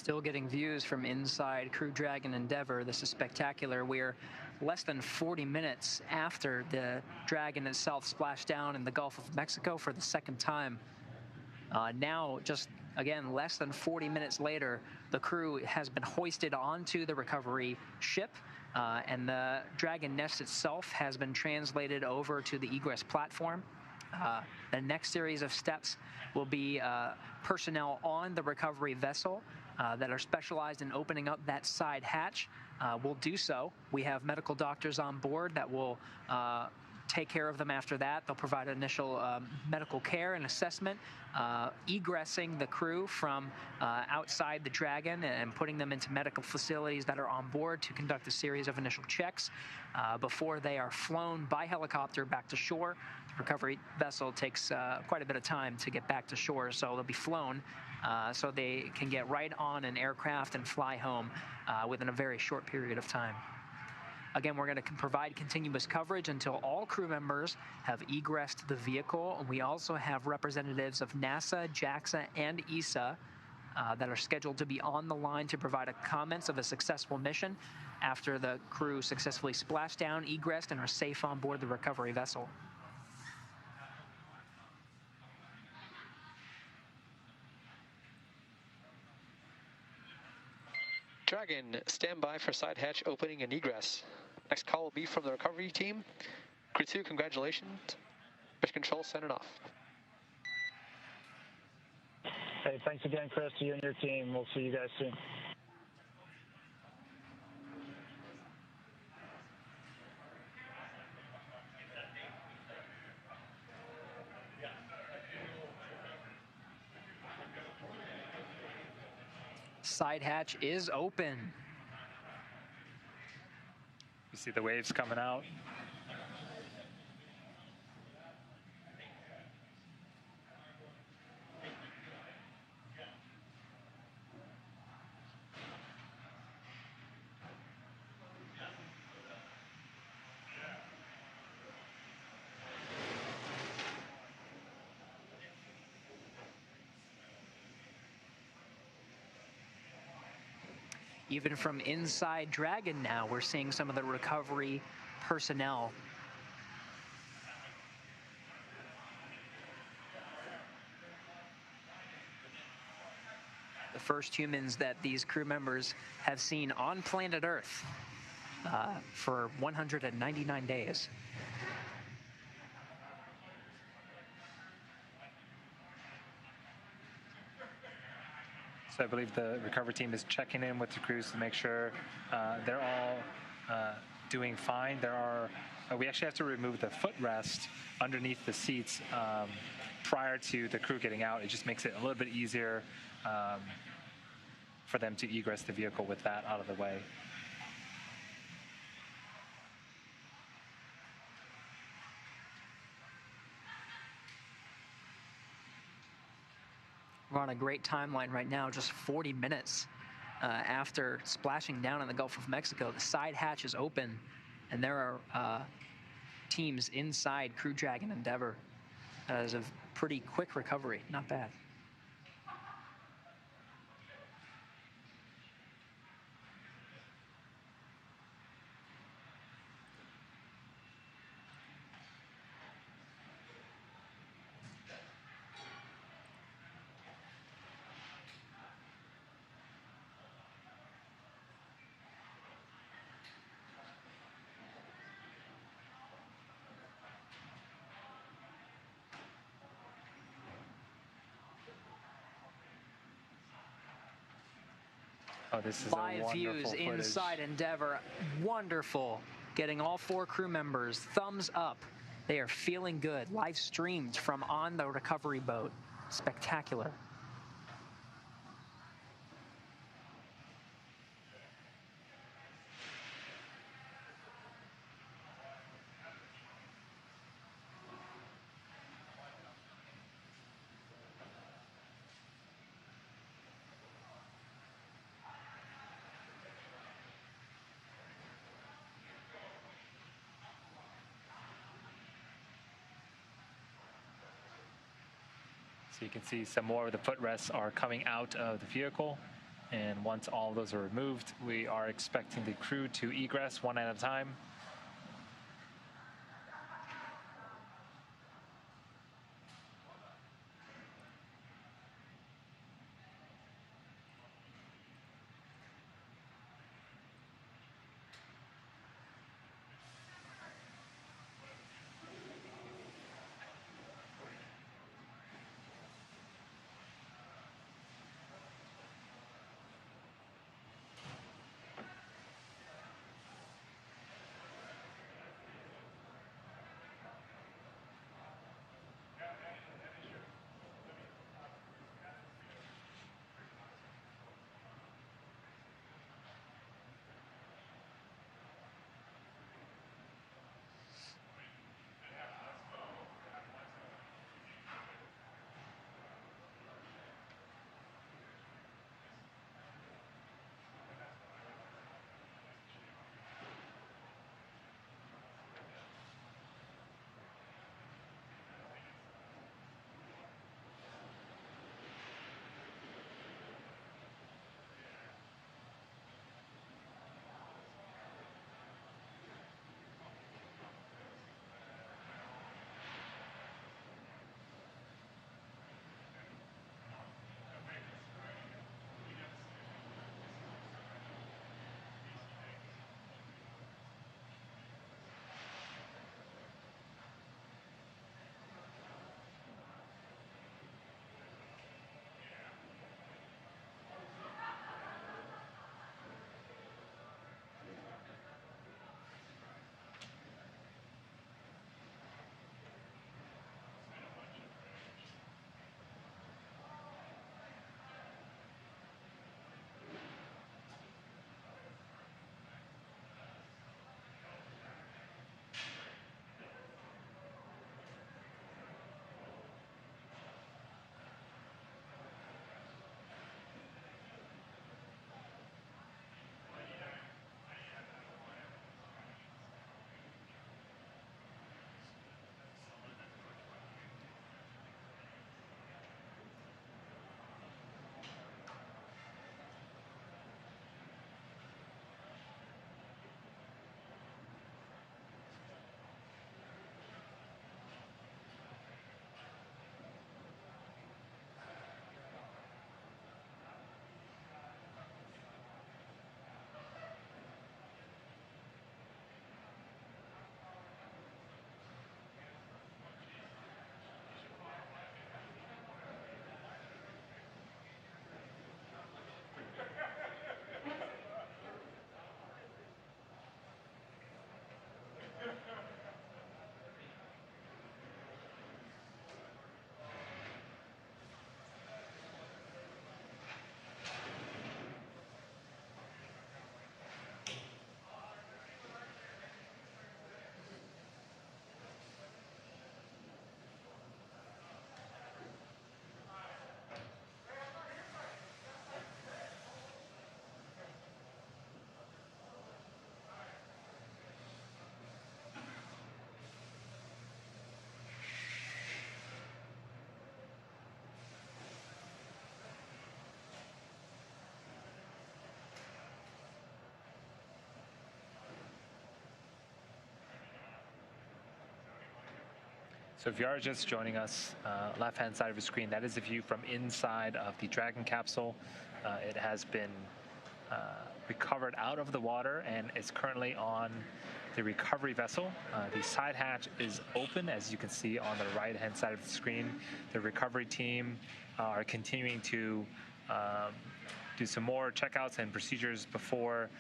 Still getting views from inside Crew Dragon Endeavor. This is spectacular. We're less than 40 minutes after the Dragon itself splashed down in the Gulf of Mexico for the second time. Now, just again, less than 40 minutes later, the crew has been hoisted onto the recovery ship, and the Dragon nest itself has been translated over to the egress platform. The next series of steps will be personnel on the recovery vessel that are specialized in opening up that side hatch. Will do so. We have medical doctors on board that will take care of them after that. They'll provide initial medical care and assessment, egressing the crew from outside the Dragon and putting them into medical facilities that are on board to conduct a series of initial checks before they are flown by helicopter back to shore. The recovery vessel takes quite a bit of time to get back to shore, so they'll be flown so they can get right on an aircraft and fly home within a very short period of time. Again, we're going to provide continuous coverage until all crew members have egressed the vehicle. And we also have representatives of NASA, JAXA, and ESA that are scheduled to be on the line to provide comments of a successful mission after the crew successfully splashed down, egressed, and are safe on board the recovery vessel. Dragon, stand by for side hatch opening and egress. Next call will be from the recovery team. Crew-2, congratulations. Mission Control, send it off. Hey, thanks again, Chris, to you and your team. We'll see you guys soon. Side hatch is open. You see the waves coming out. Even from inside Dragon now, we're seeing some of the recovery personnel. The first humans that these crew members have seen on planet Earth for 199 days. So I believe the recovery team is checking in with the crews to make sure they're all doing fine. We actually have to remove the footrest underneath the seats prior to the crew getting out. It just makes it a little bit easier for them to egress the vehicle with that out of the way. We're on a great timeline right now, just 40 minutes after splashing down in the Gulf of Mexico. The side hatch is open, and there are teams inside Crew Dragon Endeavor. That is a pretty quick recovery, not bad. Oh, this is Live views inside Endeavor. Wonderful. Getting all 4 crew members thumbs up. They are feeling good. Live streamed from on the recovery boat. Spectacular. So you can see some more of the footrests are coming out of the vehicle. And once all of those are removed, we are expecting the crew to egress one at a time. So if you are just joining us, left-hand side of the screen, that is a view from inside of the Dragon capsule. It has been recovered out of the water and is currently on the recovery vessel. The side hatch is open, as you can see on the right-hand side of the screen. The recovery team are continuing to do some more checkouts and procedures before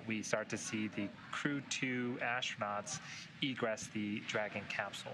we start to see the Crew-2 astronauts egress the Dragon capsule.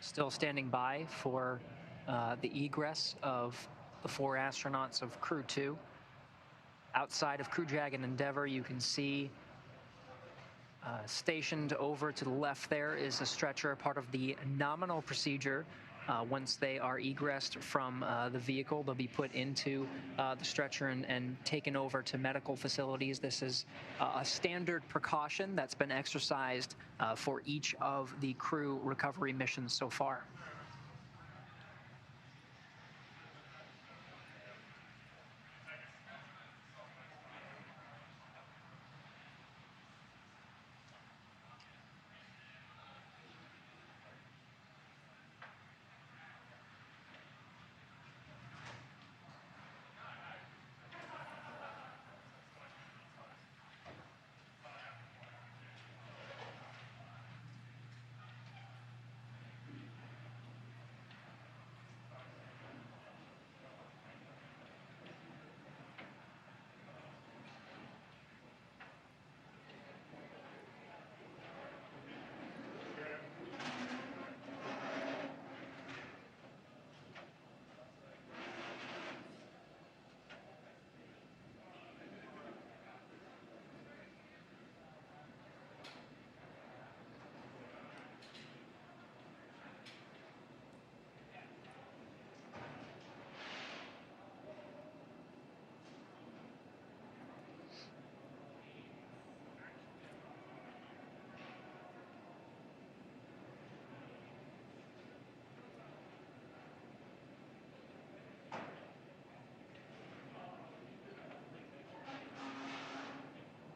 Still standing by for the egress of the 4 astronauts of Crew-2. Outside of Crew Dragon Endeavour, you can see stationed over to the left there is a stretcher, part of the nominal procedure. Once they are egressed from the vehicle, they'll be put into the stretcher and taken over to medical facilities. This is a standard precaution that's been exercised for each of the crew recovery missions so far.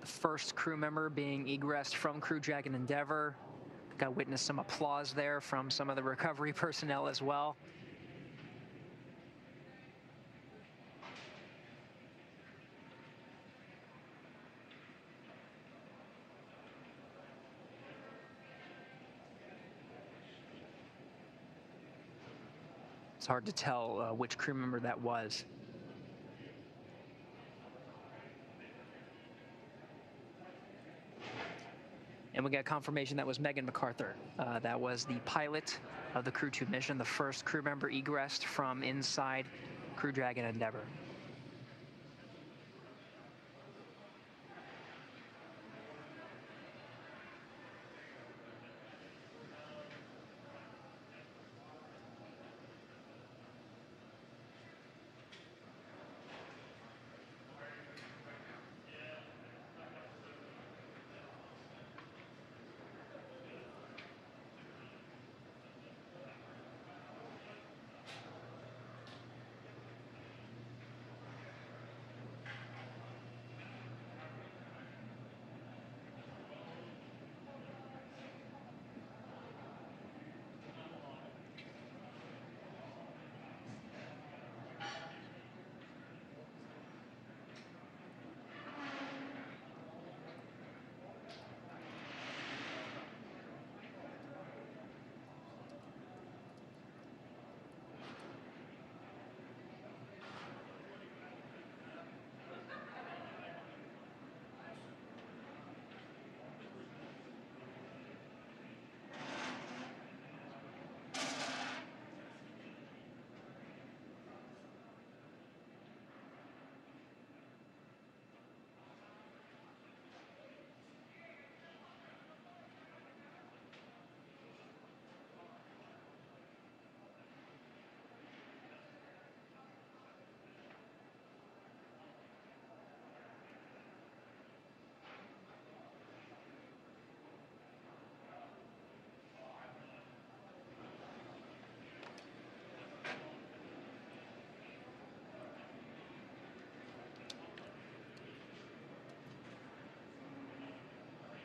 The first crew member being egressed from Crew Dragon Endeavour. Got to witness some applause there from some of the recovery personnel as well. It's hard to tell which crew member that was. And we got confirmation that was Megan MacArthur. That was the pilot of the Crew-2 mission, the first crew member egressed from inside Crew Dragon Endeavour.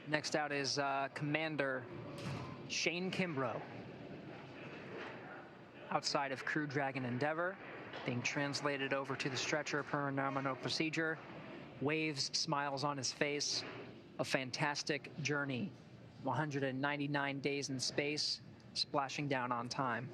Next out is Commander Shane Kimbrough. Outside of Crew Dragon Endeavour, being translated over to the stretcher per nominal procedure. Waves, smiles on his face. A fantastic journey. 199 days in space, splashing down on time.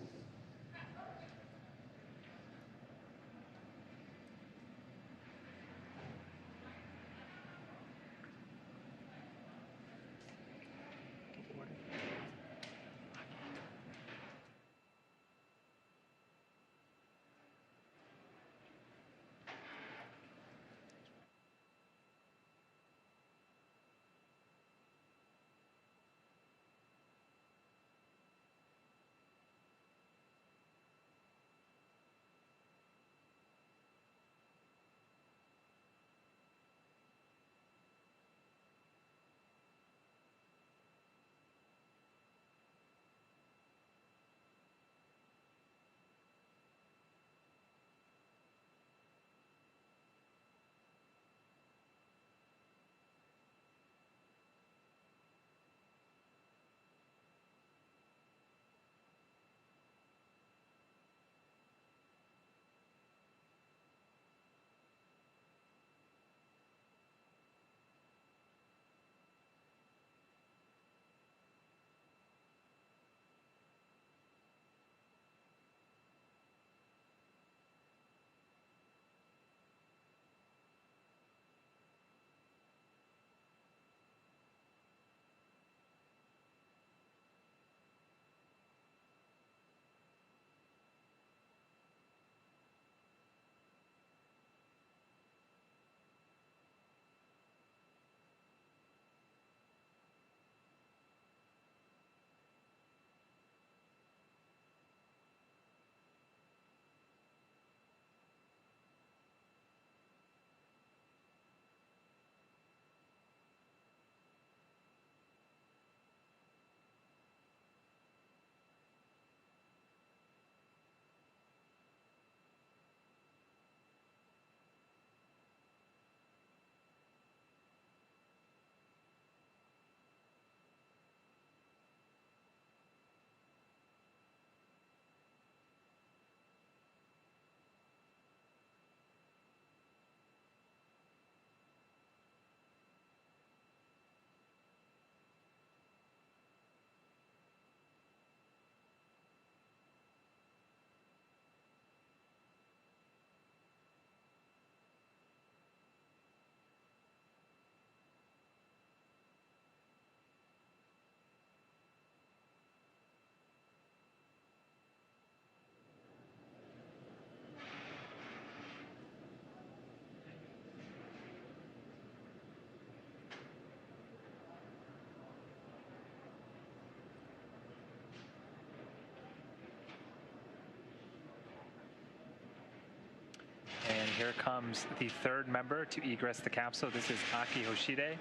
here comes the third member to egress the capsule. This is Aki Hoshide.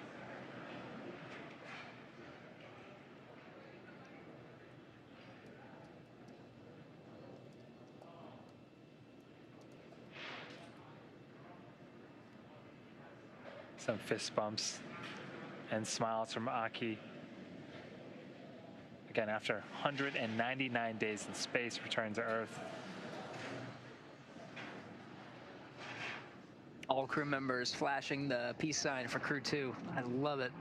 Some fist bumps and smiles from Aki. Again, after 199 days in space, return to Earth. All crew members flashing the peace sign for Crew-2. I love it.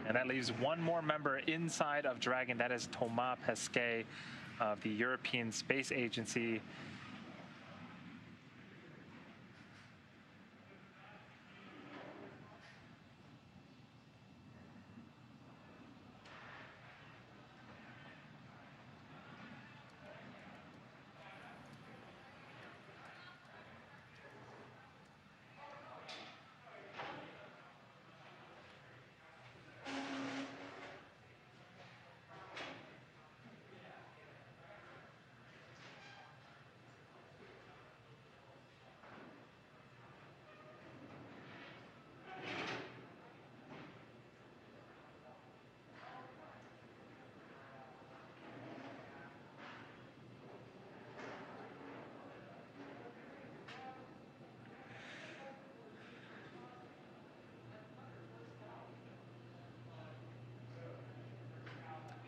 And that leaves one more member inside of Dragon. That is Thomas Pesquet of the European Space Agency.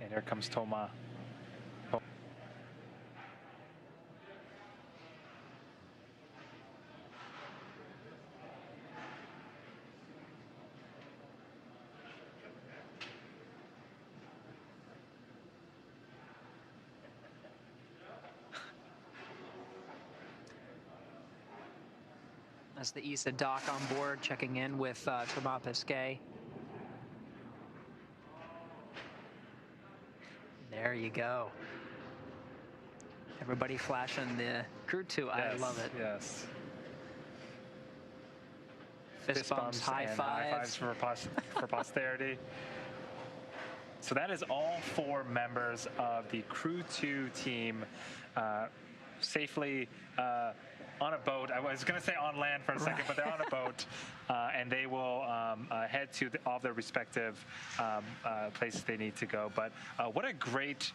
And here comes Thomas. That's the ESA doc on board, checking in with Thomas Pesquet. There you go. Everybody flashing the Crew-2. I love it. Yes. Fist bumps, high fives. For posterity. So that is all 4 members of the Crew-2 team safely on a boat. I was going to say on land for a second, but they're on a boat, and they will head to all their respective places they need to go. But what a great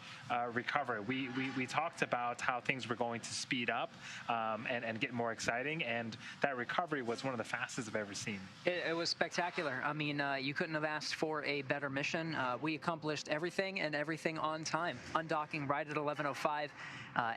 recovery. We talked about how things were going to speed up and get more exciting, and that recovery was one of the fastest I've ever seen. It was spectacular. I mean, you couldn't have asked for a better mission. We accomplished everything on time. Undocking right at 11:05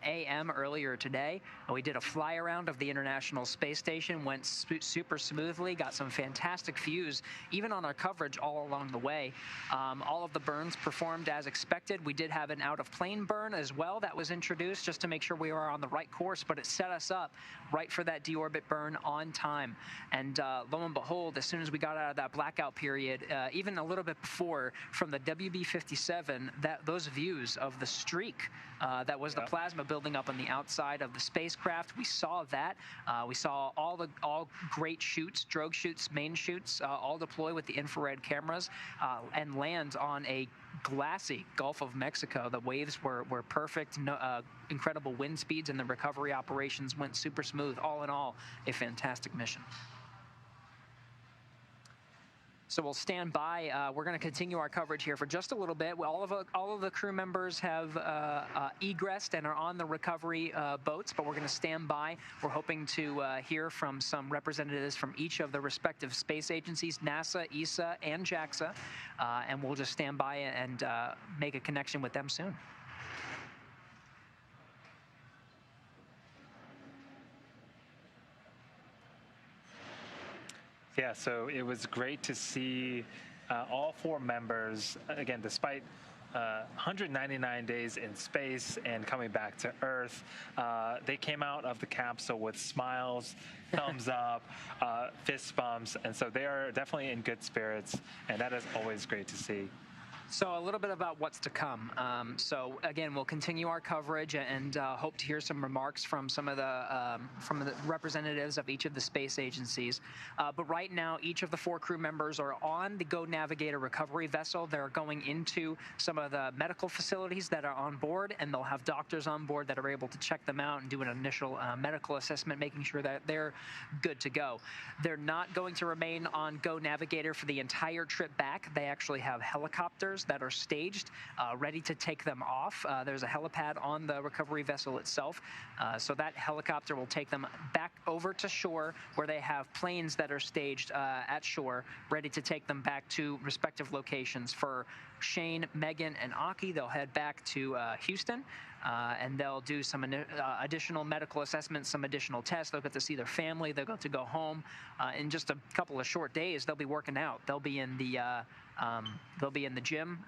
a.m. earlier today. We did a fly around of the International Space Station, went super smoothly, got some fantastic views, even on our coverage all along the way. All of the burns performed as expected. We did have an out-of-plane burn as well that was introduced just to make sure we were on the right course, but it set us up right for that deorbit burn on time. And lo and behold, as soon as we got out of that blackout period, even a little bit before, from the WB-57, those views of the streak that was the plasma building up on the outside of the spacecraft, we saw that. We saw all great shoots, drogue shoots, main shoots, all deploy with the infrared cameras and land on a glassy Gulf of Mexico. The waves were perfect, incredible wind speeds, and the recovery operations went super smooth. All in all, a fantastic mission. So we'll stand by. We're going to continue our coverage here for just a little bit. All of the crew members have egressed and are on the recovery boats, but we're going to stand by. We're hoping to hear from some representatives from each of the respective space agencies, NASA, ESA, and JAXA, and we'll just stand by and make a connection with them soon. Yeah, so it was great to see all 4 members, again, despite 199 days in space and coming back to Earth, they came out of the capsule with smiles, thumbs up, fist bumps, and so they are definitely in good spirits, and that is always great to see. So a little bit about what's to come. So again, we'll continue our coverage and hope to hear some remarks from some of the representatives of each of the space agencies. But right now, each of the 4 crew members are on the Go Navigator recovery vessel. They're going into some of the medical facilities that are on board, and they'll have doctors on board that are able to check them out and do an initial medical assessment, making sure that they're good to go. They're not going to remain on Go Navigator for the entire trip back. They actually have helicopters that are staged, ready to take them off. There's a helipad on the recovery vessel itself, so that helicopter will take them back over to shore, where they have planes that are staged at shore, ready to take them back to respective locations. For Shane, Megan, and Aki, they'll head back to Houston, and they'll do some additional medical assessments, some additional tests. They'll get to see their family. They'll get to go home. In just a couple of short days, they'll be working out. They'll be in the gym,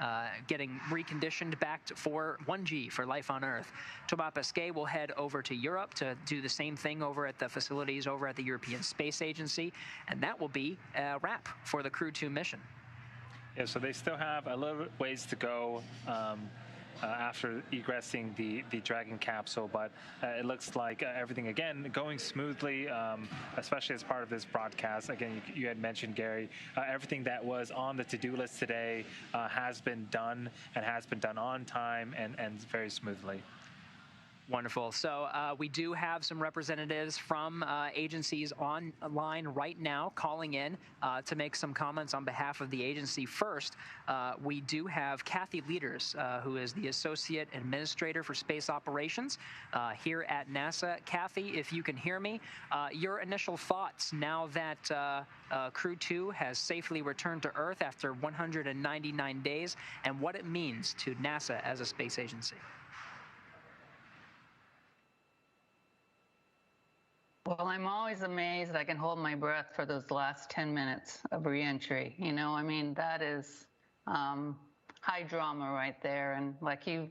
getting reconditioned back for 1G, for life on Earth. Thomas Pesquet will head over to Europe to do the same thing over at the facilities over at the European Space Agency, and that will be a wrap for the Crew-2 mission. Yeah, so they still have a little ways to go after egressing the Dragon capsule, but it looks like everything, again, going smoothly, especially as part of this broadcast. Again, you had mentioned, Gary, everything that was on the to-do list today has been done, and has been done on time and very smoothly. Wonderful. So we do have some representatives from agencies online right now calling in to make some comments on behalf of the agency. First, we do have Kathy Leaders, who is the Associate Administrator for Space Operations here at NASA. Kathy, if you can hear me, your initial thoughts now that Crew-2 has safely returned to Earth after 199 days, and what it means to NASA as a space agency. Well, I'm always amazed I can hold my breath for those last 10 minutes of reentry. You know, I mean, that is high drama right there. And like you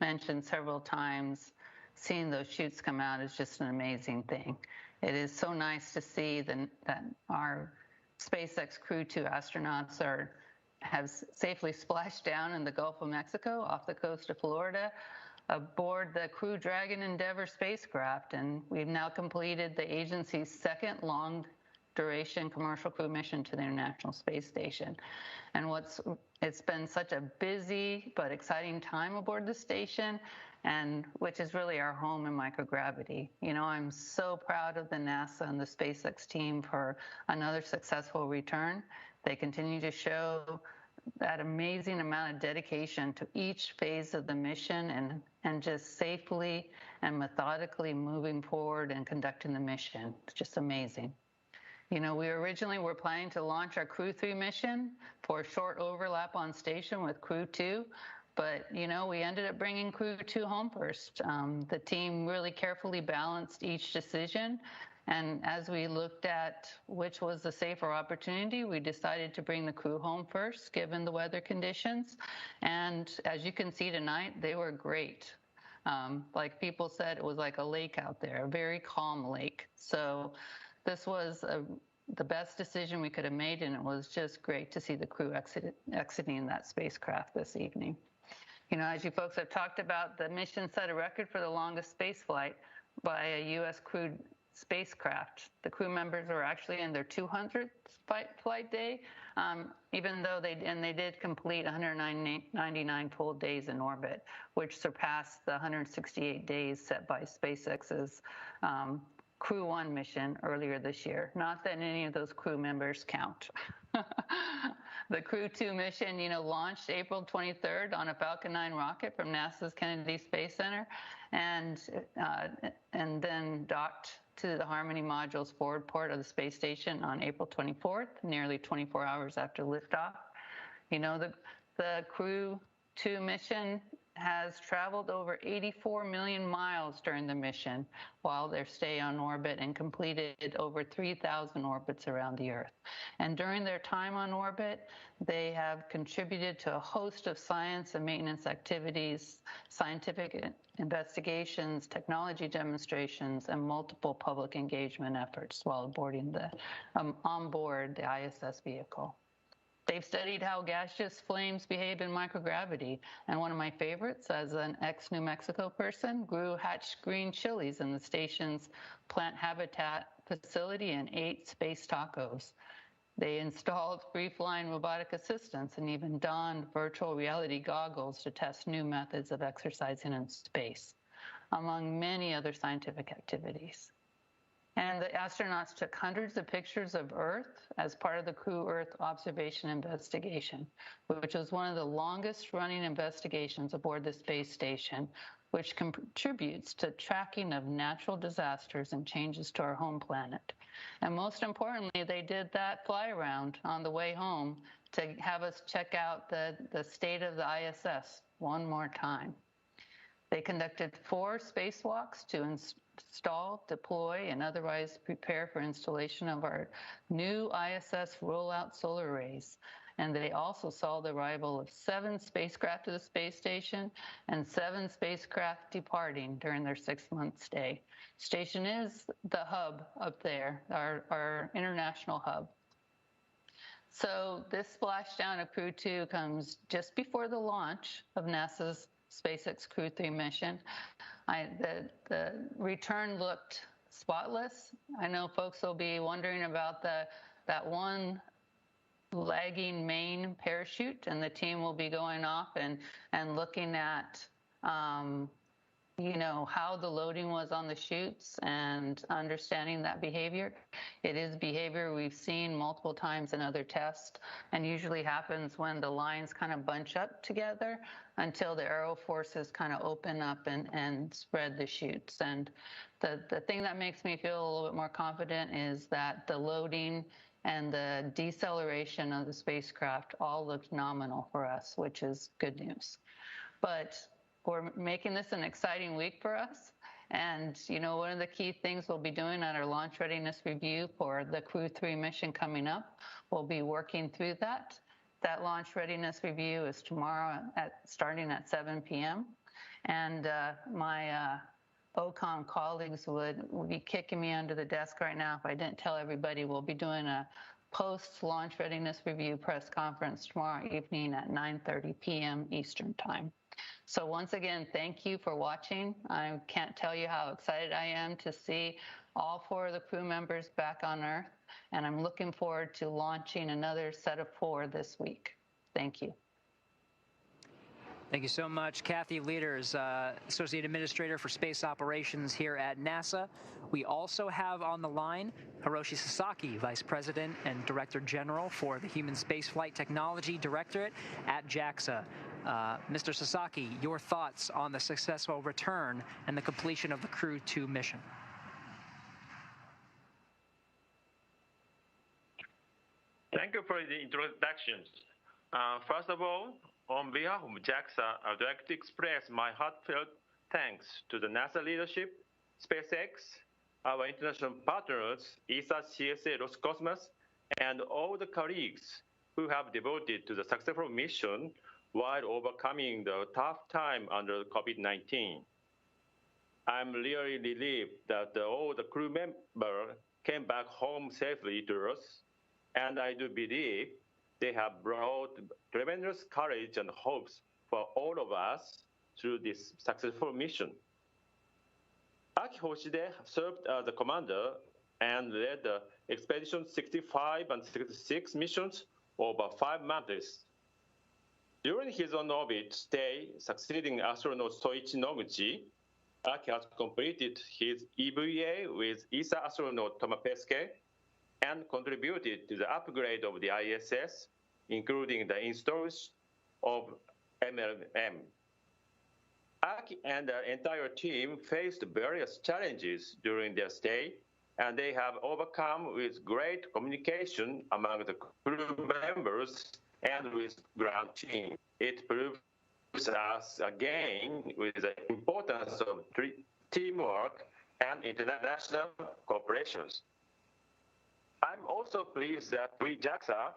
mentioned several times, seeing those chutes come out is just an amazing thing. It is so nice to see that our SpaceX Crew-2 astronauts have safely splashed down in the Gulf of Mexico off the coast of Florida, aboard the Crew Dragon Endeavour spacecraft, and we've now completed the agency's second long-duration commercial crew mission to the International Space Station. And it's been such a busy but exciting time aboard the station, and which is really our home in microgravity. You know, I'm so proud of the NASA and the SpaceX team for another successful return. They continue to show that amazing amount of dedication to each phase of the mission and just safely and methodically moving forward and conducting the mission. It's just amazing. You know, we originally were planning to launch our Crew-3 mission for a short overlap on station with Crew-2, but, you know, we ended up bringing Crew-2 home first. The team really carefully balanced each decision, and as we looked at which was the safer opportunity, we decided to bring the crew home first, given the weather conditions. And as you can see tonight, they were great. Like people said, it was like a lake out there, a very calm lake. So this was the best decision we could have made, and it was just great to see the crew exiting that spacecraft this evening. You know, as you folks have talked about, the mission set a record for the longest space flight by a U.S. crewed spacecraft. The crew members were actually in their 200th flight day, even though they did complete 199 full days in orbit, which surpassed the 168 days set by SpaceX's Crew-1 mission earlier this year. Not that any of those crew members count. The Crew-2 mission, you know, launched April 23rd on a Falcon 9 rocket from NASA's Kennedy Space Center, and then docked to the Harmony module's forward port of the space station on April 24th, nearly 24 hours after liftoff. You know, the Crew-2 mission has traveled over 84 million miles during the mission while their stay on orbit, and completed over 3,000 orbits around the Earth. And during their time on orbit, they have contributed to a host of science and maintenance activities, scientific investigations, technology demonstrations, and multiple public engagement efforts while on board the ISS vehicle. They've studied how gaseous flames behave in microgravity, and one of my favorites, as an ex-New Mexico person, grew hatch green chilies in the station's plant habitat facility and ate space tacos. They installed free-flying robotic assistants and even donned virtual reality goggles to test new methods of exercising in space, among many other scientific activities. And the astronauts took hundreds of pictures of Earth as part of the Crew Earth observation investigation, which was one of the longest running investigations aboard the space station, which contributes to tracking of natural disasters and changes to our home planet. And most importantly, they did that fly around on the way home to have us check out the state of the ISS one more time. They conducted 4 spacewalks to install, deploy, and otherwise prepare for installation of our new ISS rollout solar arrays. And they also saw the arrival of 7 spacecraft to the space station and 7 spacecraft departing during their 6-month stay. Station is the hub up there, our international hub. So this splashdown of Crew-2 comes just before the launch of NASA's Spacex Crew-3 mission. The return looked spotless. I know folks will be wondering about that one lagging main parachute, and the team will be going off and looking at how the loading was on the chutes and understanding that behavior. It is behavior we've seen multiple times in other tests, and usually happens when the lines kind of bunch up together until the aero forces kind of open up and spread the chutes. And the thing that makes me feel a little bit more confident is that the loading and the deceleration of the spacecraft all looked nominal for us, which is good news. But we're making this an exciting week for us. And, one of the key things we'll be doing at our launch readiness review for the Crew-3 mission coming up, we'll be working through that. That launch readiness review is tomorrow starting at 7 p.m. And my OCOM colleagues would be kicking me under the desk right now if I didn't tell everybody we'll be doing a post-launch readiness review press conference tomorrow evening at 9:30 p.m. Eastern Time. So once again, thank you for watching. I can't tell you how excited I am to see all 4 of the crew members back on Earth, and I'm looking forward to launching another set of 4 this week. Thank you. Thank you so much, Kathy Leaders, Associate Administrator for Space Operations here at NASA. We also have on the line Hiroshi Sasaki, Vice President and Director General for the Human Spaceflight Technology Directorate at JAXA. Mr. Sasaki, your thoughts on the successful return and the completion of the Crew-2 mission? Thank you for the introduction. First of all, on behalf of JAXA, I'd like to express my heartfelt thanks to the NASA leadership, SpaceX, our international partners, ESA, CSA, Roscosmos, and all the colleagues who have devoted to the successful mission while overcoming the tough time under COVID-19. I'm really relieved that all the crew members came back home safely to us, and I do believe they have brought tremendous courage and hopes for all of us through this successful mission. Aki Hoshide served as the commander and led the Expedition 65 and 66 missions over 5 months. During his on-orbit stay succeeding astronaut Soichi Noguchi, Aki has completed his EVA with ESA astronaut Thomas Pesquet and contributed to the upgrade of the ISS, including the installation of MLM. Aki and the entire team faced various challenges during their stay, and they have overcome with great communication among the crew members and with ground team. It proves us again with the importance of teamwork and international cooperations. I'm also pleased that we, JAXA,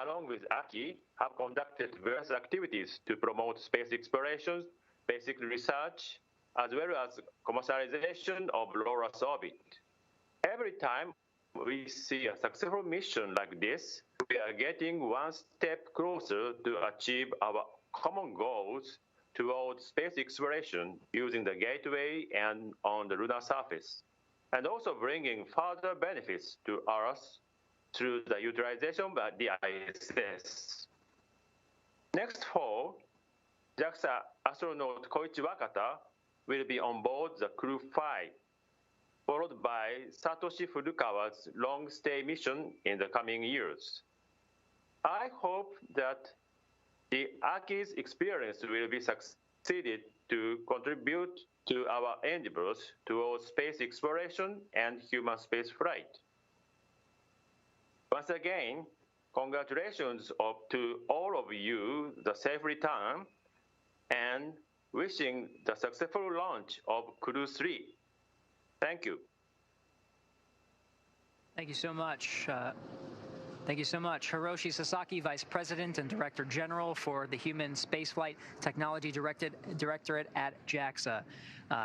along with Aki, have conducted various activities to promote space exploration, basic research, as well as commercialization of low Earth orbit. Every time we see a successful mission like this, we are getting one step closer to achieve our common goals towards space exploration using the gateway and on the lunar surface, and also bringing further benefits to Earth through the utilization of the ISS. Next fall, JAXA astronaut Koichi Wakata will be on board the Crew-5, followed by Satoshi Furukawa's long-stay mission in the coming years. I hope that the Aki's experience will be succeeded to contribute to our endeavors towards space exploration and human spaceflight. Once again, congratulations to all of you the safe return and wishing the successful launch of Crew-3. Thank you. Thank you so much. Thank you so much. Hiroshi Sasaki, Vice President and Director General for the Human Spaceflight Technology Directorate at JAXA.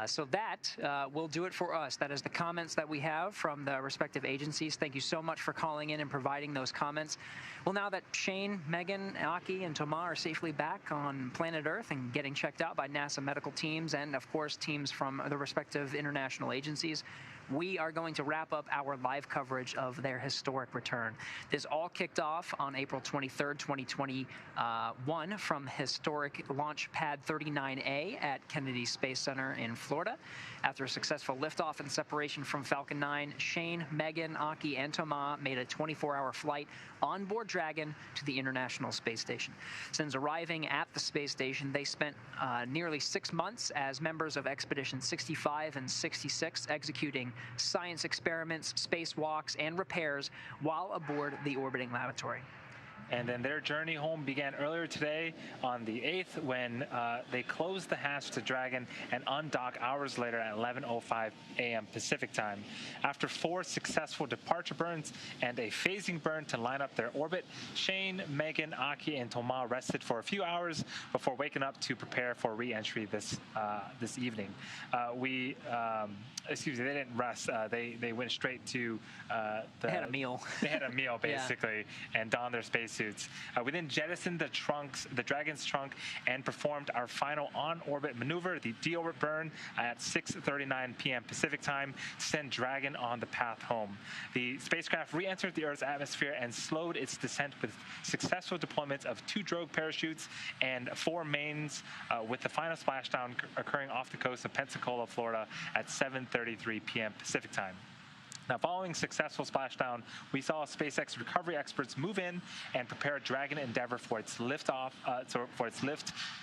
So that will do it for us. That is the comments that we have from the respective agencies. Thank you so much for calling in and providing those comments. Well, now that Shane, Megan, Aki, and Thomas are safely back on planet Earth and getting checked out by NASA medical teams and, of course, teams from the respective international agencies, we are going to wrap up our live coverage of their historic return. This all kicked off on April 23rd, 2021 from historic Launch Pad 39A at Kennedy Space Center in Florida. After a successful liftoff and separation from Falcon 9, Shane, Megan, Aki, and Thomas made a 24-hour flight on board Dragon to the International Space Station. Since arriving at the space station, they spent nearly 6 months as members of Expedition 65 and 66 executing science experiments, spacewalks, and repairs while aboard the orbiting laboratory. And then their journey home began earlier today on the 8th when they closed the hatch to Dragon and undocked hours later at 11:05 a.m. Pacific time. After 4 successful departure burns and a phasing burn to line up their orbit, Shane, Megan, Aki, and Thomas rested for a few hours before waking up to prepare for re-entry this evening. Excuse me, they didn't rest. They went straight to they had a meal. They had a meal, basically, and donned their spacesuits. We then jettisoned the Dragon's trunk, and performed our final on-orbit maneuver, the deorbit burn, at 6:39 p.m. Pacific time to send Dragon on the path home. The spacecraft re-entered the Earth's atmosphere and slowed its descent with successful deployments of 2 drogue parachutes and 4 mains, with the final splashdown occurring off the coast of Pensacola, Florida at 7:33 p.m. Pacific time. Now, following successful splashdown, we saw SpaceX recovery experts move in and prepare Dragon Endeavour for its lift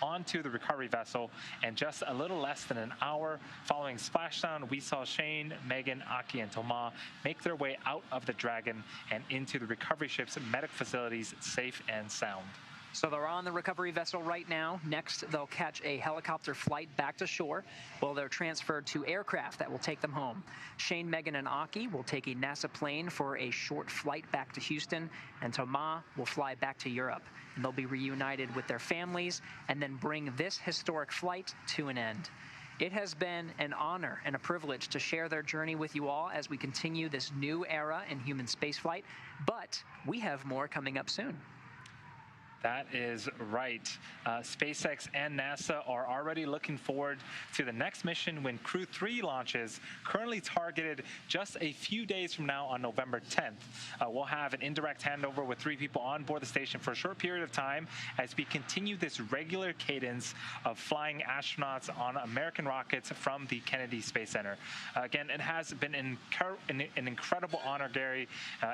onto the recovery vessel. And just a little less than an hour following splashdown, we saw Shane, Megan, Aki, and Thomas make their way out of the Dragon and into the recovery ship's medical facilities safe and sound. So they're on the recovery vessel right now. Next, they'll catch a helicopter flight back to shore, while they're transferred to aircraft that will take them home. Shane, Megan, and Aki will take a NASA plane for a short flight back to Houston, and Thomas will fly back to Europe. And they'll be reunited with their families and then bring this historic flight to an end. It has been an honor and a privilege to share their journey with you all as we continue this new era in human spaceflight, but we have more coming up soon. That is right. SpaceX and NASA are already looking forward to the next mission when Crew-3 launches, currently targeted just a few days from now on November 10th. We'll have an indirect handover with 3 people on board the station for a short period of time as we continue this regular cadence of flying astronauts on American rockets from the Kennedy Space Center. Again, it has been an incredible honor, Gary,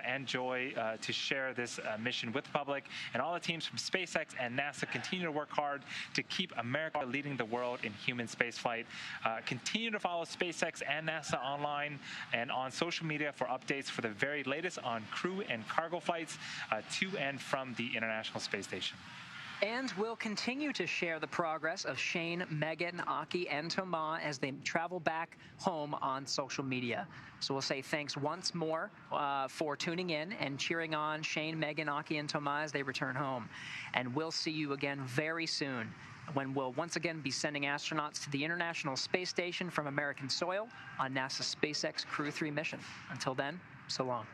and joy to share this mission with the public, and all the teams from SpaceX and NASA continue to work hard to keep America leading the world in human spaceflight. Continue to follow SpaceX and NASA online and on social media for updates for the very latest on crew and cargo flights to and from the International Space Station. And we'll continue to share the progress of Shane, Megan, Aki, and Thomas as they travel back home on social media. So we'll say thanks once more for tuning in and cheering on Shane, Megan, Aki, and Thomas as they return home. And we'll see you again very soon when we'll once again be sending astronauts to the International Space Station from American soil on NASA's SpaceX Crew-3 mission. Until then, so long.